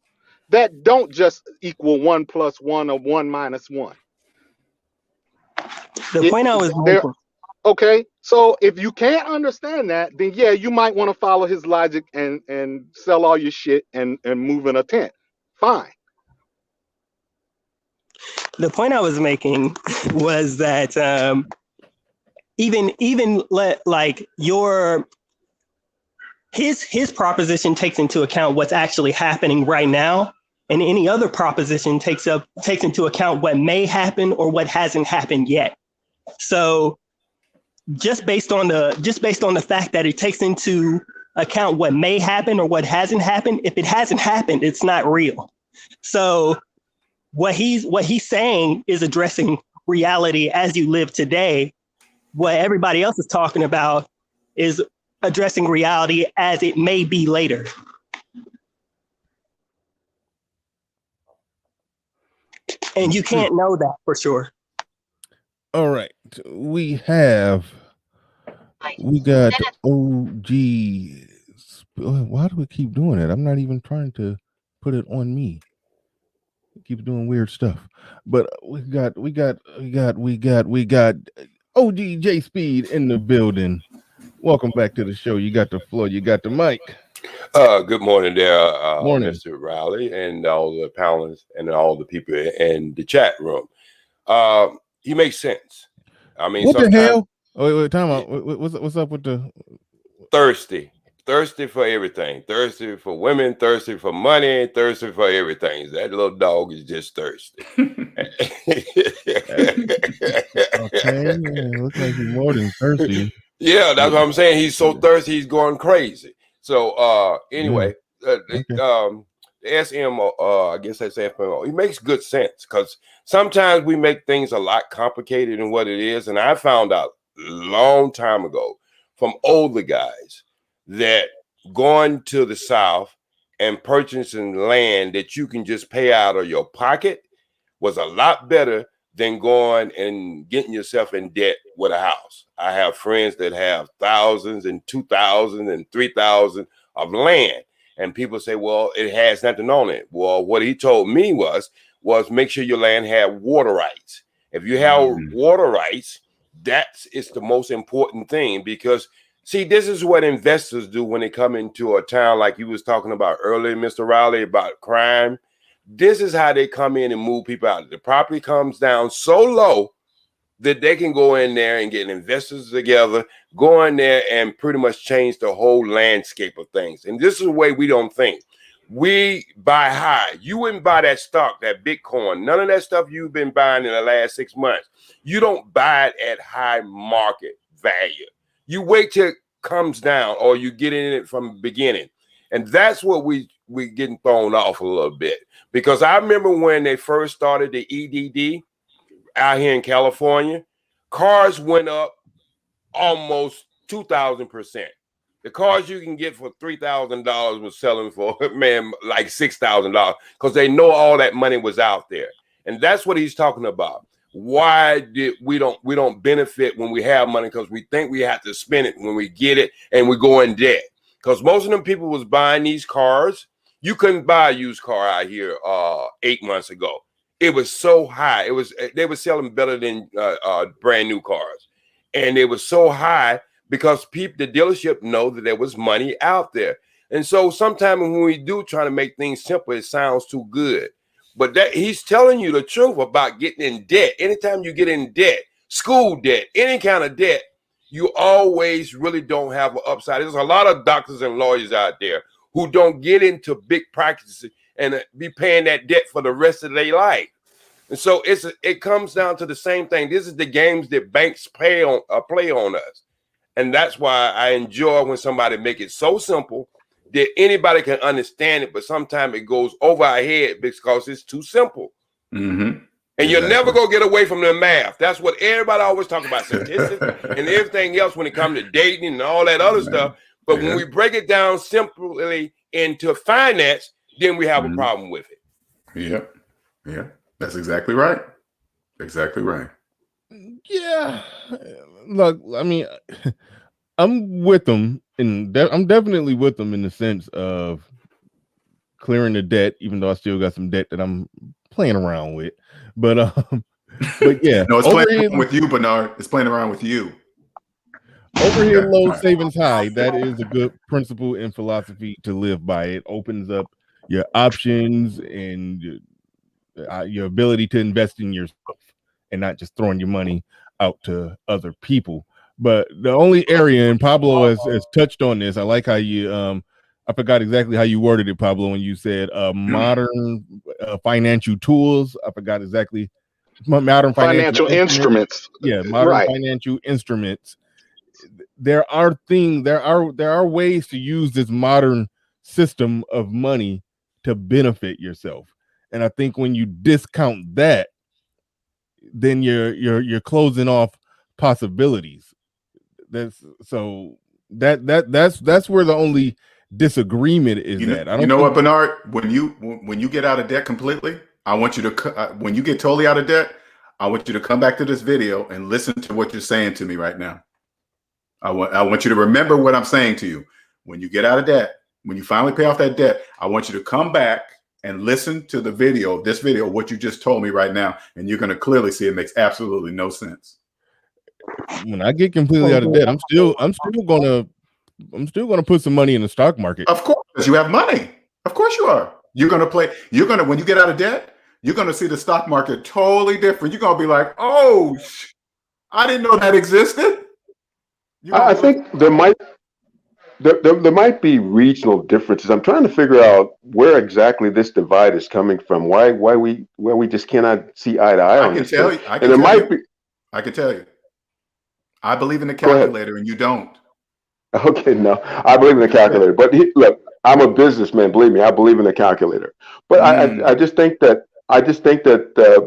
that don't just equal 1 + 1 or 1 - 1. The point I was making. Okay, so if you can't understand that, then yeah, you might want to follow his logic and sell all your shit and move in a tent. Fine. The point I was making was that his proposition takes into account what's actually happening right now, and any other proposition takes into account what may happen or what hasn't happened yet. So just based on the fact that it takes into account what may happen or what hasn't happened, if it hasn't happened, it's not real. So what he's saying is addressing reality as you live today. What everybody else is talking about is addressing reality as it may be later. And you can't know that for sure. All right. We got OG. Why do we keep doing it? I'm not even trying to put it on me. It keeps doing weird stuff. But we got OG J Speed in the building. Welcome back to the show. You got the floor. You got the mic. Good morning there, Morning. Mr. Riley, and all the panelists and all the people in the chat room. He makes sense. I mean, what the hell? Wait, time out. What's up with the thirsty for everything? Thirsty for women, thirsty for money, thirsty for everything. That little dog is just thirsty. Okay, looks like he's more than thirsty. Yeah, that's what I'm saying. He's so thirsty, he's going crazy. So anyway, the SM, I guess that's FMO. It makes good sense because sometimes we make things a lot complicated than what it is. And I found out a long time ago from older guys that going to the South and purchasing land that you can just pay out of your pocket was a lot better than going and getting yourself in debt with a house. I have friends that have thousands and 2,000 and 3,000 of land. And people say, well, it has nothing on it. Well, what he told me was make sure your land had water rights. If you have water rights, it's the most important thing because, see, this is what investors do when they come into a town like you was talking about earlier, Mr. Riley, about crime. This is how they come in and move people out. The property comes down so low that they can go in there and get investors together, go in there and pretty much change the whole landscape of things. And this is the way we don't think. We buy high. You wouldn't buy that stock, that Bitcoin, none of that stuff you've been buying in the last 6 months. You don't buy it at high market value. You wait till it comes down or you get in it from the beginning. And that's what we getting thrown off a little bit. Because I remember when they first started the EDD out here in California, cars went up almost 2,000%. The cars you can get for $3,000 was selling for, man, like $6,000 because they know all that money was out there. And that's what he's talking about. Why did we don't benefit when we have money? Because we think we have to spend it when we get it and we go in debt. Because most of them people was buying these cars. You couldn't buy a used car out here 8 months ago. It was so high. They were selling better than brand new cars. And it was so high because the dealership know that there was money out there. And so sometimes when we do try to make things simple, it sounds too good. But that he's telling you the truth about getting in debt. Anytime you get in debt, school debt, any kind of debt, you always really don't have an upside. There's a lot of doctors and lawyers out there who don't get into big practices and be paying that debt for the rest of their life. And so it comes down to the same thing. This is the games that banks play on us. And that's why I enjoy when somebody make it so simple that anybody can understand it, but sometimes it goes over our head because it's too simple. Mm-hmm. And you'll never go get away from the math. That's what everybody always talk about, statistics and everything else when it comes to dating and all that other stuff. But when we break it down simply into finance, then we have a problem with it. Yeah, that's exactly right. Exactly right. Yeah, look, I mean, I'm with them, and I'm definitely with them in the sense of clearing the debt, even though I still got some debt that I'm playing around with. But yeah, no, it's playing around with you, Bernard. It's playing around with you. Overhead low, savings high. That is a good principle and philosophy to live by. It opens up your options and your ability to invest in yourself and not just throwing your money out to other people. But the only area, and Pablo has touched on this, I like how you, I forgot exactly how you worded it, Pablo, when you said modern financial tools. I forgot exactly. Modern financial instruments. Yeah, modern financial instruments. There are ways to use this modern system of money to benefit yourself. And I think when you discount that, then you're closing off possibilities. That's where the only disagreement is at. You know what, Bernard? When you get out of debt completely, I want you to, when you get totally out of debt, I want you to come back to this video and listen to what you're saying to me right now. I want you to remember what I'm saying to you. When you get out of debt, when you finally pay off that debt, I want you to come back and listen to the video, this video, what you just told me right now, and you're going to clearly see it makes absolutely no sense. When I get completely out of debt, I'm still gonna put some money in the stock market. Of course, because you have money. Of course you are. When you get out of debt, you're gonna see the stock market totally different. You're gonna be like, oh, I didn't know that existed. I think there might be regional differences. I'm trying to figure out where exactly this divide is coming from. Why we just cannot see eye to eye on this. I can tell you. I believe in the calculator and you don't. Okay, no, I believe in the calculator. But look, I'm a businessman. Believe me, I believe in the calculator. But I just think that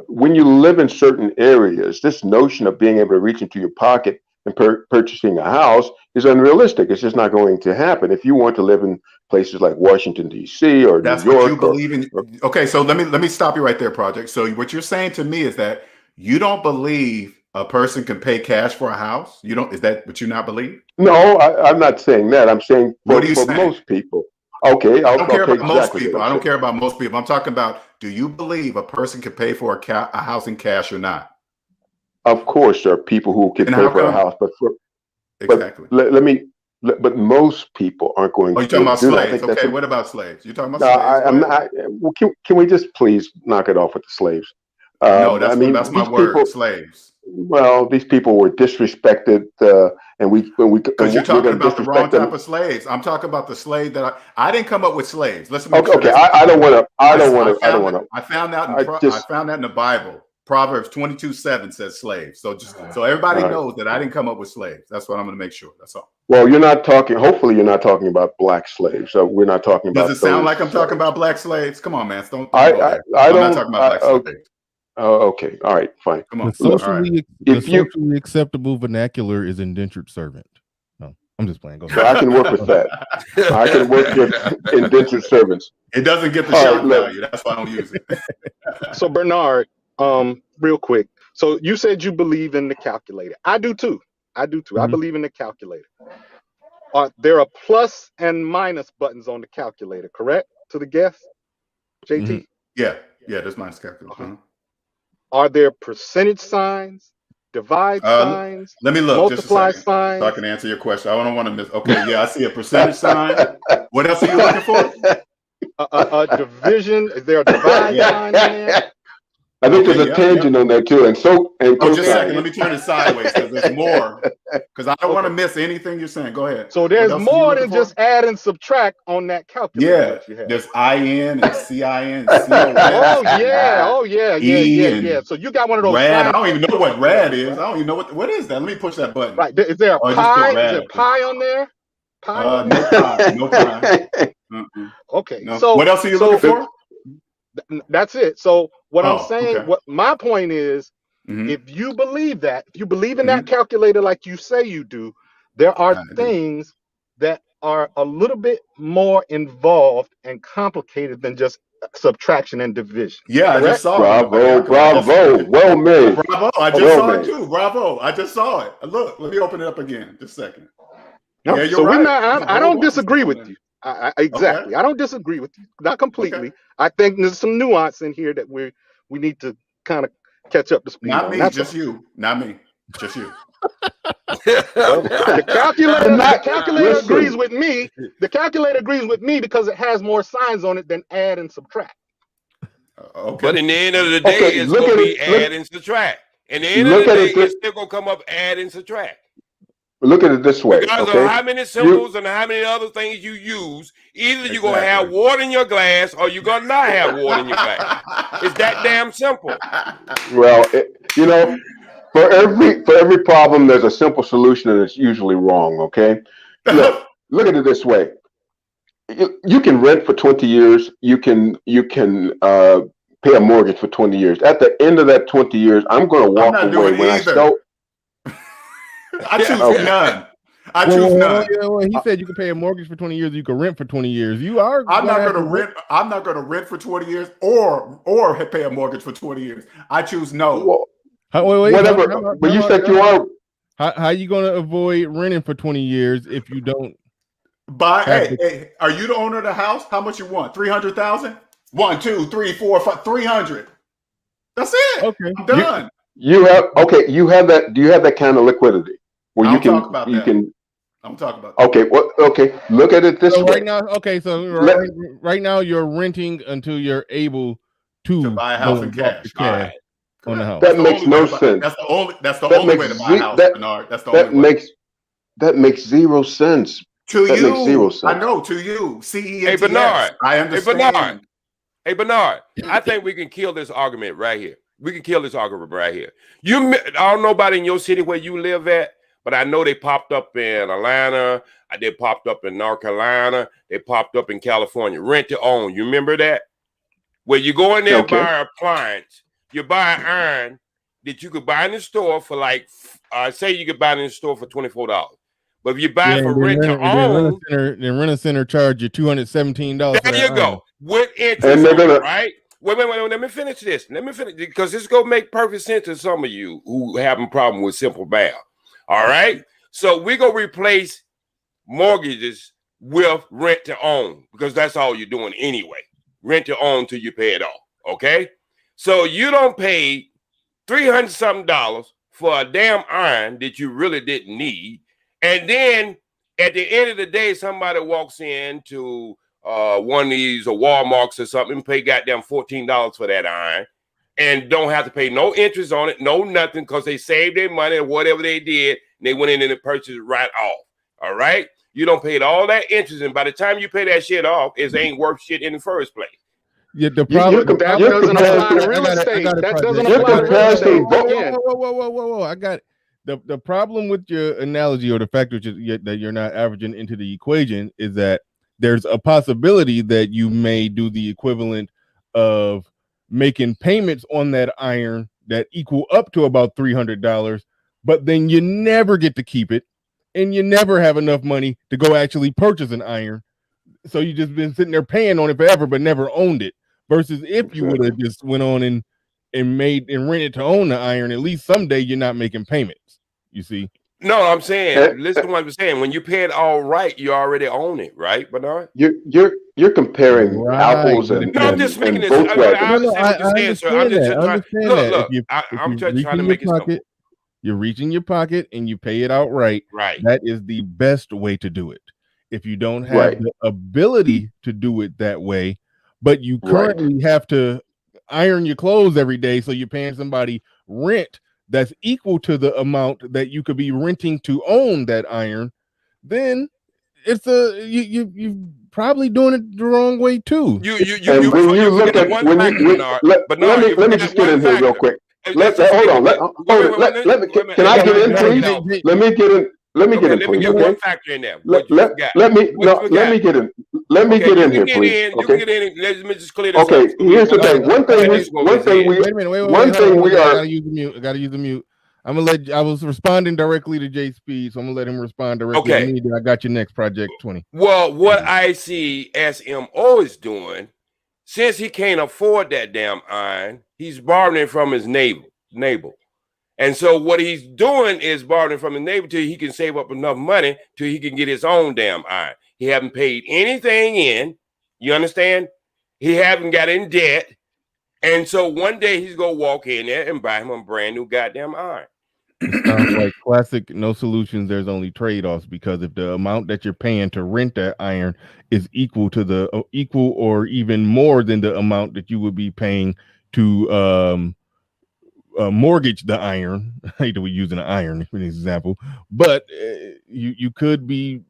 when you live in certain areas, this notion of being able to reach into your pocket and purchasing a house is unrealistic. It's just not going to happen. If you want to live in places like Washington, D.C. or New York. What you believe in. Okay, so let me stop you right there, Project. So what you're saying to me is that you don't believe a person can pay cash for a house? Is that what you not believe? No, I'm not saying that. I'm saying for most people. Okay, I don't care about most people. I don't care about most people. I'm talking about, do you believe a person can pay for a house in cash or not? Of course, there are people who can pay for a house, but most people aren't going to. Oh, you're talking about slaves. Okay, what about slaves? You're talking about slaves? I'm not. Can we just please knock it off with the slaves? No, that's my word, slaves. Well, these people were disrespected, and because you're talking about the wrong type of slaves. I'm talking about the slave that I didn't come up with slaves. Let's make sure. Okay, I don't want to. I found that in the Bible. Proverbs 22:7 says slaves. So everybody knows that I didn't come up with slaves. That's what I'm going to make sure. That's all. Well, you're not talking. Hopefully, you're not talking about black slaves. So we're not talking about. Does it sound like I'm talking about black slaves? Come on, man. I'm not talking about black slaves. Oh, okay. All right. Fine. Come on. The socially acceptable vernacular is indentured servant. No, I'm just playing. Go ahead. So I can work with that. I can work with indentured servants. It doesn't get the shock value. That's why I don't use it. So Bernard, real quick. So you said you believe in the calculator. I do too. Mm-hmm. I believe in the calculator. There are plus and minus buttons on the calculator, correct? To the guest, JT? Mm-hmm. Yeah, there's minus calculator. Uh-huh. Are there percentage signs, divide signs? Let me look. Multiply just a signs. So I can answer your question. I don't want to miss. Okay, yeah, I see a percentage sign. What else are you looking for? A division. Is there a divide sign in there? I think there's a tangent on there too. And just a second. Let me turn it sideways because there's more. Because I don't want to miss anything you're saying. Go ahead. So there's more than just add and subtract on that calculator. Yeah, there's IN and CIN and COS. Oh yeah. So you got one of those. Rad. I don't even know what rad is. I don't even know what is that. Let me push that button. Right. Is there a pi? Is there pi on there? Pi? No pi. Okay. No. So what else are you looking for? That's it. So what I'm saying, what my point is, if you believe that, if you believe in that calculator like you say you do, there are things that are a little bit more involved and complicated than just subtraction and division. Yeah, correct? I just saw it. Bravo. Well made. Bravo. I just saw it too. Bravo. I just saw it. Look, let me open it up again. Just a second. No, yeah, you're right. I don't disagree with you. Exactly. Okay. I don't disagree with you. Not completely. Okay. I think there's some nuance in here that we need to kind of catch up to speed. Not me, just you. Not me, just you. The calculator agrees with me. The calculator agrees with me because it has more signs on it than add and subtract. Okay. But in the end of the day, it's going to be add and subtract. In the end of the day, it's still going to come up add and subtract. Look at it this way. Because of how many symbols and how many other things you use, either you're going to have water in your glass or you're going to not have water in your glass. It's that damn simple. Well, for every problem, there's a simple solution and it's usually wrong, okay? Look at it this way. You can rent for 20 years. You can pay a mortgage for 20 years. At the end of that 20 years, I'm going to walk away when I choose none. I choose none. He said you can pay a mortgage for 20 years. You can rent for 20 years. You are. I'm not going to rent. I'm not going to rent for 20 years or pay a mortgage for 20 years. I choose no. Whatever. But you said you are. How you going to avoid renting for 20 years if you don't buy? Hey, are you the owner of the house? How much you want? 300,000? 1, 2, 3, 4, 5, 300. That's it. Okay, I'm done. You have that. Do you have that kind of liquidity where you can? I'm talking about that. Okay. Well, okay. Look at it this way. Right now, right now you're renting until you're able to buy a house in cash. On the house. That makes no sense. That's the only way to buy a house, Bernard. That's the only way. That makes zero sense. To you, makes 0 sense. I know. To you, CENTS. Hey Bernard, I understand. Hey Bernard, I think we can kill this argument right here. We can kill this argument right here. I don't know about in your city where you live at, but I know they popped up in Atlanta. They popped up in North Carolina. They popped up in California. Rent to own. You remember that? Where you go in there and buy an appliance. You buy an iron that you could buy in the store for say you could buy it in the store for $24. But if you buy it for rent to own, then Rent-A-Center charge you $217. There you go. With interest, right? Wait. Let me finish this. Because this is going to make perfect sense to some of you who have a problem with simple math. All right? So we're going to replace mortgages with rent to own because that's all you're doing anyway. Rent to own till you pay it off. Okay? So you don't pay $300-something for a damn iron that you really didn't need. And then at the end of the day, somebody walks into one of these Walmarts or something and pay goddamn $14 for that iron and don't have to pay no interest on it, no nothing, because they saved their money or whatever they did, and they went in and purchased it right off. All right? You don't pay all that interest, and by the time you pay that shit off, it ain't worth shit in the first place. Yeah, the problem that doesn't apply to real estate. That doesn't apply to real estate. Whoa! I got it. The problem with your analogy or the fact that you're not averaging into the equation is that there's a possibility that you may do the equivalent of making payments on that iron that equal up to about $300, but then you never get to keep it and you never have enough money to go actually purchase an iron. So you just been sitting there paying on it forever, but never owned it. Versus if you would have just went on and rented to own the iron, at least someday you're not making payments. You see? No, I'm saying, listen to what I'm saying. When you pay it all right, you already own it, right, Bernard? You're comparing apples and no, I'm just making this. I understand that. I'm just trying to make it simple. You're reaching your pocket and you pay it outright. Right. That is the best way to do it. If you don't have the ability to do it that way, but you currently have to iron your clothes every day, so you're paying somebody rent that's equal to the amount that you could be renting to own that iron, then it's you probably doing it the wrong way too. Let me just get in here real quick. Hold on. Let me. Can I get in, please? Let me get in. Let me get in, please. One factor in there. Let me get in. Let me get in here, please. You can get in. Let me just clear this up. Okay, here's the thing. One thing we are. I gotta use the mute. I'm gonna I was responding directly to Jay Speed, so I'm gonna let him respond directly to me. I got your next project 20. Well, what I see SMO is doing, since he can't afford that damn iron, he's borrowing from his neighbor. And so what he's doing is borrowing from his neighbor till he can save up enough money till he can get his own damn iron. He haven't paid anything in. You understand? He haven't got in debt. And so one day he's going to walk in there and buy him a brand new goddamn iron. It sounds like classic no solutions. There's only trade-offs, because if the amount that you're paying to rent that iron is equal or even more than the amount that you would be paying to mortgage the iron. I hate that we're using an iron for an example, but you could be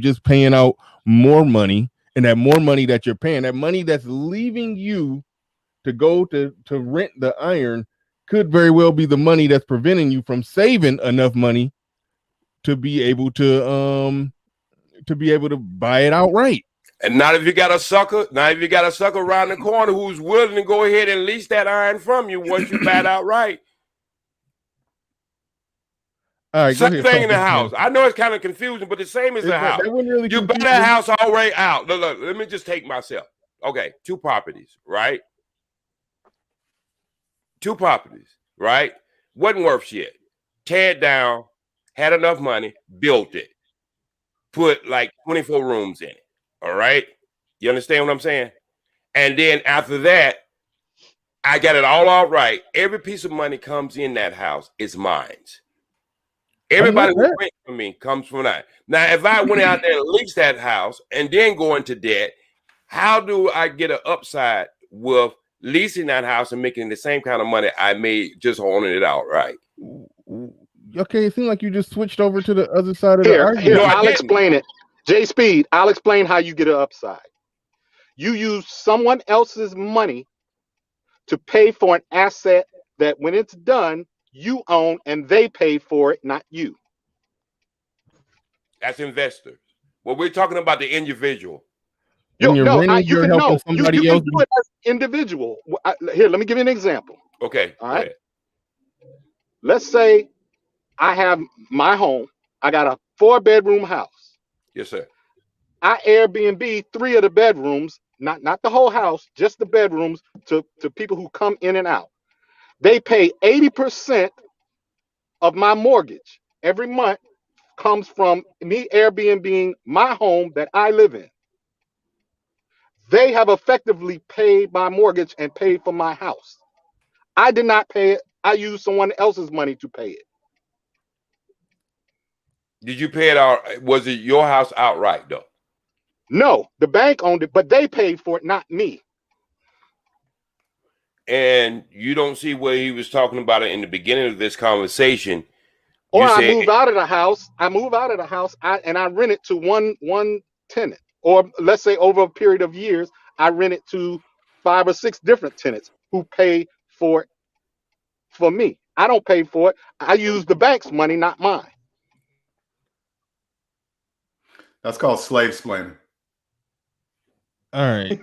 just paying out more money, and that more money that you're paying, that money that's leaving you to go to rent the iron, could very well be the money that's preventing you from saving enough money to be able to buy it outright. And not if you got a sucker around the corner who's willing to go ahead and lease that iron from you once you buy it outright. All right, same thing in the house. I know it's kind of confusing, but the same as the house. Really you buy that house already out. Look, let me just take myself. Okay, 2 properties, right? 2 properties, right? Wasn't worth shit. Tear it down, had enough money, built it, put like 24 rooms in it. All right, you understand what I'm saying? And then after that, I got it all right. Every piece of money comes in that house is mine. Everybody who rent from me comes from that. Now, if I went out there and leased that house and then go into debt, how do I get an upside with leasing that house and making the same kind of money I made just owning it outright? Okay, it seems like you just switched over to the other side of the argument. Here, I'll explain it. J Speed, I'll explain how you get an upside. You use someone else's money to pay for an asset that when it's done, you own and they pay for it, not you. That's investors. Well, we're talking about the individual. You can do it as individual. Here, let me give you an example. Okay. All right. Let's say I have my home. I got a 4-bedroom house. Yes, sir. I Airbnb 3 of the bedrooms, not the whole house, just the bedrooms to people who come in and out. They pay 80% of my mortgage every month comes from me Airbnb my home that I live in. They have effectively paid my mortgage and paid for my house. I did not pay it. I used someone else's money to pay it. Did you pay it out? Was it your house outright though? No, the bank owned it, but they paid for it, not me. And you don't see where he was talking about it in the beginning of this conversation. Or I move out of the house. And I rent it to one tenant. Or let's say over a period of years, I rent it to 5 or 6 different tenants who pay for it for me. I don't pay for it. I use the bank's money, not mine. That's called slave splaining. All right.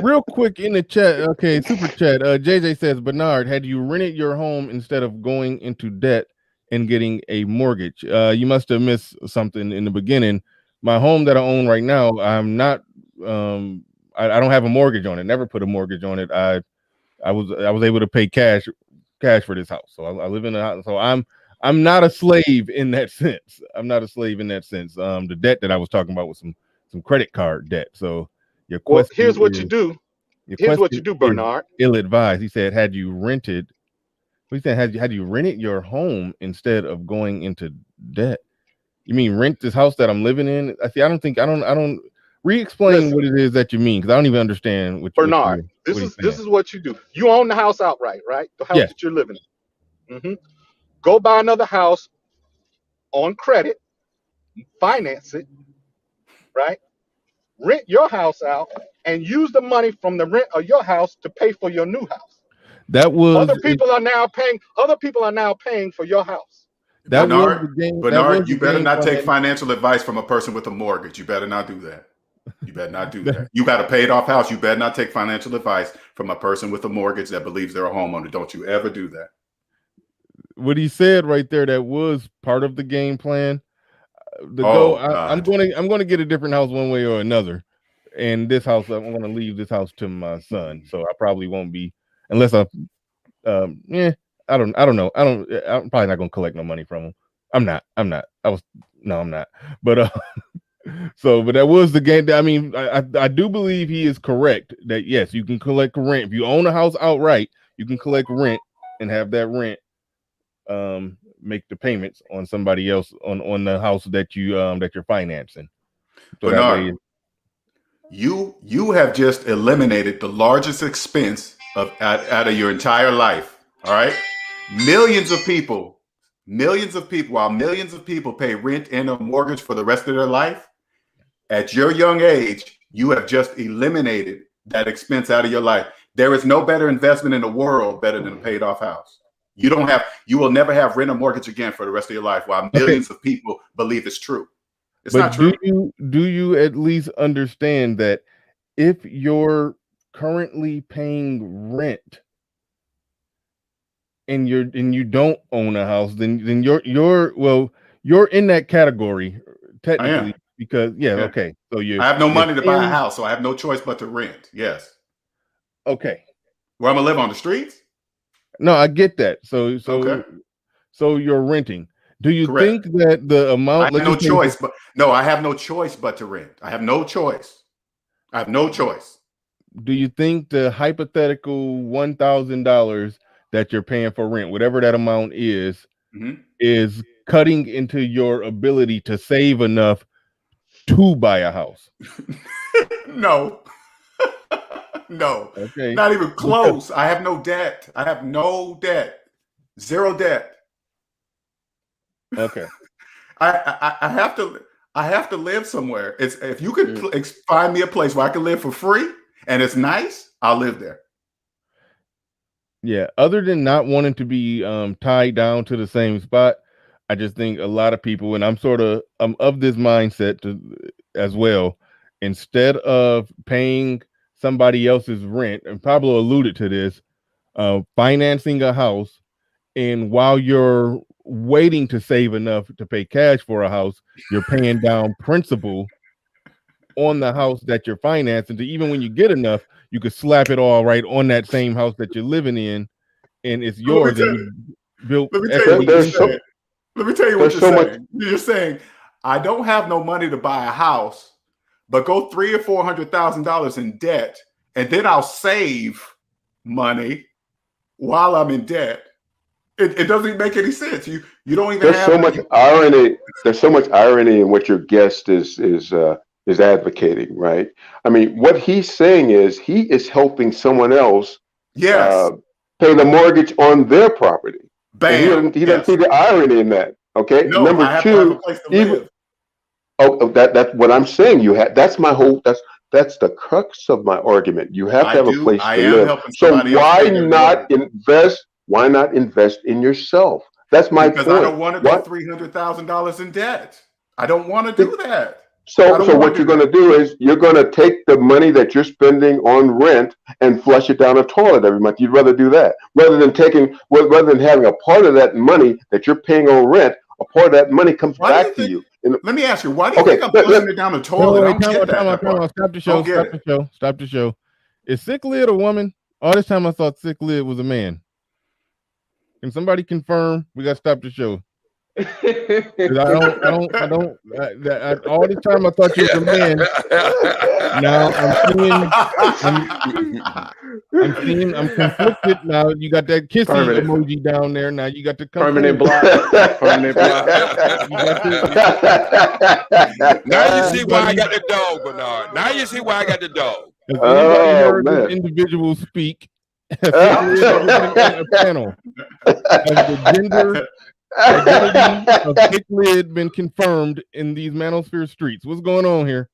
Real quick in the chat. Okay, super chat. JJ says, Bernard, had you rented your home instead of going into debt and getting a mortgage? You must have missed something in the beginning. My home that I own right now, I'm not. I don't have a mortgage on it. Never put a mortgage on it. I was able to pay cash for this house. So I live in a house. So I'm not a slave in that sense. I'm not a slave in that sense. The debt that I was talking about was some credit card debt. So your question. Well, here's what you do. Here's what you do, Bernard. Ill-advised. He said, had you rented? He said, had you rented your home instead of going into debt? You mean rent this house that I'm living in? I don't. Re-explain what it is that you mean, because I don't even understand what. Bernard, this is what you do. You own the house outright, right? The house that you're living in. Mm-hmm. Go buy another house on credit, finance it, right? Rent your house out and use the money from the rent of your house to pay for your new house. That was other people are now paying for your house. Bernard, you better not take financial advice from a person with a mortgage. You better not do that. You better not do that. You got a paid off house. You better not take financial advice from a person with a mortgage that believes they're a homeowner. Don't you ever do that. What he said right there, that was part of the game plan. I'm going to get a different house one way or another. And this house, I'm going to leave this house to my son. So I probably won't be, unless I don't know. I'm probably not going to collect no money from him. I'm not. I'm not. But but that was the game. I mean, I do believe he is correct that yes, you can collect rent. If you own a house outright, you can collect rent and have that rent make the payments on somebody else on the house that you're financing. So Bernard, you have just eliminated the largest expense out of your entire life. All right, millions of people, while millions of people pay rent and a mortgage for the rest of their life. At your young age, you have just eliminated that expense out of your life. There is no better investment in the world better than a paid off house. You will never have rent or mortgage again for the rest of your life, while millions of people believe it's true. It's not true. Do you at least understand that if you're currently paying rent and you don't own a house, then you're in that category technically because okay. So I have no money to buy a house, so I have no choice but to rent. Yes. Okay. Where I'm gonna live on the streets? No, I get that. So you're renting. Do you think that the amount? I have no choice, but no, I have no choice but to rent. I have no choice. I have no choice. Do you think the hypothetical $1,000 that you're paying for rent, whatever that amount is cutting into your ability to save enough to buy a house? No. No. Okay. Not even close. I have no debt. I have no debt. Zero debt. Okay. I have to live somewhere. It's if you could find me a place where I can live for free and it's nice, I'll live there. Yeah. Other than not wanting to be tied down to the same spot, I just think a lot of people, and I'm of this mindset as well. Instead of paying somebody else's rent, and Pablo alluded to this, financing a house, and while you're waiting to save enough to pay cash for a house, you're paying down principal on the house that you're financing. To even when you get enough, you could slap it all right on that same house that you're living in, and it's yours. Let me tell you what you're saying. You're saying I don't have no money to buy a house, but go $300,000 or $400,000 in debt, and then I'll save money while I'm in debt. It doesn't make any sense. You don't even. There's so much irony. There's so much irony in what your guest is advocating, right? I mean, what he's saying is he is helping someone else, pay the mortgage on their property. Bam. He doesn't see the irony in that. Okay. No, Number I have two, to have a place to live. That's what I'm saying. That's my whole. That's the crux of my argument. You have to have a place to live. So why not invest? Why not invest in yourself? That's my point. Because I don't want to go $300,000 in debt. I don't want to do that. So what you're going to do is you're going to take the money that you're spending on rent and flush it down a toilet every month. You'd rather do that rather than having a part of that money that you're paying on rent. A part of that money comes back to you. Let me ask you, why do you think I'm flushing it down the toilet? Stop the show. Is Sick Lid a woman? All this time I thought Sick Lid was a man. Can somebody confirm? We got to stop the show. All this time I thought you was a man. Now I'm conflicted. Now you got that kissing emoji down there. Now you got the permanent block. Permanent block. Now you see why I got the dog, Bernard. Now you see why I got the dog. Has anybody heard this individual speak? A panel. Has the gender identity of Sick Lid been confirmed in these manosphere streets? What's going on here?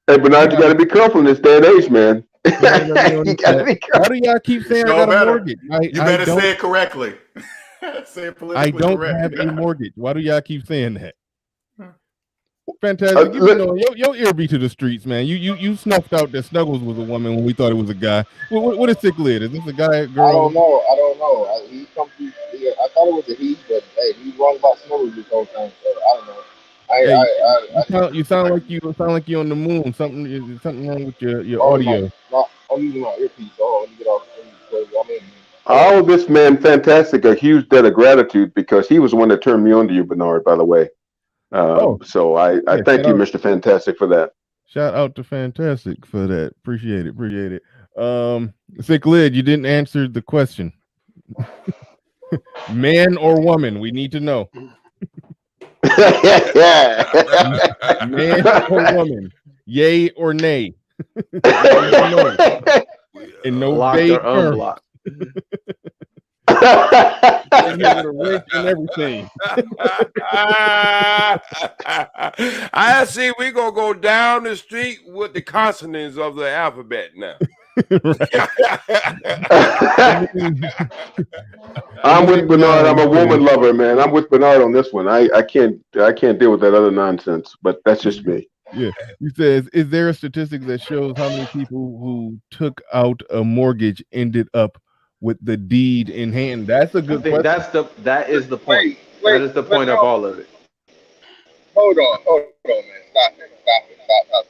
Hey, Bernard, you got to be careful in this day and age, man. You gotta be careful. Why do y'all keep saying I got a mortgage? You better say it correctly. Say it politically I don't correct. have a mortgage. Why do y'all keep saying that? Fantastic. Your ear be to the streets, man. You snuffed out that Snuggles was a woman when we thought it was a guy. What is Sick Lid? Is this a guy, girl? I don't know. I thought it was a he, but hey, he's wrong about Snuggles this whole time. So I don't know. You sound like you on the moon. Something wrong with your audio. I'm using my earpiece. Let me get off. I owe this man Fantastic a huge debt of gratitude because he was the one that turned me on to you, Bernard, by the way. So I thank you, Mr. Fantastic, for that. Shout out to Fantastic for that. Appreciate it. Sick Lid, you didn't answer the question. Man or woman? We need to know. Man or woman? Yay or nay? And no vague terms. And everything. I see we're gonna go down the street with the consonants of the alphabet now. I'm with Bernard. I'm a woman lover, man. I'm with Bernard on this one. I can't deal with that other nonsense, but that's just me. Yeah. He says, is there a statistic that shows how many people who took out a mortgage ended up with the deed in hand? That's a good question. That is the point. That is the point of all of it. Hold on, man. Stop. All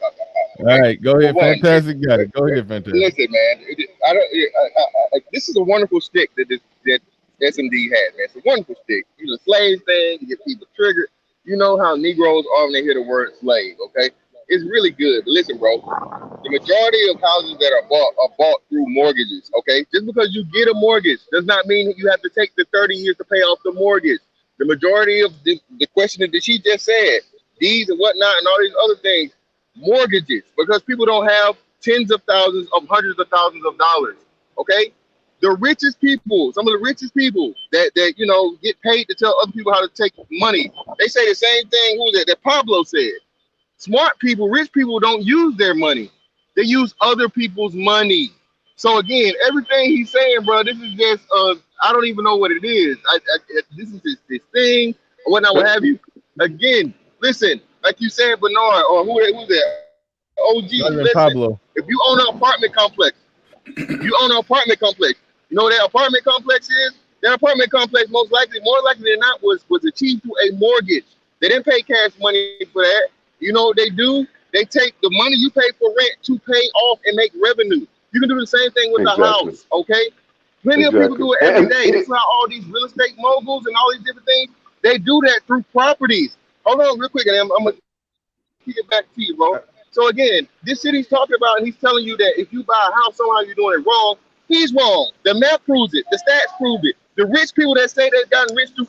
Okay. right, go For ahead. one, Fantastic got it. Go ahead, Fantastic. listen, man. I don't. This is a wonderful stick that SMD has, man. It's a wonderful stick. It's a slave thing. You get people triggered. You know how Negroes are when they hear the word slave. Okay, it's really good. But listen, bro. The majority of houses that are bought through mortgages. Okay, just because you get a mortgage does not mean that you have to take the 30 years to pay off the mortgage. The majority of the question that she just said, deeds and whatnot, and all these other things, mortgages, because people don't have tens of thousands of hundreds of thousands of dollars. Okay, the richest people, some of the richest people that get paid to tell other people how to take money, they say the same thing. Who was that Pablo said? Smart people, rich people don't use their money. They use other people's money. So again, everything he's saying, bro, this is just I don't even know what it is. This is this thing or whatnot, what have you. Again, listen, like you said, Bernard, or who's that? OG. Listen, Pablo. if you own an apartment complex, you know what that apartment complex is? That apartment complex more likely than not was achieved through a mortgage. They didn't pay cash money for that. You know what they do? They take the money you pay for rent to pay off and make revenue. You can do the same thing with the house, okay? Plenty of people do it every day. That's why all these real estate moguls and all these different things, they do that through properties. Hold on real quick, and I'm going to kick it back to you, bro. So again, this shit he's talking about, and he's telling you that if you buy a house, somehow you're doing it wrong. He's wrong. The math proves it. The stats prove it. The rich people that say they've gotten rich through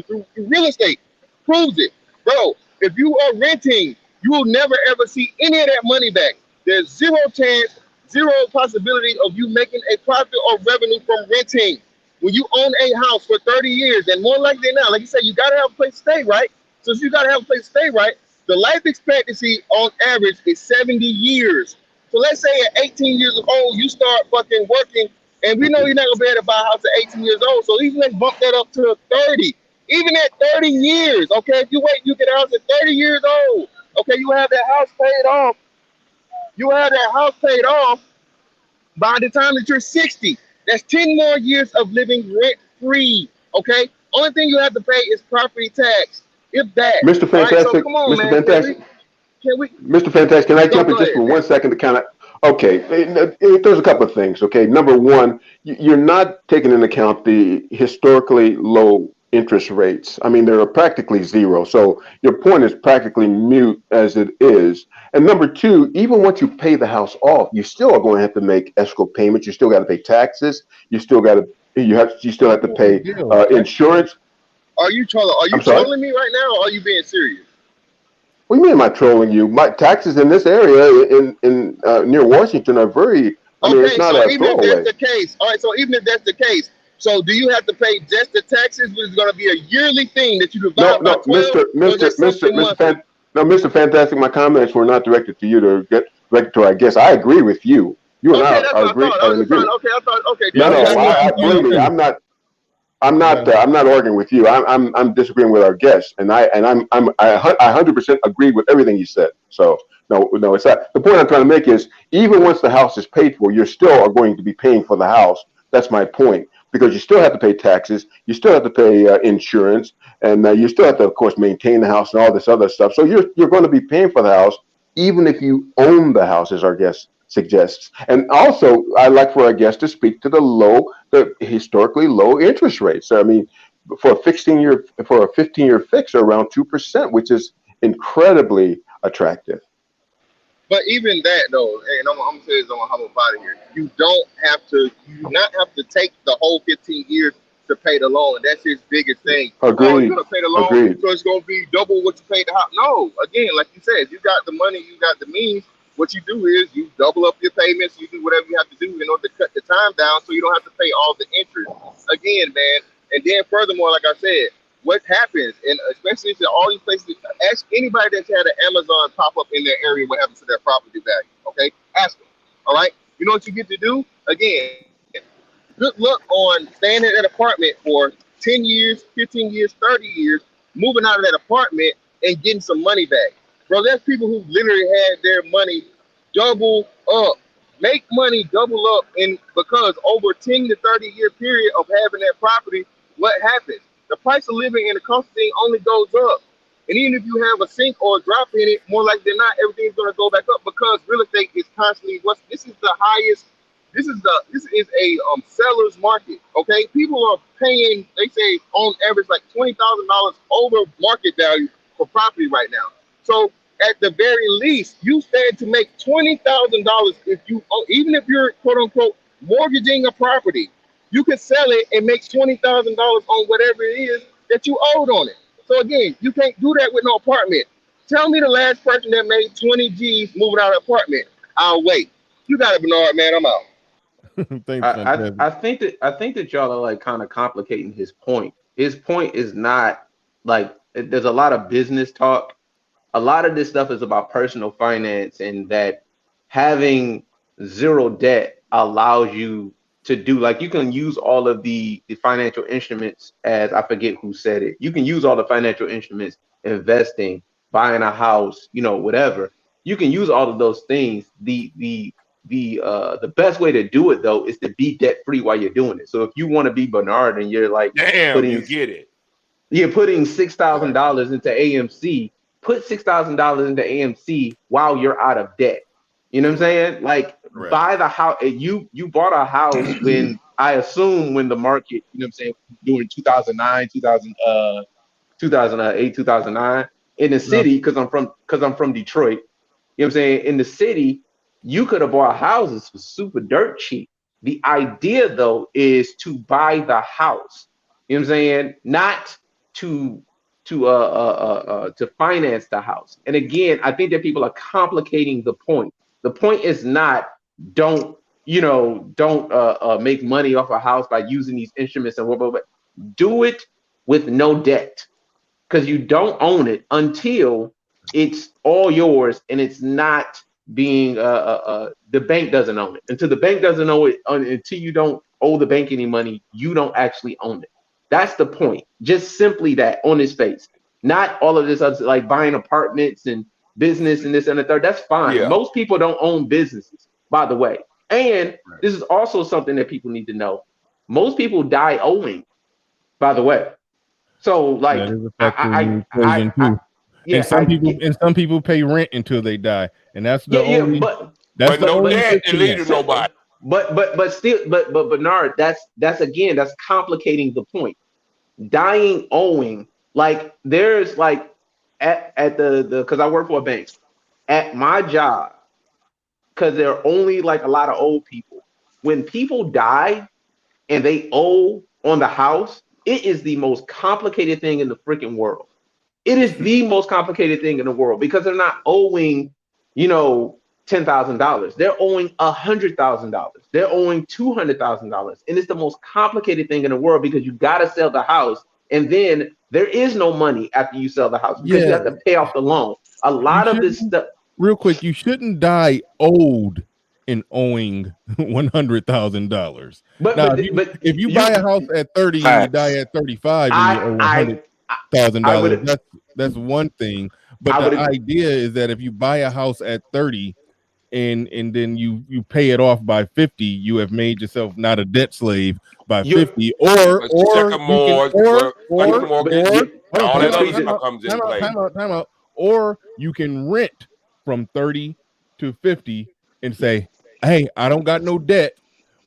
through real estate proves it. Bro, if you are renting, you will never ever see any of that money back. There's zero chance, zero possibility of you making a profit or revenue from renting. When you own a house for 30 years, and more likely than not, like you said, you got to have a place to stay, right? So if you got to have a place to stay, right? The life expectancy on average is 70 years. So let's say at 18 years old, you start fucking working, and we know you're not going to be able to buy a house at 18 years old. So even let's bump that up to 30. Even at 30 years, okay, if you wait, you get a house at 30 years old. Okay, you have that house paid off. You have that house paid off by the time that you're 60. That's 10 more years of living rent-free, okay? Only thing you have to pay is property tax, if that. Mr. Fantastic, right, so come on, Mr. man. Fantastic, can we Mr. Fantastic, can I jump in just for 1 second to kind of, okay, there's a couple of things, okay? Number one, you're not taking into account the historically low interest rates. I mean, they're practically zero. So your point is practically mute as it is. And number two, even once you pay the house off, you still are going to have to make escrow payments. You still got to pay taxes. You still have to pay insurance. Are you trolling me right now, or are you being serious? What do you mean am I trolling you? My taxes in this area in near Washington are very, I mean, it's not a throwaway. Even if that's the case, all right, so even if that's the case, so do you have to pay just the taxes, which is going to be a yearly thing that you divide by 12? Mr. Fantastic, my comments were not directed to you, to get directed to our guests. I agree with you. You and I agree. I agree. I'm not arguing with you. I'm disagreeing with our guests, and I 100% agree with everything you said. So no, it's not. The point I'm trying to make is even once the house is paid for, you still are going to be paying for the house. That's my point, because you still have to pay taxes, you still have to pay insurance, and you still have to, of course, maintain the house and all this other stuff. So you're going to be paying for the house even if you own the house, as our guest suggests. And also, I like for our guests to speak to the historically low interest rates. I mean, for a 15-year fix, are around 2%, which is incredibly attractive. But even that, though, and I'm gonna say this, I'm gonna hop up out of here. You do not have to take the whole 15 years to pay the loan. That's his biggest thing. Agreed. Oh, you're gonna pay the loan, so it's gonna be double what you paid the house. No, again, like you said, you got the money, you got the means. What you do is you double up your payments, you do whatever you have to do in order to cut the time down so you don't have to pay all the interest. Again, man, and then furthermore, like I said, what happens, and especially to all these places, ask anybody that's had an Amazon pop up in their area what happens to their property value, okay? Ask them, all right? You know what you get to do? Again, good luck on staying in that apartment for 10 years, 15 years, 30 years, moving out of that apartment and getting some money back. Bro, there's people who literally had their money double up make money double up, and because over 10 to 30 year period of having that property, what happens? The price of living and the cost of thing only goes up. And even if you have a sink or a drop in it, more likely than not, everything's going to go back up because real estate is constantly this is the highest. This is a seller's market. Okay, people are paying. They say on average like $20,000 over market value for property right now. So at the very least, you stand to make $20,000 if you, even if you're quote unquote mortgaging a property, you can sell it and make $20,000 on whatever it is that you owed on it. So again, you can't do that with no apartment. Tell me the last person that made 20 G's moving out of an apartment. I'll wait. You got it, Bernard, man. I'm out. I think that y'all are like kind of complicating his point. His point is not like there's a lot of business talk. A lot of this stuff is about personal finance, and that having zero debt allows you to do, like, you can use all of the financial instruments, as I forget who said it. You can use all the financial instruments, investing, buying a house, whatever. You can use all of those things. The best way to do it though is to be debt free while you're doing it. So if you want to be Bernard and you're like, you get it. You're putting $6,000 into AMC. Put $6,000 into AMC while you're out of debt. You know what I'm saying? Like, buy the house. You bought a house when, I assume, when the market, during 2009, 2008, 2009 in the city, because I'm from Detroit. You know what I'm saying? In the city, you could have bought houses for super dirt cheap. The idea though is to buy the house. You know what I'm saying? Not to finance the house. And again, I think that people are complicating the point. The point is not don't make money off a house by using these instruments and whatever. Do it with no debt, because you don't own it until it's all yours and it's not being the bank doesn't own it. Until the bank doesn't own it, until you don't owe the bank any money, you don't actually own it. That's the point. Just simply that, on his face. Not all of this other, like buying apartments and business and this and the third. That's fine. Yeah. Most people don't own businesses, by the way. And this is also something that people need to know. Most people die owing, by the way. So like, some people pay rent until they die, and that's the only. But no debt to lead to nobody. But Bernard, that's complicating the point. Dying owing, like there's like at the because I work for a bank, at my job, because there are only like a lot of old people. When people die and they owe on the house, it is the most complicated thing in the freaking world. It is the most complicated thing in the world, because they're not owing, $10,000. They're owing $100,000. They're owing $200,000. And it's the most complicated thing in the world, because you got to sell the house. And then there is no money after you sell the house, because you have to pay off the loan. A lot of this stuff. Real quick, you shouldn't die owed in owing $100,000. But if you buy a house at 30 and you die at 35 and you owe $100,000, that's one thing. But the idea is that if you buy a house at 30 and then you pay it off by 50, you have made yourself not a debt slave by 50, or you can rent from 30 to 50 and say, hey, I don't got no debt,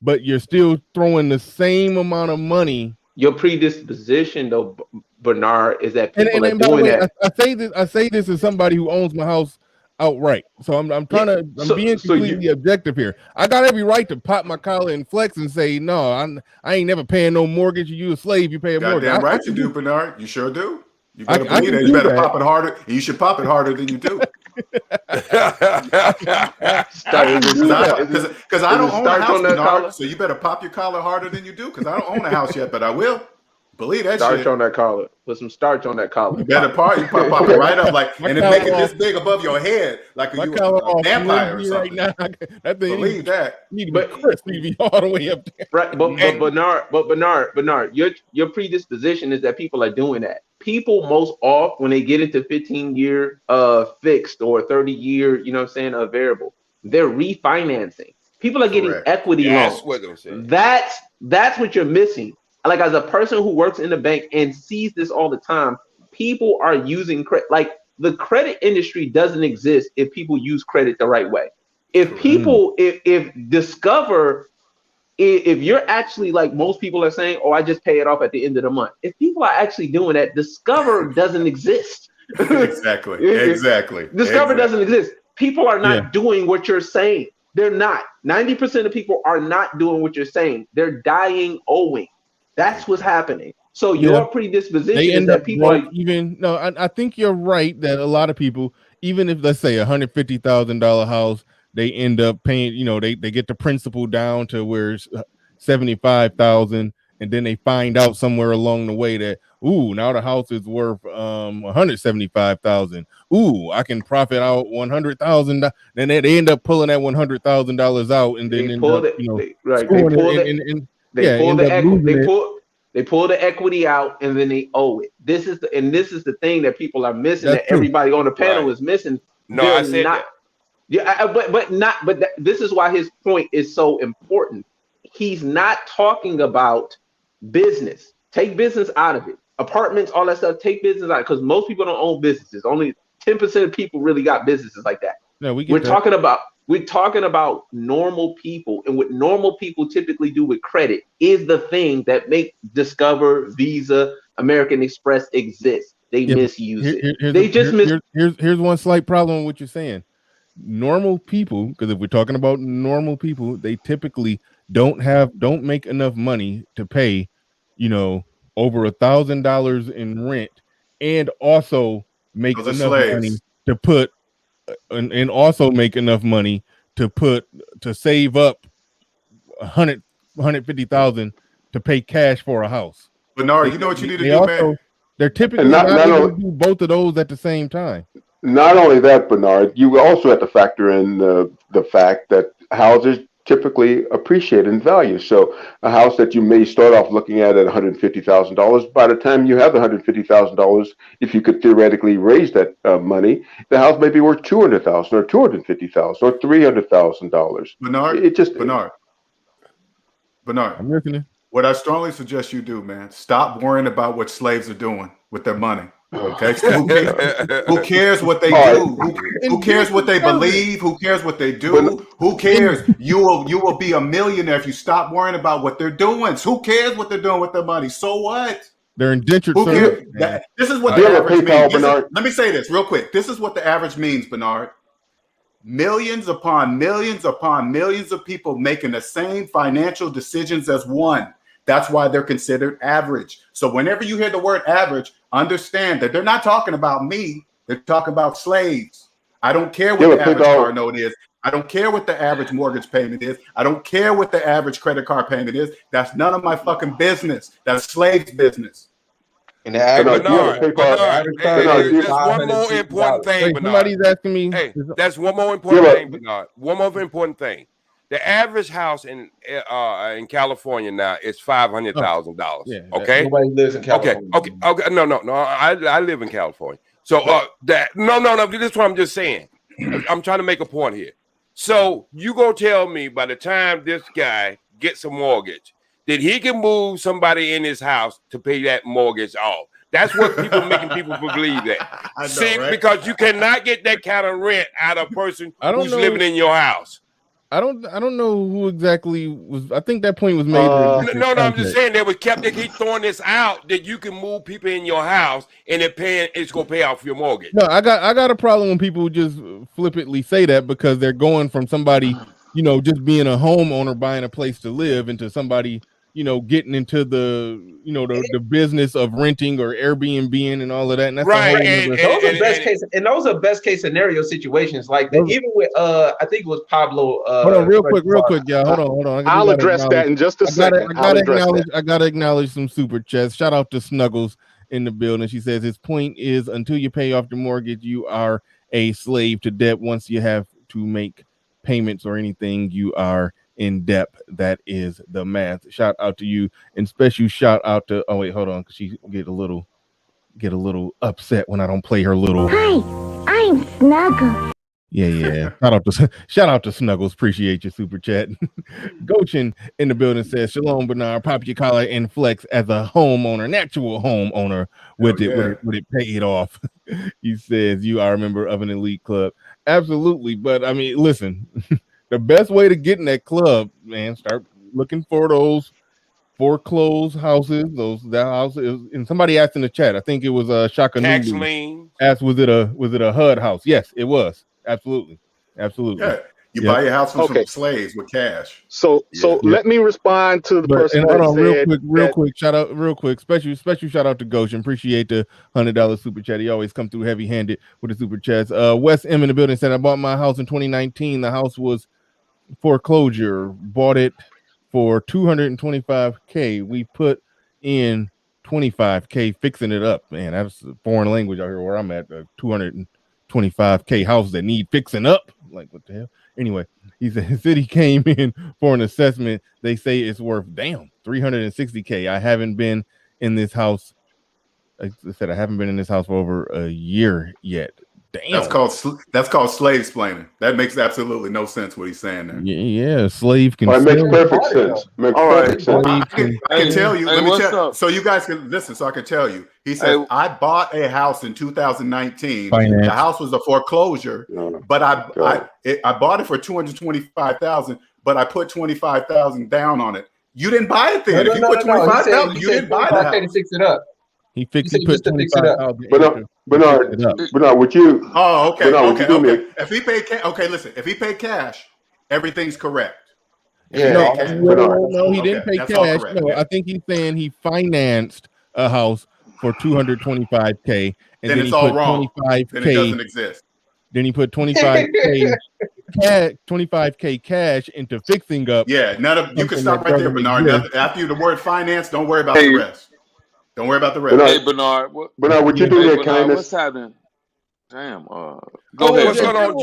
but you're still throwing the same amount of money. Your predisposition, though, Bernard, is that people are doing that. I say this as somebody who owns my house outright. So I'm being completely objective here. I got every right to pop my collar and flex and say, no, I ain't never paying no mortgage. You a slave, you pay a mortgage. Goddamn right you do, Bernard. You sure do. You better believe that. You better pop it harder. You should pop it harder than you do. Because I don't own a house, Bernard, so you better pop your collar harder than you do, because I don't own a house yet, but I will. Believe that starch on that collar. Put some starch on that collar. You better pop it right up, like, and then make it this big above your head, like you a vampire or something. Right now. Believe that. You need to be crisp. You need to be all the way up there. Right, but Bernard, your predisposition is that people are doing that. People most often, when they get into 15-year fixed or 30-year, variable, they're refinancing. People are getting equity loans. What I'm saying. That's what you're missing. Like, as a person who works in the bank and sees this all the time, people are using credit. Like, the credit industry doesn't exist if people use credit the right way. If people, if Discover, if you're actually, like most people are saying, oh, I just pay it off at the end of the month. If people are actually doing that, Discover doesn't exist. Exactly. Discover doesn't exist. People are not doing what you're saying. They're not. 90% of people are not doing what you're saying. They're dying owing. That's what's happening. So your predisposition is that people are even. No, I think you're right that a lot of people, even if, let's say, $150,000 house, they end up paying. You know, they get the principal down to where it's 75,000, and then they find out somewhere along the way that, ooh, now the house is worth 175,000. Ooh, I can profit out 100,000. Then they end up pulling that $100,000 out, and then they pull the equity out, and then they owe it. This is the thing that people are missing. That's that everybody on the panel is missing. No, I said that. Yeah, but this is why his point is so important. He's not talking about business. Take business out of it. Apartments, all that stuff. Take business out, because most people don't own businesses. Only 10% of people really got businesses like that. No, we're talking about normal people, and what normal people typically do with credit is the thing that make Discover, Visa, American Express exist. They misuse it. Here's one slight problem with what you're saying. Normal people, because if we're talking about normal people, they typically don't make enough money to pay, over $1,000 in rent, and also make enough money to put, and also make enough money to save up 150,000 to pay cash for a house. Bernard, you know what you need to do, man? They're typically not able to do both of those at the same time. Not only that, Bernard, you also have to factor in the fact that houses typically appreciate in value. So a house that you may start off looking at $150,000, by the time you have the $150,000, if you could theoretically raise that money, the house may be worth $200,000 or $250,000 or $300,000. Bernard, I'm listening. What I strongly suggest you do, man, stop worrying about what slaves are doing with their money. Okay, who cares what they do? Who cares what they believe? Who cares what they do? Who cares? You will be a millionaire if you stop worrying about what they're doing. So who cares what they're doing with their money? So what? They're indentured servants. This is what the average means. Let me say this real quick. This is what the average means, Bernard. Millions upon millions upon millions of people making the same financial decisions as one. That's why they're considered average. So whenever you hear the word average, understand that they're not talking about me. They're talking about slaves. I don't care what the average car note is. I don't care what the average mortgage payment is. I don't care what the average credit card payment is. That's none of my fucking business. That's slaves' business. And Bernard, there's one more important thing, Bernard. Somebody's asking me. Hey, that's one more important thing, Bernard. One more important thing. The average house in California now is $500,000. Yeah, okay, nobody lives in California. Okay. No. I live in California. So no. This is what I'm just saying. I'm trying to make a point here. So you go tell me by the time this guy gets a mortgage that he can move somebody in his house to pay that mortgage off. That's what people making people believe that. See, right? Because you cannot get that kind of rent out of a person who's living in your house. I don't know who exactly was. I think that point was made. No, I'm just saying they keep throwing this out that you can move people in your house and it's gonna pay off your mortgage. No, I got a problem when people just flippantly say that, because they're going from somebody, just being a homeowner buying a place to live into somebody, getting into the business of renting or Airbnb and all of that. And that's right. Those are best case scenario situations. Like even with I think it was Pablo. Hold on, real quick, yeah. Hold on. I'll address that in just a second. I gotta acknowledge some super chats. Shout out to Snuggles in the building. She says his point is, until you pay off the mortgage, you are a slave to debt. Once you have to make payments or anything, you are in depth. That is the math. Shout out to you, and special shout out to hold on, because she get a little upset when I don't play her little. Hi, I'm Snuggles. Yeah. Shout out to Snuggles. Appreciate your super chat. Gochin in the building says, "Shalom, Bernard. Pop your collar and flex as a homeowner, an actual homeowner with it paid off." He says, "You are a member of an elite club." Absolutely, but I mean, listen, the best way to get in that club, man, start looking for those foreclosed houses. That houses, and somebody asked in the chat. I think it was Shaka Tax Nulu lien. asked, "Was it a HUD house?" Yes, it was. Absolutely. Yeah, you buy your house from some slaves with cash. So let me respond to the person that said real quick, shout out, real quick, special shout out to Goshen. Appreciate the $100 super chat. He always come through heavy handed with the super chats. Wes M in the building said, "I bought my house in 2019. The house was foreclosure. Bought it for $225K. We put in $25K fixing it up." Man, that's a foreign language out here where I'm at. $225K house that need fixing up. Like, what the hell? Anyway, he said the city came in for an assessment. They say it's worth $360K. I haven't been in this house. I said I haven't been in this house for over a year yet. Damn. That's called slave splaining. That makes absolutely no sense what he's saying there. Yeah, slave can. It makes perfect sense. I can tell you. Let me tell. So you guys can listen. So I can tell you. He says, "I bought a house in 2019. Finance. The house was a foreclosure, but I bought it for $225,000. But I put $25,000 down on it. You didn't buy it then. If you put $25,000, you didn't buy the house. To fix it up. He put 25,000. Bernard, would you? Oh, okay. Bernard, okay. If he paid listen. If he paid cash, everything's correct. Yeah. No, he didn't pay cash. No, I think he's saying he financed a house for $225K, and then it's he all put wrong. 25K. Then it doesn't exist. Then he put 25K cash into fixing up. Yeah, you can stop right there, Bernard. After the word finance, don't worry about the rest. Don't worry about the rest. Bernard, would you do that kindness? What's happening? Damn. Go ahead. What's going on,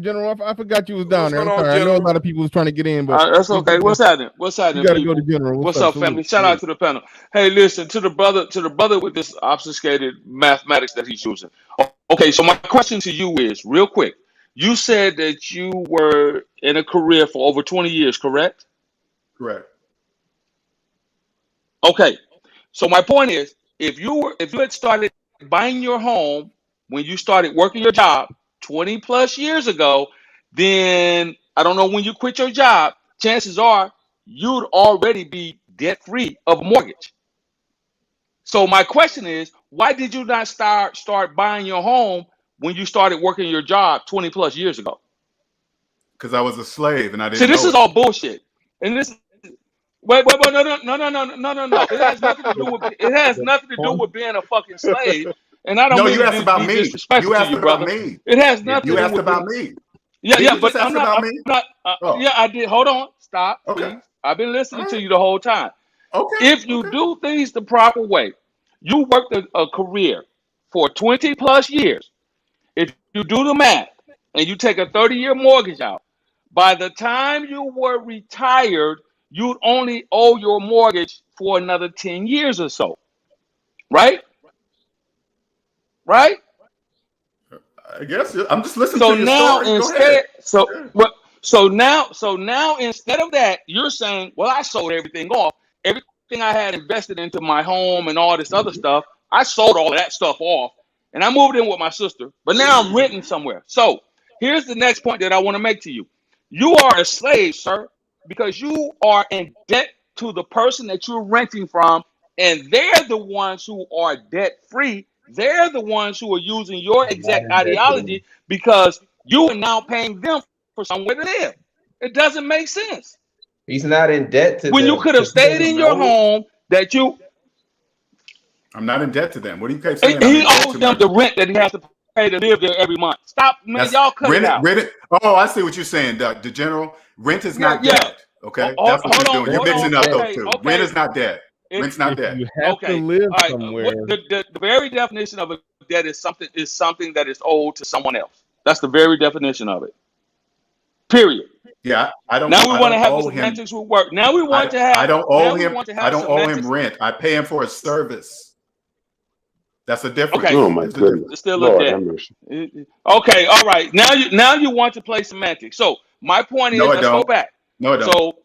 General? I forgot you was down there. I know a lot of people was trying to get in, but that's okay. What's happening? You got to go to General. What's up, family? Shout out to the panel. Hey, listen to the brother with this obfuscated mathematics that he's using. Okay, so my question to you is real quick. You said that you were in a career for over 20 years, correct? Correct. Okay. So my point is, if you had started buying your home when you started working your job 20 plus years ago, then I don't know when you quit your job, chances are you'd already be debt free of a mortgage. So my question is, why did you not start buying your home when you started working your job 20 plus years ago? Because I was a slave and I didn't. See, this is all bullshit. And this. Wait, no. It has nothing to do with being a fucking slave. And I don't. No, you asked about me. You asked about me. It has nothing. You asked about me. Yeah, but I'm not. Yeah, I did. Hold on. Stop. Okay. Please. I've been listening to you the whole time. Okay. If you do things the proper way, you worked a career for 20 plus years. If you do the math and you take a 30-year mortgage out, by the time you were retired, you'd only owe your mortgage for another 10 years or so. Right? Right? I guess I'm just listening to your now story. Instead, so now instead of that, you're saying, well, I sold everything off. Everything I had invested into my home and all this other stuff, I sold all of that stuff off and I moved in with my sister. But now I'm renting somewhere. So here's the next point that I want to make to you. You are a slave, sir, because you are in debt to the person that you're renting from, and they're the ones who are debt free. They're the ones who are using your exact ideology because you are now paying them for somewhere to live. It doesn't make sense. He's not in debt to when them. You could have stayed in your home that you. I'm not in debt to them. What do you keep saying? He owes them the rent that he has to pay to live there every month. Stop, man. Y'all cut it out. Oh, I see what you're saying, the general. Rent is not debt. Okay, that's what you're doing. You're mixing up those two. Rent is not debt. Rent's not debt. You have to live somewhere. The very definition of a debt is something that is owed to someone else. That's the very definition of it. Period. Yeah, I don't. Now we want to have the semantics will work. Now we want to have. I don't owe him. I don't owe him rent. I pay him for a service. That's a difference. Okay. Oh my goodness. It's still Lord a have debt. mercy. Okay, all right. Now you want to play semantics. So my point No, is, I let's go don't. back. No, I don't.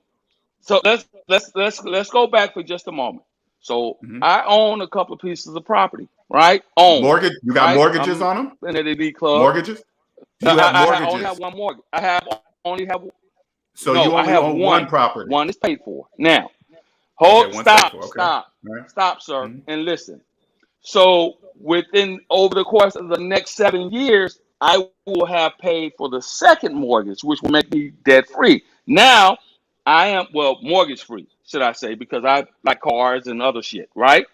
So let's go back for just a moment. So I own a couple of pieces of property, right? Mortgage? You got Right? mortgages I'm on them? in the AD club. Mortgages? Do you have I only have mortgages? one mortgage. So No, you I only have own one property. One is paid for. Now, Okay, one's paid for. Okay. stop, sir, and listen. So over the course of the next 7 years, I will have paid for the second mortgage, which will make me debt free. Now, I am mortgage free, should I say, because I like cars and other shit, right?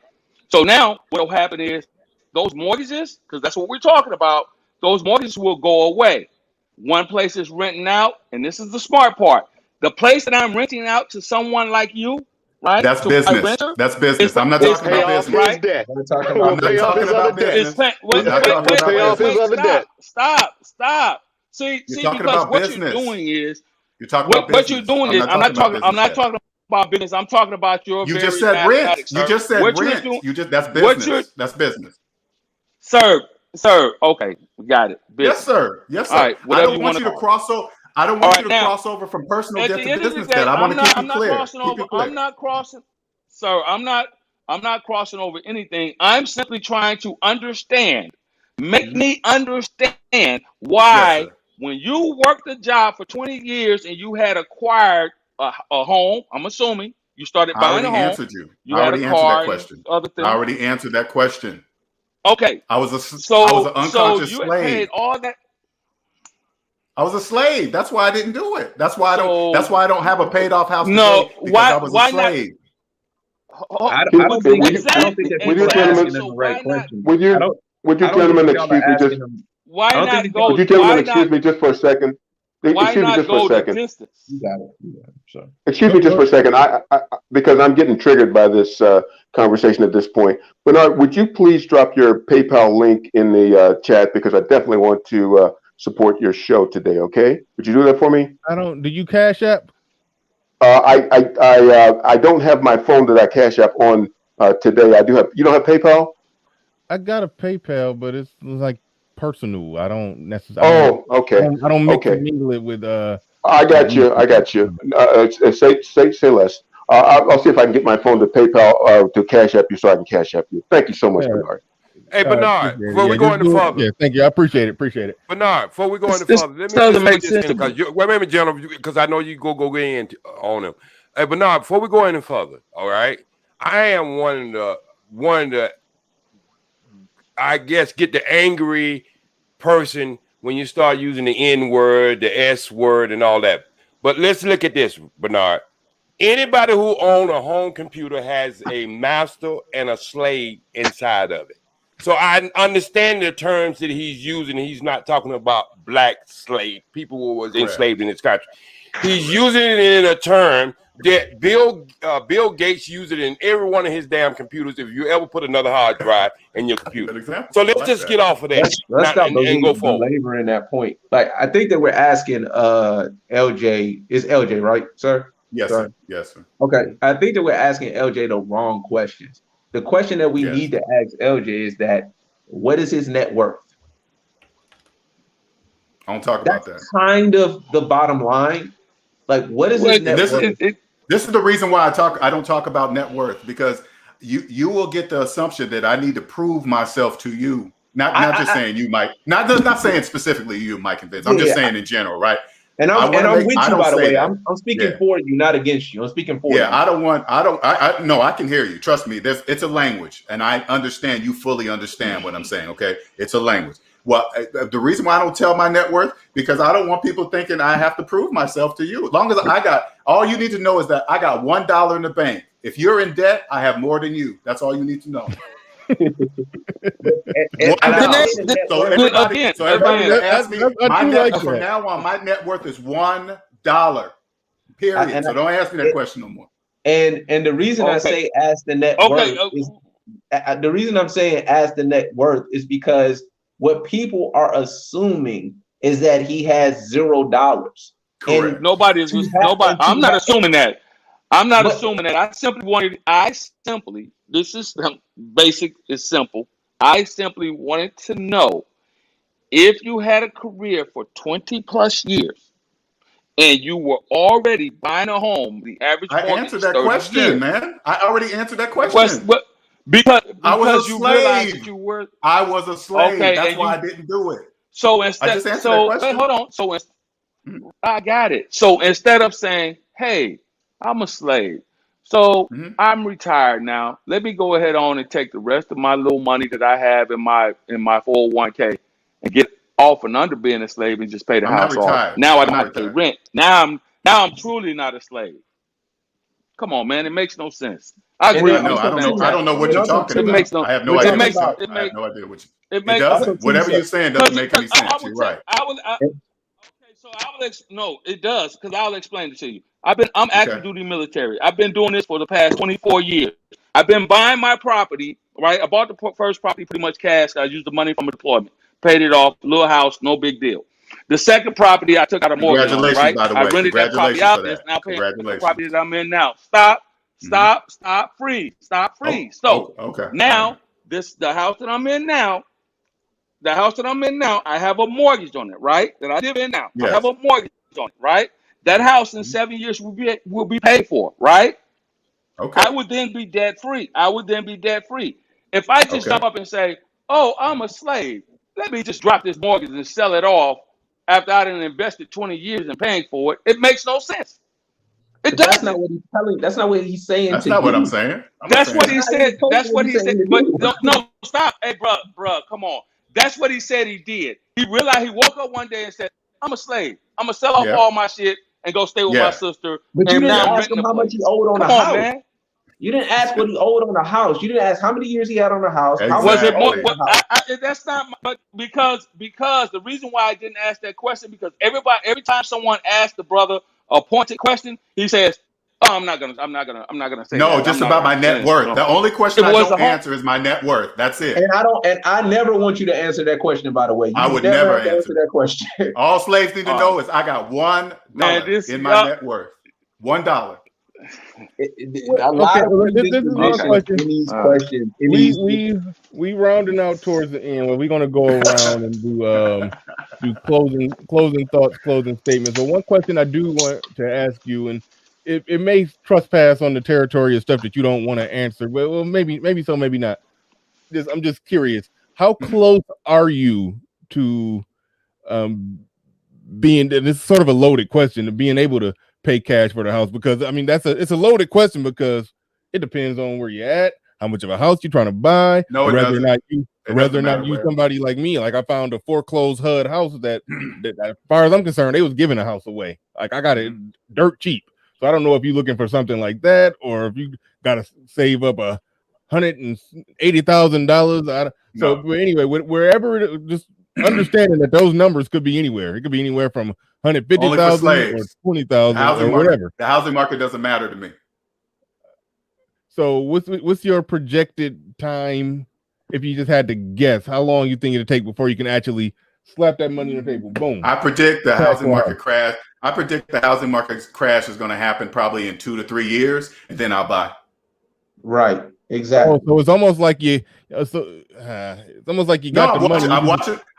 So now what will happen is those mortgages, because that's what we're talking about, those mortgages will go away. One place is renting out, and this is the smart part. The place that I'm renting out to someone like you, right? That's To my business. renter, That's business. I'm not We'll talking pay about off business. his debt. We're talking I'm We'll about not pay off talking his about other debt. business. I'm not talking We'll about pay off his business. other debt. Stop. See, You're talking because about what you're business. doing is You're talking about what you're business. doing I'm is not talking about business I'm not yet. talking about business. I'm talking about your You just very said rent. mathematics, You sir. just said What you're rent. doing, That's what you're, business. That's business. sir. Okay, we got it. Yes, Business. sir. Yes, All sir. right, I whatever don't you want want to you to call it. cross over. I don't All want you right, to now cross over from personal at debt the to end of the business day, debt. I want to keep you I'm not clear. crossing Keep over. you clear. I'm not crossing, sir. I'm not crossing over anything. I'm simply trying to understand. Make me understand Yes, why sir. when you worked a job for 20 years and you had acquired a home, I'm assuming you started I buying a already home, answered you. you I had a already answered that car and question. other I things. already answered that question. Okay. I was an So unconscious you had slave. paid all that. I was a slave. That's why I didn't do it. That's why So I don't have a paid off house no, today, because I was a why not? slave. I don't think that Would people you are gentlemen, asking them So the right why not? question. would I you, don't would you I don't think gentlemen that y'all excuse are me just, asking them. I Why don't think not that y'all would go? you gentlemen Why excuse not? me just for a second? Why Excuse me not just for a go the second. distance? You got it. So Excuse me just for a second. Because I'm getting triggered by this conversation at this point. Bernard, would you please drop your PayPal link in the chat, because I definitely want to support your show today. Okay, would you do that for me? Do you Cash App? I don't have my phone that I Cash App on today. I do have. You don't have PayPal? I got a PayPal, but it's like personal. I don't necessarily. Oh, okay. I don't mix and Okay. mingle it with I got you. I got you. Say less. I'll see if I can get my phone to PayPal to Cash App you, so I can Cash App you. Thank you so much, Yeah. Bernard. Hey, Bernard, before we go any further. Yeah, thank you. I appreciate it. Bernard, before we go any This further, let me doesn't just put make this sense in, to because me. wait a minute, gentlemen, because I know you go in on him. Hey, Bernard, before we go any further, all right, I am one of the I guess get the angry person when you start using the N word, the S word, and all that. But let's look at this, Bernard. Anybody who owns a home computer has a master and a slave inside of it. So I understand the terms that he's using. He's not talking about black slave, people who was enslaved in this country. He's using it in a term that Bill Gates used it in every one of his damn computers. If you ever put another hard drive in your computer, so let's just get off of that let's stop and go forward. belaboring that point. Like, I think that we're asking LJ, is LJ right, sir? Yes, Sorry. sir. Yes, sir. Okay, I think that we're asking LJ the wrong questions. The question that we need to ask LJ is that, what is his net worth? I don't talk about that. Kind of the bottom line. Like, what is his net worth? This is the reason why I don't talk about net worth, because you will get the assumption that I need to prove myself to you. Not just saying you, Mike. Not saying specifically you, Mike and Vince. I'm just saying in general, right? And I'm with you, by the way. I'm speaking for you, not against you. I'm speaking for you. Yeah, I can hear you. Trust me. It's a language, and I understand. You fully understand what I'm saying. Okay, it's a language. Well, the reason why I don't tell my net worth, because I don't want people thinking I have to prove myself to you. As long as all you need to know is that I got $1 in the bank. If you're in debt, I have more than you. That's all you need to know. So everybody ask me, my net from now on, my net worth is $1. Period. So don't ask me that question no more. And the reason I say ask the net worth is the reason I'm saying ask the net worth is because what people are assuming is that he has $0. Correct. Nobody. I'm not assuming that. Assuming that. This is basic, it's simple. I simply wanted to know if you had a career for 20 plus years and you were already buying a home, the average I mortgage answered is that 30 question, years. man. I already answered that What's question. what? Because I was a you realized that slave. you were I was a slave. okay, That's and why you I didn't do it. so I instead just answered that so wait, question. hold on. I got it. So instead of saying, "Hey, I'm a slave, so I'm retired now. Let me go ahead on and take the rest of my little money that I have in my 401k and get off and under being a slave and just pay the I'm not house off. retired. Now I I'm don't not have to pay retired. rent. Now I'm truly not a slave. Come on, man, it makes no sense. I And agree then with you. I It's also don't know. too, I don't know fantastic. and what then you're also talking It too, makes about. no. I have no we're It talking idea. makes. about It I have makes. no idea what you. It It makes. also doesn't. too, Whatever sir. you're saying doesn't Because make any I sense. would You're tell. right. I would. Okay, so no, it does because I'll explain it to you. I'm Okay. active duty military. I've been doing this for the past 24 years. I've been buying my property, right? I bought the first property pretty much cash. I used the money from a deployment, paid it off, little house, no big deal. The second property I took out a mortgage on it, Congratulations, right? by the I way. rented that property Congratulations out for and it's that. now paying for the Congratulations. property that I'm in now. Stop, Mm-hmm. stop, stop, freeze, stop, Oh, freeze. So okay. All right. now the house that I'm in now. The house that I'm in now, I have a mortgage on it, right? That I live in now. I have Yes. a mortgage on it, right? That house in 7 years will be paid for, right? Okay. I would then be debt free. I would then be debt free. If I just Okay. jump up and say, "Oh, I'm a slave. Let me just drop this mortgage and sell it off," after I done invested 20 years in paying for it, it makes no sense. It But that's not doesn't. what he's telling. That's not what he's saying That's to not what I'm do. saying. I'm not That's saying what That's he that. not even said. close to That's what what he's he saying said. to But do. no, stop. Hey, bro, come on. That's what he said he did. He realized he woke up one day and said, "I'm a slave. I'm gonna sell off Yeah. all my shit and go stay with my Yeah. sister." But you And didn't now I'm ask renting him a how much he place. owed on the Come on, house. man. You didn't ask what he owed on the house. You didn't ask how many years he had on the house, how much Was he it more? owed Exactly. on the house. That's not. But because the reason why I didn't ask that question because every time someone asks the brother a pointed question, he says, "Oh, I'm not gonna say No, that. I'm just not about gonna." my net worth. The only question If it I was a don't home, answer is my net worth. That's it. And I never want you to answer that question, by the way. I You would never never have to answer answer it. that question. All slaves need to all right, know is I got man. $1 This in my net worth. $1. A Okay, lot of this is my predispositions question. in these all right. questions. In We these, we we rounding out towards the end where we're gonna go around and do closing thoughts, closing statements. But one question I do want to ask you, and it may trespass on the territory of stuff that you don't want to answer. Well, maybe so, maybe not. I'm just curious. How close are you to um being, and it's sort of a loaded question, to being able to pay cash for the house? Because I mean it's a loaded question because it depends on where you're at, how much of a house you're trying to buy, No, or it whether or doesn't. not you It doesn't matter where. somebody like me. Like I found a foreclosed HUD house that as far as I'm concerned, they was giving a house away. Like I got it dirt cheap. So I don't know if you're looking for something like that or if you gotta save up $180,000. So No. but anyway, wherever just understanding that those numbers could be anywhere. It could be anywhere from Only for 150,000 or slaves. 20,000 or whatever. The housing market doesn't matter to me. So what's your projected time if you just had to guess how long you think it'll take before you can actually slap that money on the table? Boom. I predict the Cash housing flow. market crash. I predict the housing market crash is going to happen probably in 2 to 3 years, and then I'll buy. right, exactly. Oh, so it's almost like it's almost like you No, got the money.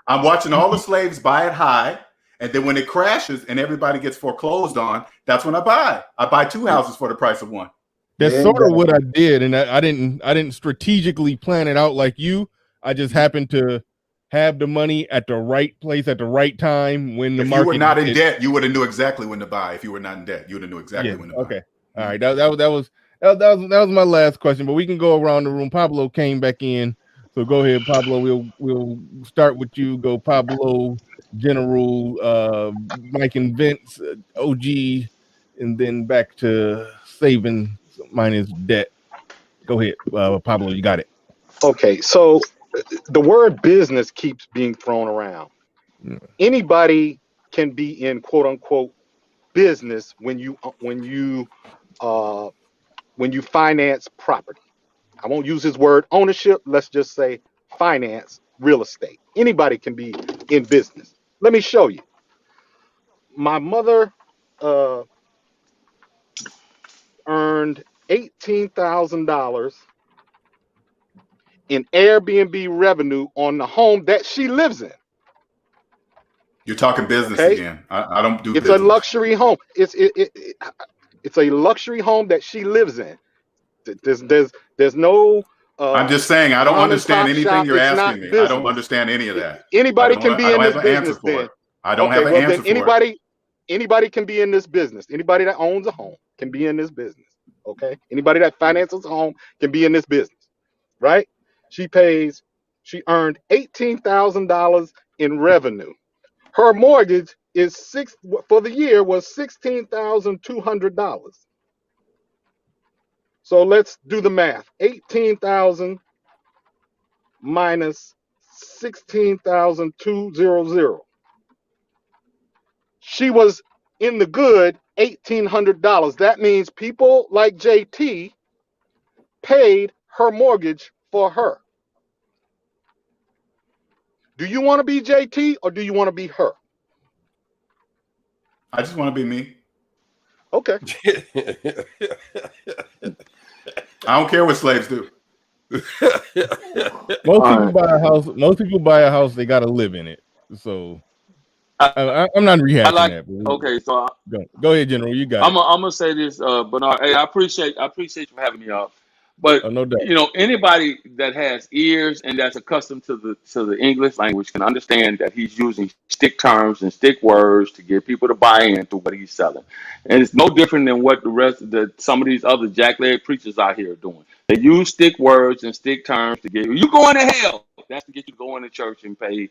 I'm watching all the slaves buy it high, and then when it crashes and everybody gets foreclosed on, that's when I buy. I buy 2 houses for the price of 1. That's sort of what I did, and I didn't strategically plan it out like you. I just happened to have the money at the right place at the right time when the If market. you were not in debt, you would have knew exactly when to buy. If you were not in debt, you would have knew exactly when to buy. Okay. All right. That was my last question, but we can go around the room. Pablo came back in, so go ahead, Pablo. We'll start with you. Go, Pablo, General, Mike and Vince, OG, and then back to saving minus debt. Go ahead, Pablo. You got it. Okay, so the word business keeps being thrown around. Anybody can be in quote unquote business when you finance property. I won't use his word ownership. Let's just say finance real estate. Anybody can be in business. Let me show you. My mother earned $18,000 in Airbnb revenue on the home that she lives in. You're talking business Okay, again. I don't do it's a business. luxury home. It's a luxury home that she lives in. There's no I'm just saying I don't mom and understand pop anything shop. you're It's asking not me. I don't business. understand any of that. Anybody can be I in don't this have an answer business for then. it. I don't Okay, have an well then answer for it. anybody can be in this business. Anybody that owns a home can be in this business. Okay, anybody that finances a home can be in this business, right? She earned $18,000 in revenue. Her mortgage is for the year was $16,200. So let's do the math. 18,000 minus 16,200. She was in the good $1,800. That means people like JT paid her mortgage for her. Do you want to be JT or do you want to be her? I just want to be me. Okay. I don't care what slaves do. Most people buy a house. They got to live in it. So I'm not rehashing that. Okay, so Go ahead, General. You got I'm it. gonna say this, Bernard. Hey, I appreciate you for having me up. But Oh, no doubt. anybody that has ears and that's accustomed to the English language can understand that he's using stick terms and stick words to get people to buy into what he's selling. And it's no different than what the rest of some of these other jackleg preachers out here are doing. They use stick words and stick terms to get you going to hell. That's to get you going to church and pay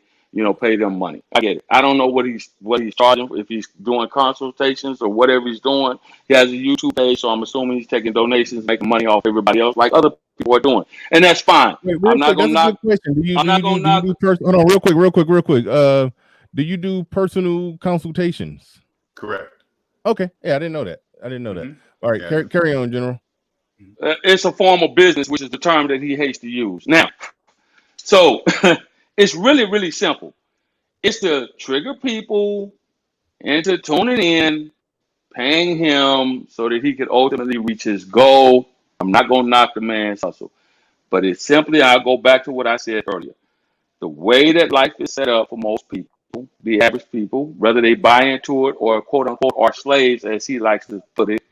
them money. I get it. I don't know what he's charging, if he's doing consultations or whatever he's doing. He has a YouTube page, so I'm assuming he's taking donations, making money off everybody else, like other people are doing, and that's fine. Wait, I'm real not quick. gonna That's a knock. good question. Do you I'm not gonna knock. hold on, real quick. Do you do personal consultations? Correct. Okay. Yeah, I didn't know that. Mm-hmm. All right, Yeah. carry on, General. It's a form of business, which is the term that he hates to use. Now, so it's really, really simple. It's to trigger people into tuning in, paying him so that he could ultimately reach his goal. I'm not going to knock the man's hustle, but it's simply, I'll go back to what I said earlier. The way that life is set up for most people, the average people, whether they buy into it or quote unquote are slaves, as he likes to put it,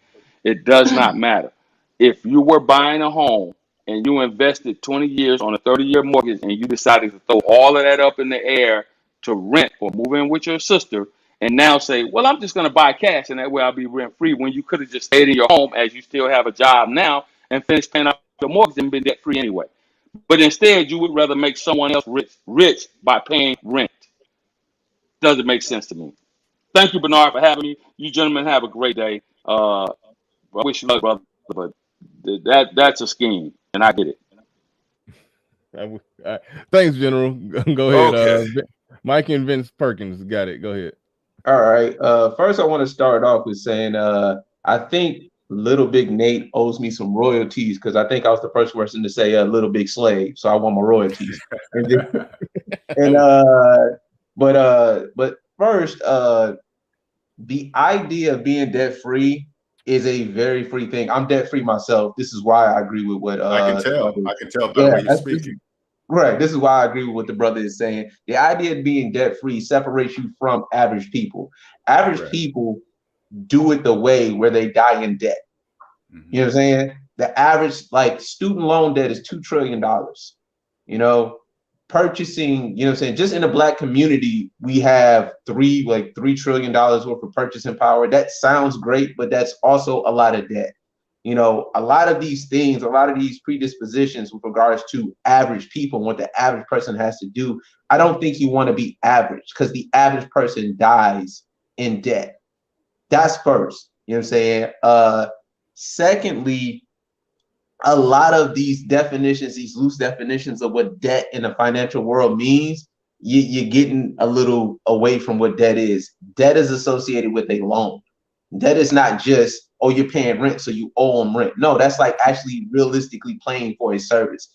it does not matter. If you were buying a home and you invested 20 years on a 30-year mortgage and you decided to throw all of that up in the air to rent or move in with your sister and now say, well, I'm just going to buy cash and that way I'll be rent free, when you could have just stayed in your home as you still have a job now and finished paying off your mortgage and been debt free anyway. But instead, you would rather make someone else rich by paying rent. Doesn't make sense to me. Thank you, Bernard, for having me. You gentlemen have a great day. I wish you luck, brother, but that's a scheme, and I get it. Thanks, General. Go ahead. Okay. Mike and Vince Perkins got it. Go ahead. All right. First, I want to start off with saying I think Little Big Nate owes me some royalties, because I think I was the first person to say Little Big Slave, so I want my royalties. But first, the idea of being debt free is a very free thing. I'm debt free myself. This is why I agree with what I can tell by the way you're speaking. Right. This is why I agree with what the brother is saying. The idea of being debt free separates you from average people. Average people do it the way where they die in debt. Mm-hmm. You know what I'm saying? The average, like, student loan debt is $2 trillion. You know, purchasing, you know what I'm saying? Just in the Black community, we have $3 trillion worth of purchasing power. That sounds great, but that's also a lot of debt. You know, a lot of these things, a lot of these predispositions with regards to average people, what the average person has to do, I don't think you want to be average, because the average person dies in debt. That's first. You know what I'm saying? Secondly, a lot of these definitions, these loose definitions of what debt in the financial world means, you're getting a little away from what debt is. Debt is associated with a loan. Debt is not just, oh, you're paying rent, so you owe them rent. No, that's like actually realistically paying for a service.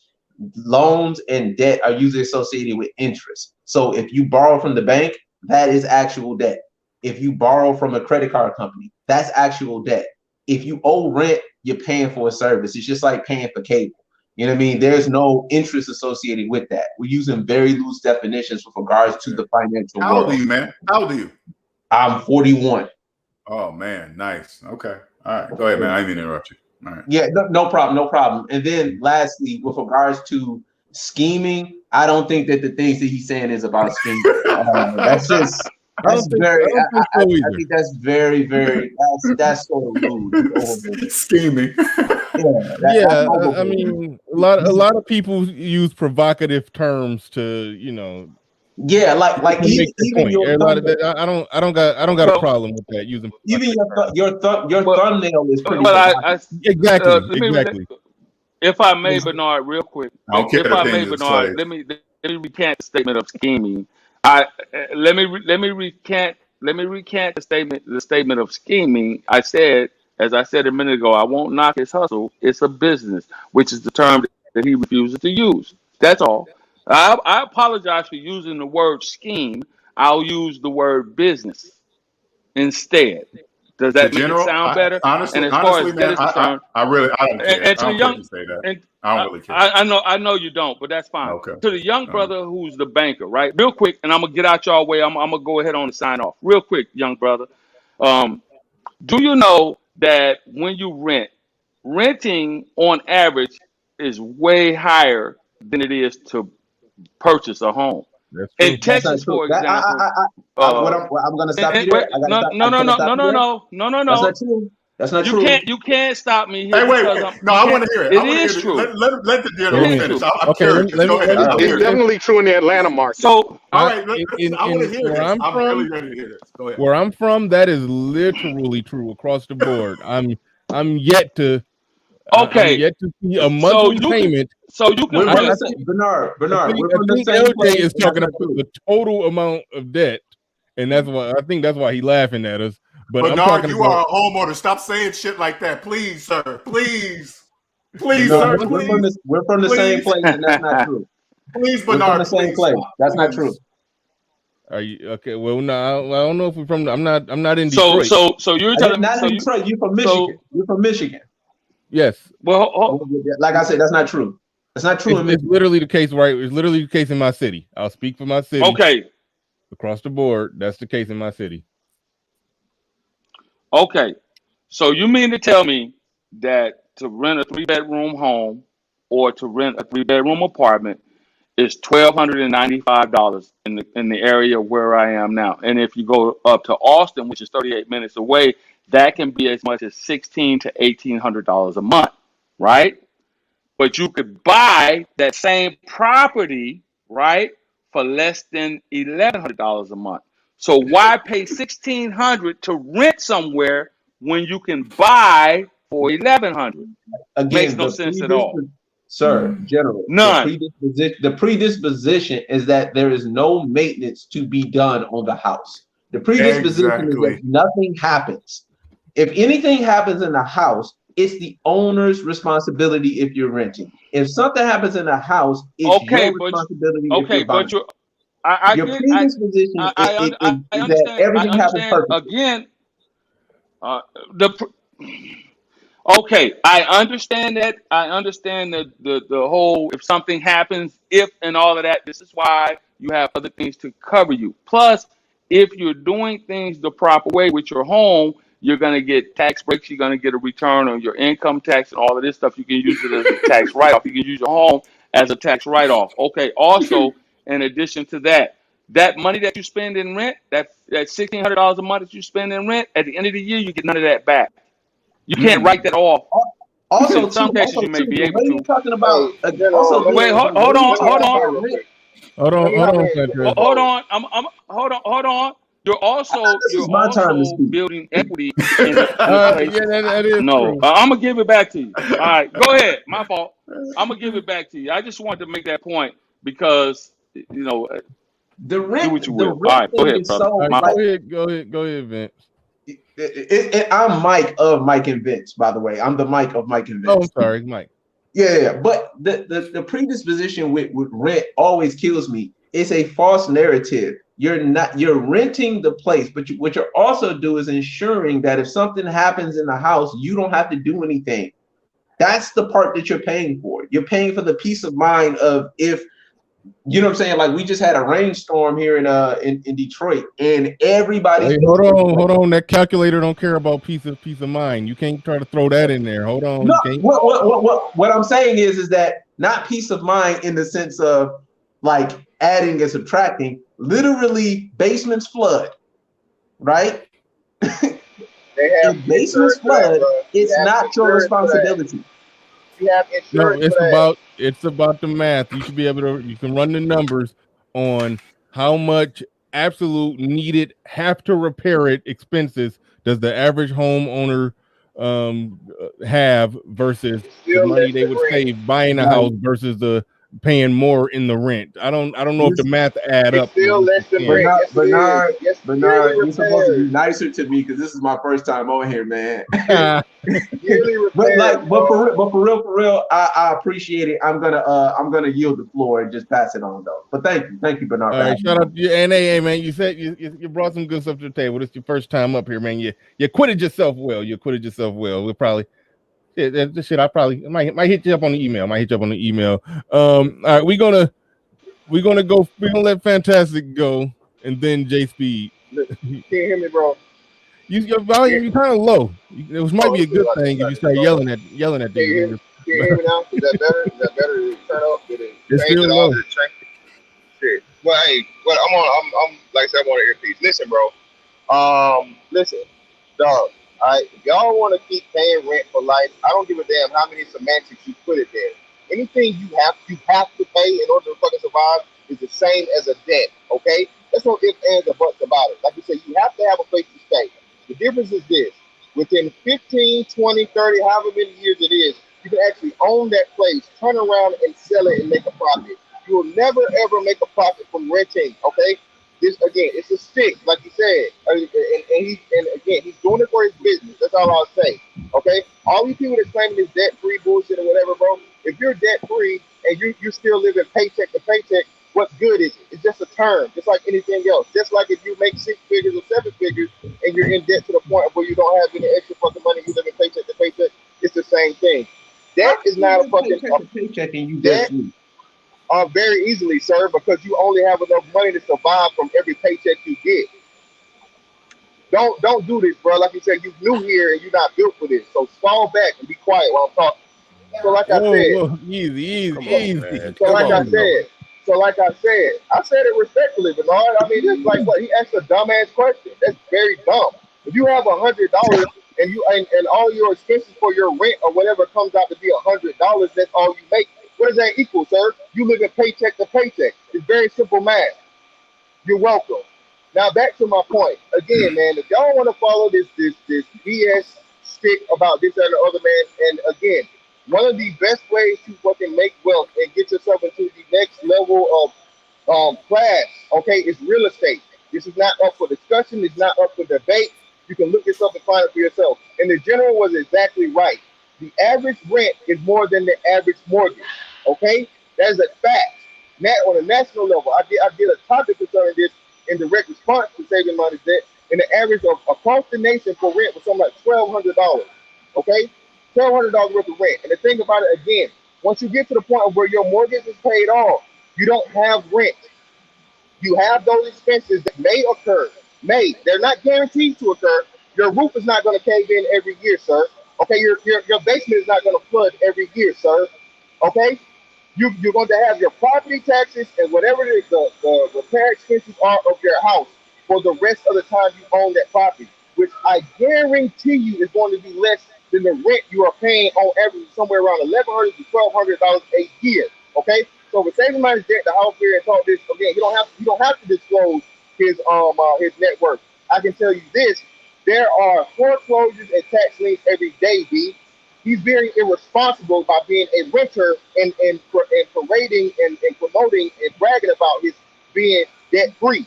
Loans and debt are usually associated with interest. So if you borrow from the bank, that is actual debt. If you borrow from a credit card company, that's actual debt. If you owe rent, you're paying for a service. It's just like paying for cable. You know what I mean? There's no interest associated with that. We're using very loose definitions with regards to the financial How old world. are you, man? How old are you? I'm 41. Oh man, nice. Okay. All right. Go ahead, man. I didn't mean to interrupt you. All right. Yeah, no problem, no problem. And then lastly, with regards to scheming, I don't think that the things that he's saying is about scheming. That's just that's very. I think that's very, very. That's sort of rude. Scheming. Yeah, I mean, a lot of people use provocative terms to, you know. Yeah, like even your I don't got a problem with that using. Even your thumbnail is pretty. Exactly. If I may, Bernard, real quick. If I may, Bernard, slaves. let me recant the statement of scheming. Let me recant the statement of scheming. I said, as I said a minute ago, I won't knock his hustle. It's a business, which is the term that he refuses to use. That's all. I apologize for using the word scheme. I'll use the word business instead. Does that make it sound better? Honestly, and as far as man, that is concerned, I don't care. and to the young, say that. and I don't really care. I know you don't, but that's fine. Okay. To the young brother who's the banker, right? Real quick, and I'm gonna get out y'all way. I'm gonna go ahead on and sign off. Real quick, young brother. Do you know that when you renting on average is way higher than it is to purchase a home? In Texas, for example, I'm going to stop you there. No. That's not true. That's not true. You can't stop me here. Hey, wait. No, I want to hear it. It is true. Let the gentleman finish. I'm curious. Go ahead. It's definitely true in the Atlanta market. So, all right. I want to hear this. I'm really ready to hear this. Go ahead. Where I'm from, that is literally true across the board. I'm yet to. Okay. I'm yet to see a monthly payment. Bernard. I think LJ is talking about the total amount of debt, and that's why I think that's why he's laughing at us. But Bernard, you are a homeowner. Stop saying shit like that, please, sir. Please, sir. Please. We're from the same place, and that's not true. Please, Bernard. We're from the same place. That's not true. Are you okay? Well, no, I don't know if we're from. I'm not in Detroit. So you're telling me? Not in Detroit. You're from Michigan. You're from Michigan. Yes. Well, like I said, that's not true. That's not true. It's literally the case, right? It's literally the case in my city. I'll speak for my city. Okay. Across the board, that's the case in my city. Okay. So you mean to tell me that to rent a 3-bedroom home or to rent a 3-bedroom apartment is $1,295 in the area where I am now, and if you go up to Austin, which is 38 minutes away, that can be as much as $1,600 to $1,800 a month, right? But you could buy that same property, right, for less than $1,100 a month. So why pay $1,600 to rent somewhere when you can buy for $1,100? Makes no sense at all. Sir, General, none. The predisposition is that there is no maintenance to be done on the house. The predisposition is that nothing happens. If anything happens in the house, it's the owner's responsibility if you're renting. If something happens in the house, it's your responsibility. Your predisposition is that everything happens perfectly. Again, okay, I understand that. I understand the whole if something happens, if and all of that. This is why you have other things to cover you. Plus, if you're doing things the proper way with your home, you're going to get tax breaks. You're going to get a return on your income tax and all of this stuff. You can use it as a tax write-off. You can use your home as a tax write-off. Okay. Also, in addition to that, that money that you spend in rent, that $1,600 a month that you spend in rent, at the end of the year, you get none of that back. You can't write that off. Also, in some cases, you may be able to. Talking about wait, hold on. Hold on. You're also building equity. That is true. I'm gonna give it back to you. All right, go ahead. My fault. I'm gonna give it back to you. I just wanted to make that point because the rent. Do what you will. All right, go ahead, brother. Go ahead, Vince. I'm Mike of Mike and Vince, by the way. I'm the Mike of Mike and Vince. Oh, I'm sorry, Mike. Yeah, but the predisposition with rent always kills me. It's a false narrative. You're renting the place, but what you're also doing is ensuring that if something happens in the house, you don't have to do anything. That's the part that you're paying for. You're paying for the peace of mind of if, you know what I'm saying? Like we just had a rainstorm here in Detroit, and everybody's hold on. That calculator don't care about peace of mind. You can't try to throw that in there. Hold on. No, what I'm saying is that not peace of mind in the sense of like adding and subtracting. Literally, basements flood, right? They have basements flood. It's not your responsibility. You have insurance. No, it's about the math. You should be able to. You can run the numbers on how much absolute needed have to repair it expenses does the average homeowner have versus the money they would save buying a house versus the paying more in the rent. I don't know if the math add up. Still less than rent. Bernard, you're supposed to be nicer to me because this is my first time on here, man. but for real, I appreciate it. I'm gonna yield the floor and just pass it on though. But thank you, Bernard. All right, shout out to you. And hey, man, you said you brought some good stuff to the table. It's your first time up here, man. You acquitted yourself well. We'll probably. This shit, I might hit you up on the email. All right, we're gonna let Fantastic go, and then J Speed. Can't hear me, bro. Your volume, you kind of low. It might be a good thing if you start yelling at these. Can you hear me now? Is that better? Turn up? It's still low. Shit. Well, hey, I'm like I said, I'm on an earpiece. Listen, bro. Listen, dog. All right, if y'all want to keep paying rent for life, I don't give a damn how many semantics you put it there. Anything you have to pay in order to fucking survive is the same as a debt, okay? There's no ifs, ands, or buts about it. Like you said, you have to have a place to stay. The difference is this. Within 15, 20, 30, however many years it is, you can actually own that place, turn around and sell it and make a profit. You will never, ever make a profit from renting, okay? This again, it's a stick, like you said, and again, he's doing it for his business. That's all I'll say. Okay, all these people that claiming this debt-free bullshit or whatever, bro. If you're debt-free and you still living paycheck to paycheck, what good is it? It's just a term, just like anything else. Just like if you make 6 figures or 7 figures and you're in debt to the point where you don't have any extra fucking money, you living paycheck to paycheck. It's the same thing. Debt is not a fucking paycheck, and you debt. Very easily, sir, because you only have enough money to survive from every paycheck you get. Don't do this, bro. Like you said, you new here and you're not built for this. So fall back and be quiet while I'm talking. So like I said, easy. So like I said, I said it respectfully, Bernard. I mean, it's like what he asked a dumbass question. That's very dumb. If you have $100 and you and all your expenses for your rent or whatever comes out to be $100, that's all you make. What does that equal, sir? You live in paycheck to paycheck. It's very simple math. You're welcome. Now back to my point. Again, man, if y'all want to follow this BS stick about this and the other, man, and again, one of the best ways to fucking make wealth and get yourself into the next level of class, okay, is real estate. This is not up for discussion. It's not up for debate. You can look this up and find it for yourself. And the general was exactly right. The average rent is more than the average mortgage. Okay, that is a fact. On a national level, I did a topic concerning this in direct response to saving money debt, and the average of across the nation for rent was something like $1,200. Okay, $1,200 worth of rent. And the thing about it again, once you get to the point of where your mortgage is paid off, you don't have rent. You have those expenses that may occur. They're not guaranteed to occur. Your roof is not going to cave in every year, sir. Okay, your basement is not going to flood every year, sir. Okay, you're going to have your property taxes and whatever the repair expenses are of your house for the rest of the time you own that property, which I guarantee you is going to be less than the rent you are paying on average, somewhere around $1,100 to $1,200 a year. Okay, so with saving money debt, the house here and talk this again. You don't have to disclose his net worth. I can tell you this: there are foreclosures and tax liens every day, B. He's very irresponsible by being a renter and parading and promoting and bragging about his being debt free.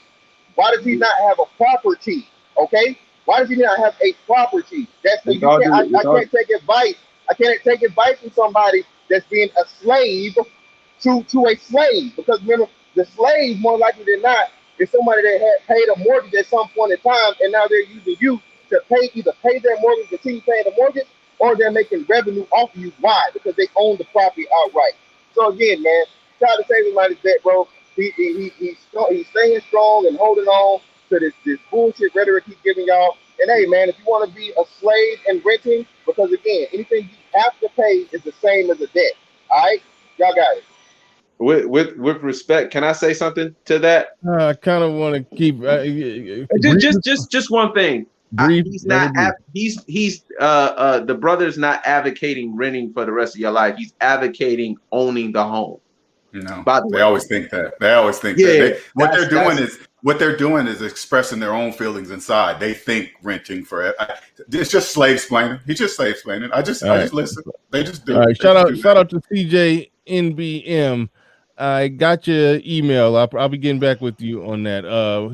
Why does he not have a property? Okay, why does he not have a property? That's the I can't take advice. I can't take advice from somebody that's being a slave to a slave, because remember, the slave more likely than not is somebody that had paid a mortgage at some point in time, and now they're using you to either pay their mortgage, continue paying the mortgage, or they're making revenue off of you. Why? Because they own the property outright. So again, man, try to save him out his debt, bro. He's staying strong and holding on to this bullshit rhetoric he's giving y'all. And hey, man, if you want to be a slave and renting, because again, anything you have to pay is the same as a debt. All right, y'all got it. With respect, can I say something to that? I kind of want to keep just one thing. He's not. He's the brother's not advocating renting for the rest of your life. He's advocating owning the home. No, they always think that. They always think that. What they're doing is expressing their own feelings inside. They think renting for it. It's just slave explaining. He's just slave explaining. I just listen. They just do. All right, shout out to CJ NBM. I got your email. I'll be getting back with you on that.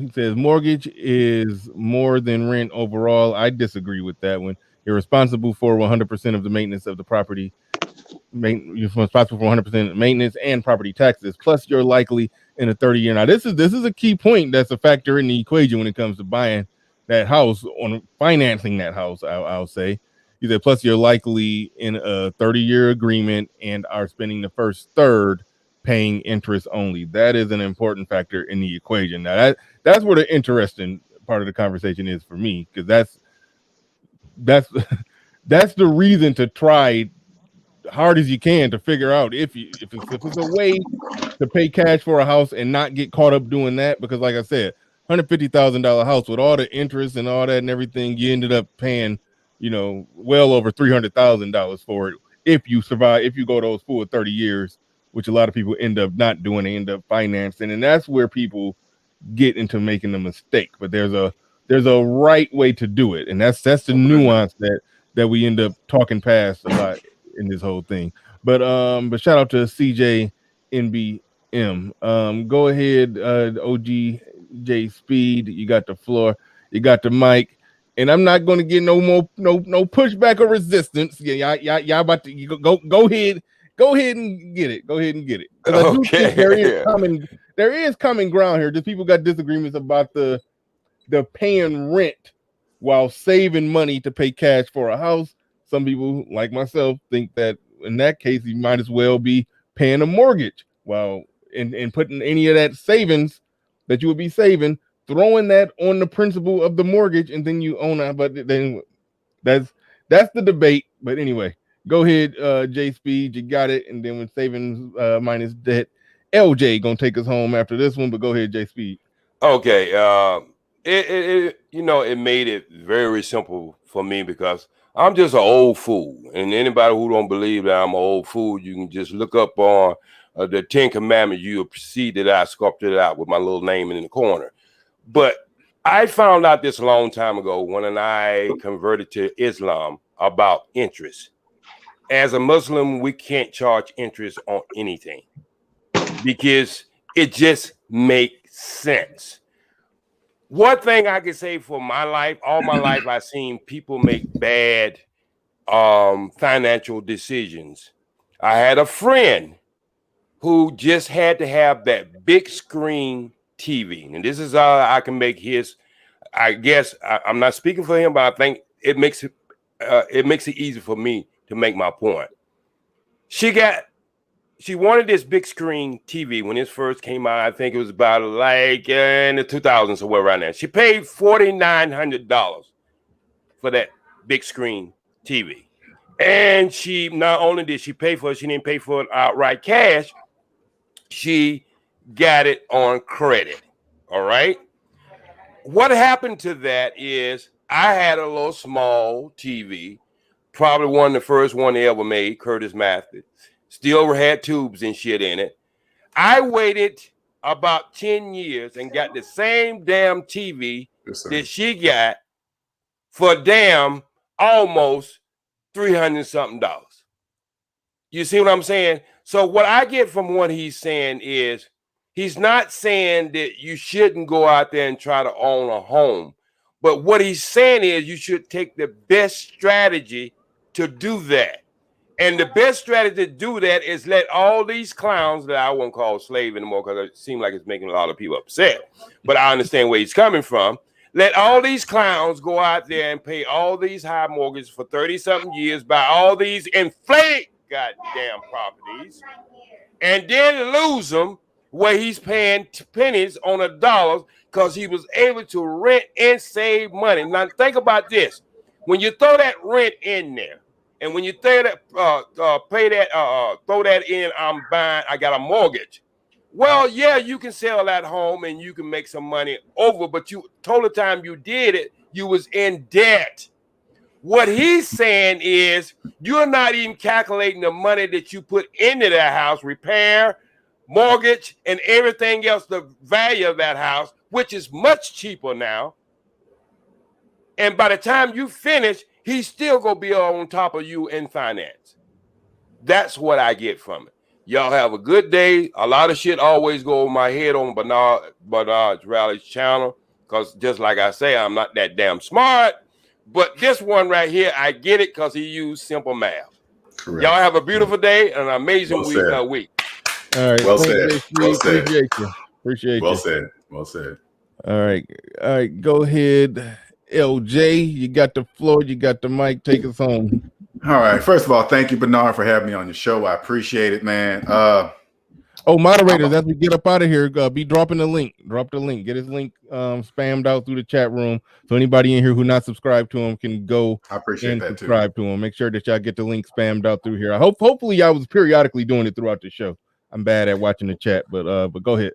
He says mortgage is more than rent overall. I disagree with that one. You're responsible for 100% of the maintenance of the property. You're responsible for 100% maintenance and property taxes. Plus, you're likely in a 30-year. Now, this is a key point that's a factor in the equation when it comes to buying that house, on financing that house. I'll say. He said, plus, you're likely in a 30-year agreement and are spending the first third paying interest only. That is an important factor in the equation. Now that's where the interesting part of the conversation is for me, because that's the reason to try hard as you can to figure out if it's a way to pay cash for a house and not get caught up doing that. Because like I said, $150,000 house with all the interest and all that and everything, you ended up paying, well over $300,000 for it if you survive, if you go those full 30 years, which a lot of people end up not doing. They end up financing, and that's where people get into making a mistake. But there's a right way to do it, and that's the nuance that we end up talking past a lot in this whole thing. But shout out to CJ NBM. Go ahead, OG Speed. You got the floor. You got the mic. And I'm not going to get no pushback or resistance. Yeah, y'all about to go ahead. Go ahead and get it. Go ahead and get it. I do think there is common ground here. Just people got disagreements about the paying rent while saving money to pay cash for a house. Some people, like myself, think that in that case you might as well be paying a mortgage while and putting any of that savings that you would be saving, throwing that on the principal of the mortgage, and then you own it. But then that's the debate. But anyway. Go ahead, J Speed, you got it. And then when savings minus debt, LJ gonna take us home after this one. But go ahead, J Speed. Okay, it made it very simple for me because I'm just an old fool, and anybody who don't believe that I'm an old fool, you can just look up on the 10 Commandments. You'll see that I sculpted it out with my little name in the corner. But I found out this a long time ago when I converted to Islam about interest. As a Muslim, we can't charge interest on anything because it just makes sense. One thing I can say for my life, all my life, I've seen people make bad financial decisions. I had a friend who just had to have that big screen TV. And this is how I can make his, I guess, I'm not speaking for him, but I think it makes it easy for me to make my point. She wanted this big screen TV when it first came out. I think it was about like in the 2000s or around there. She paid $4,900 for that big screen TV. And she not only did she pay for it, she didn't pay for it outright cash. She got it on credit. All right. What happened to that is I had a little small TV. Probably one of the first one they ever made, Curtis Matthews. Still had tubes and shit in it. I waited about 10 years and got the same damn TV that she got for damn almost $300-something. You see what I'm saying? So what I get from what he's saying is he's not saying that you shouldn't go out there and try to own a home. But what he's saying is you should take the best strategy to do that. And the best strategy to do that is let all these clowns that I won't call slave anymore because it seems like it's making a lot of people upset. But I understand where he's coming from. let all these clowns go out there and pay all these high mortgages for 30-something years, buy all these inflated goddamn properties, and then lose them where he's paying pennies on a dollar because he was able to rent and save money. Now think about this: when you throw that rent in there, and when you throw that throw that in, I got a mortgage. Well, yeah, you can sell that home and you can make some money over, but you total time you did it, you was in debt. What he's saying is you're not even calculating the money that you put into that house, repair, mortgage, and everything else, the value of that house, which is much cheaper now. And by the time you finish, he's still going to be on top of you in finance. That's what I get from it. Y'all have a good day. A lot of shit always go over my head on Bernard Rally's channel because just like I say, I'm not that damn smart. But this one right here, I get it because he used simple math. Correct. Y'all have a beautiful day and an amazing week. All right. Well said. Well said. Appreciate you. Appreciate well you. Said. Well said. All right. All right. Go ahead. LJ, you got the floor. You got the mic. Take us home. All right. First of all, thank you, Bernard, for having me on your show. I appreciate it, man. Moderators, as we get up out of here, be dropping the link. Drop the link. Get his link spammed out through the chat room, so anybody in here who not subscribed to him can go and subscribe to him. Make sure that y'all get the link spammed out through here. Hopefully y'all was periodically doing it throughout the show. I'm bad at watching the chat, but go ahead.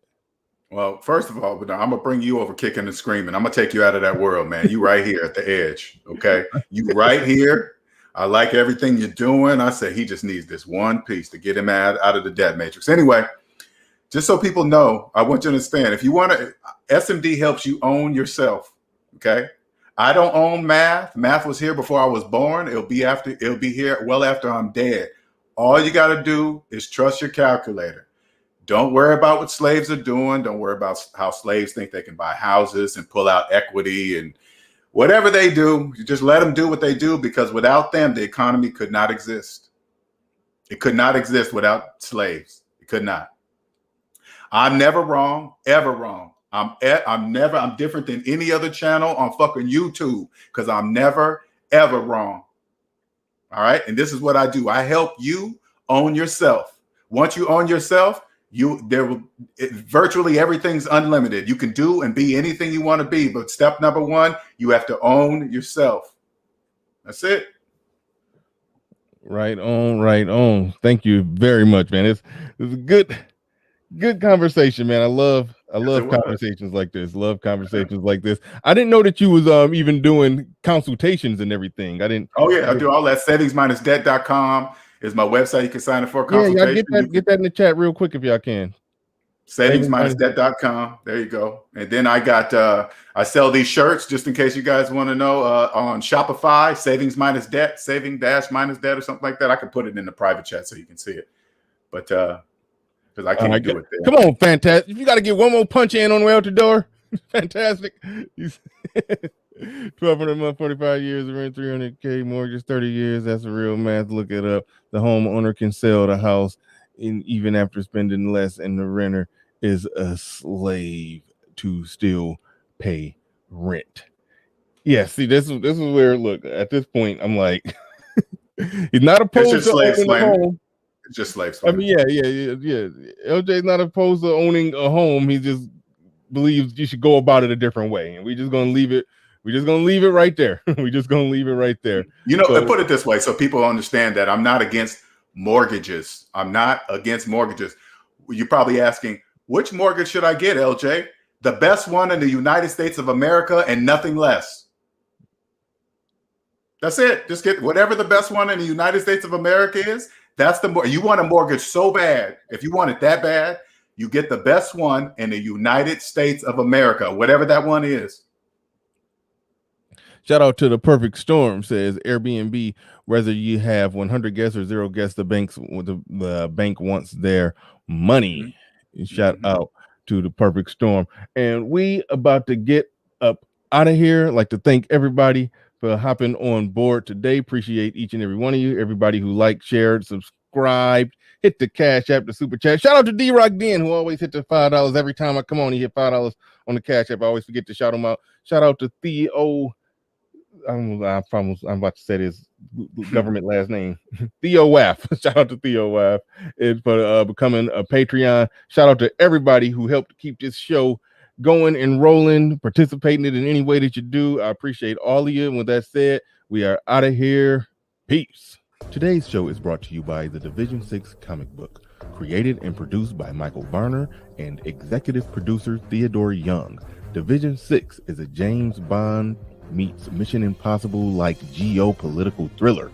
Well, first of all, Bernard, I'm gonna bring you over kicking and screaming. I'm gonna take you out of that world, man. You right here at the edge, okay? You right here. I like everything you're doing. I say he just needs this one piece to get him out of the debt matrix. Anyway, just so people know, I want you to understand, if you want to, SMD helps you own yourself, okay? I don't own math. Math was here before I was born. It'll be here well after I'm dead. All you got to do is trust your calculator. Don't worry about what slaves are doing. Don't worry about how slaves think they can buy houses and pull out equity and whatever they do. You just let them do what they do, because without them, the economy could not exist. It could not exist without slaves. It could not. I'm never wrong, ever wrong. I'm different than any other channel on fucking YouTube, because I'm never, ever wrong. All right. And this is what I do. I help you own yourself. Once you own yourself, virtually everything's unlimited. You can do and be anything you want to be. But step number one, you have to own yourself. That's it. Right on, right on. Thank you very much, man. It's a good conversation, man. I love conversations like this. Love conversations like this. I didn't know that you was even doing consultations and everything. I didn't. Oh yeah, I do all that. Savings-debt.com is my website. You can sign up for a consultation. Yeah, get that in the chat real quick if y'all can. Savings-debt.com. There you go. And then I got I sell these shirts, just in case you guys want to know, on Shopify, savings-debt, saving-debt or something like that. I can put it in the private chat so you can see it. But because I can't do it there. Come on, fantastic. If you got to get one more punch in on the way out the door, fantastic. 1,200 a month, 45 years, rent 300K, mortgage 30 years. That's a real math. Look it up. The homeowner can sell the house even after spending less, and the renter is a slave to still pay rent. Yeah, see, this is where, look, at this point, I'm like, he's not opposed to owning a home. It's just slave I mean, yeah. LJ's not opposed to owning a home. He just believes you should go about it a different way, and we're just gonna leave it. We're just gonna leave it right there. We're just gonna leave it right there. You know, put it this way, so people understand that I'm not against mortgages. I'm not against mortgages. You're probably asking, which mortgage should I get, LJ? The best one in the United States of America and nothing less. That's it. Just get whatever the best one in the United States of America is. That's you want a mortgage so bad. If you want it that bad, you get the best one in the United States of America, whatever that one is. Shout out to the Perfect Storm, says Airbnb, whether you have 100 guests or 0 guests, the bank wants their money. Shout out to the Perfect Storm. And we about to get up out of here. I'd like to thank everybody for hopping on board today. Appreciate each and every one of you. Everybody who liked, shared, subscribed. Hit the Cash App, the Super Chat. Shout out to D-Rock Den, who always hit the $5 every time I come on. He hit $5 on the Cash App. I always forget to shout him out. Shout out to Theo. I'm about to say this government last name, Theo Waff. Shout out to Theo Waff for becoming a Patreon. Shout out to everybody who helped keep this show going and rolling, participating in any way that you do. I appreciate all of you. And with that said, we are out of here. Peace. Today's show is brought to you by the Division 6 comic book, created and produced by Michael Varner and executive producer Theodore Young. Division 6 is a James Bond meets Mission Impossible like geopolitical thriller.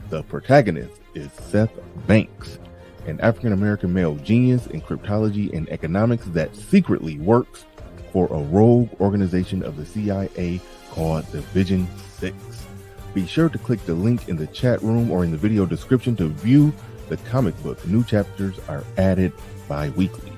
The protagonist is Seth Banks, an African-American male genius in cryptology and economics that secretly works for a rogue organization of the CIA called Division 6. Be sure to click the link in the chat room or in the video description to view the comic book. New chapters are added bi-weekly.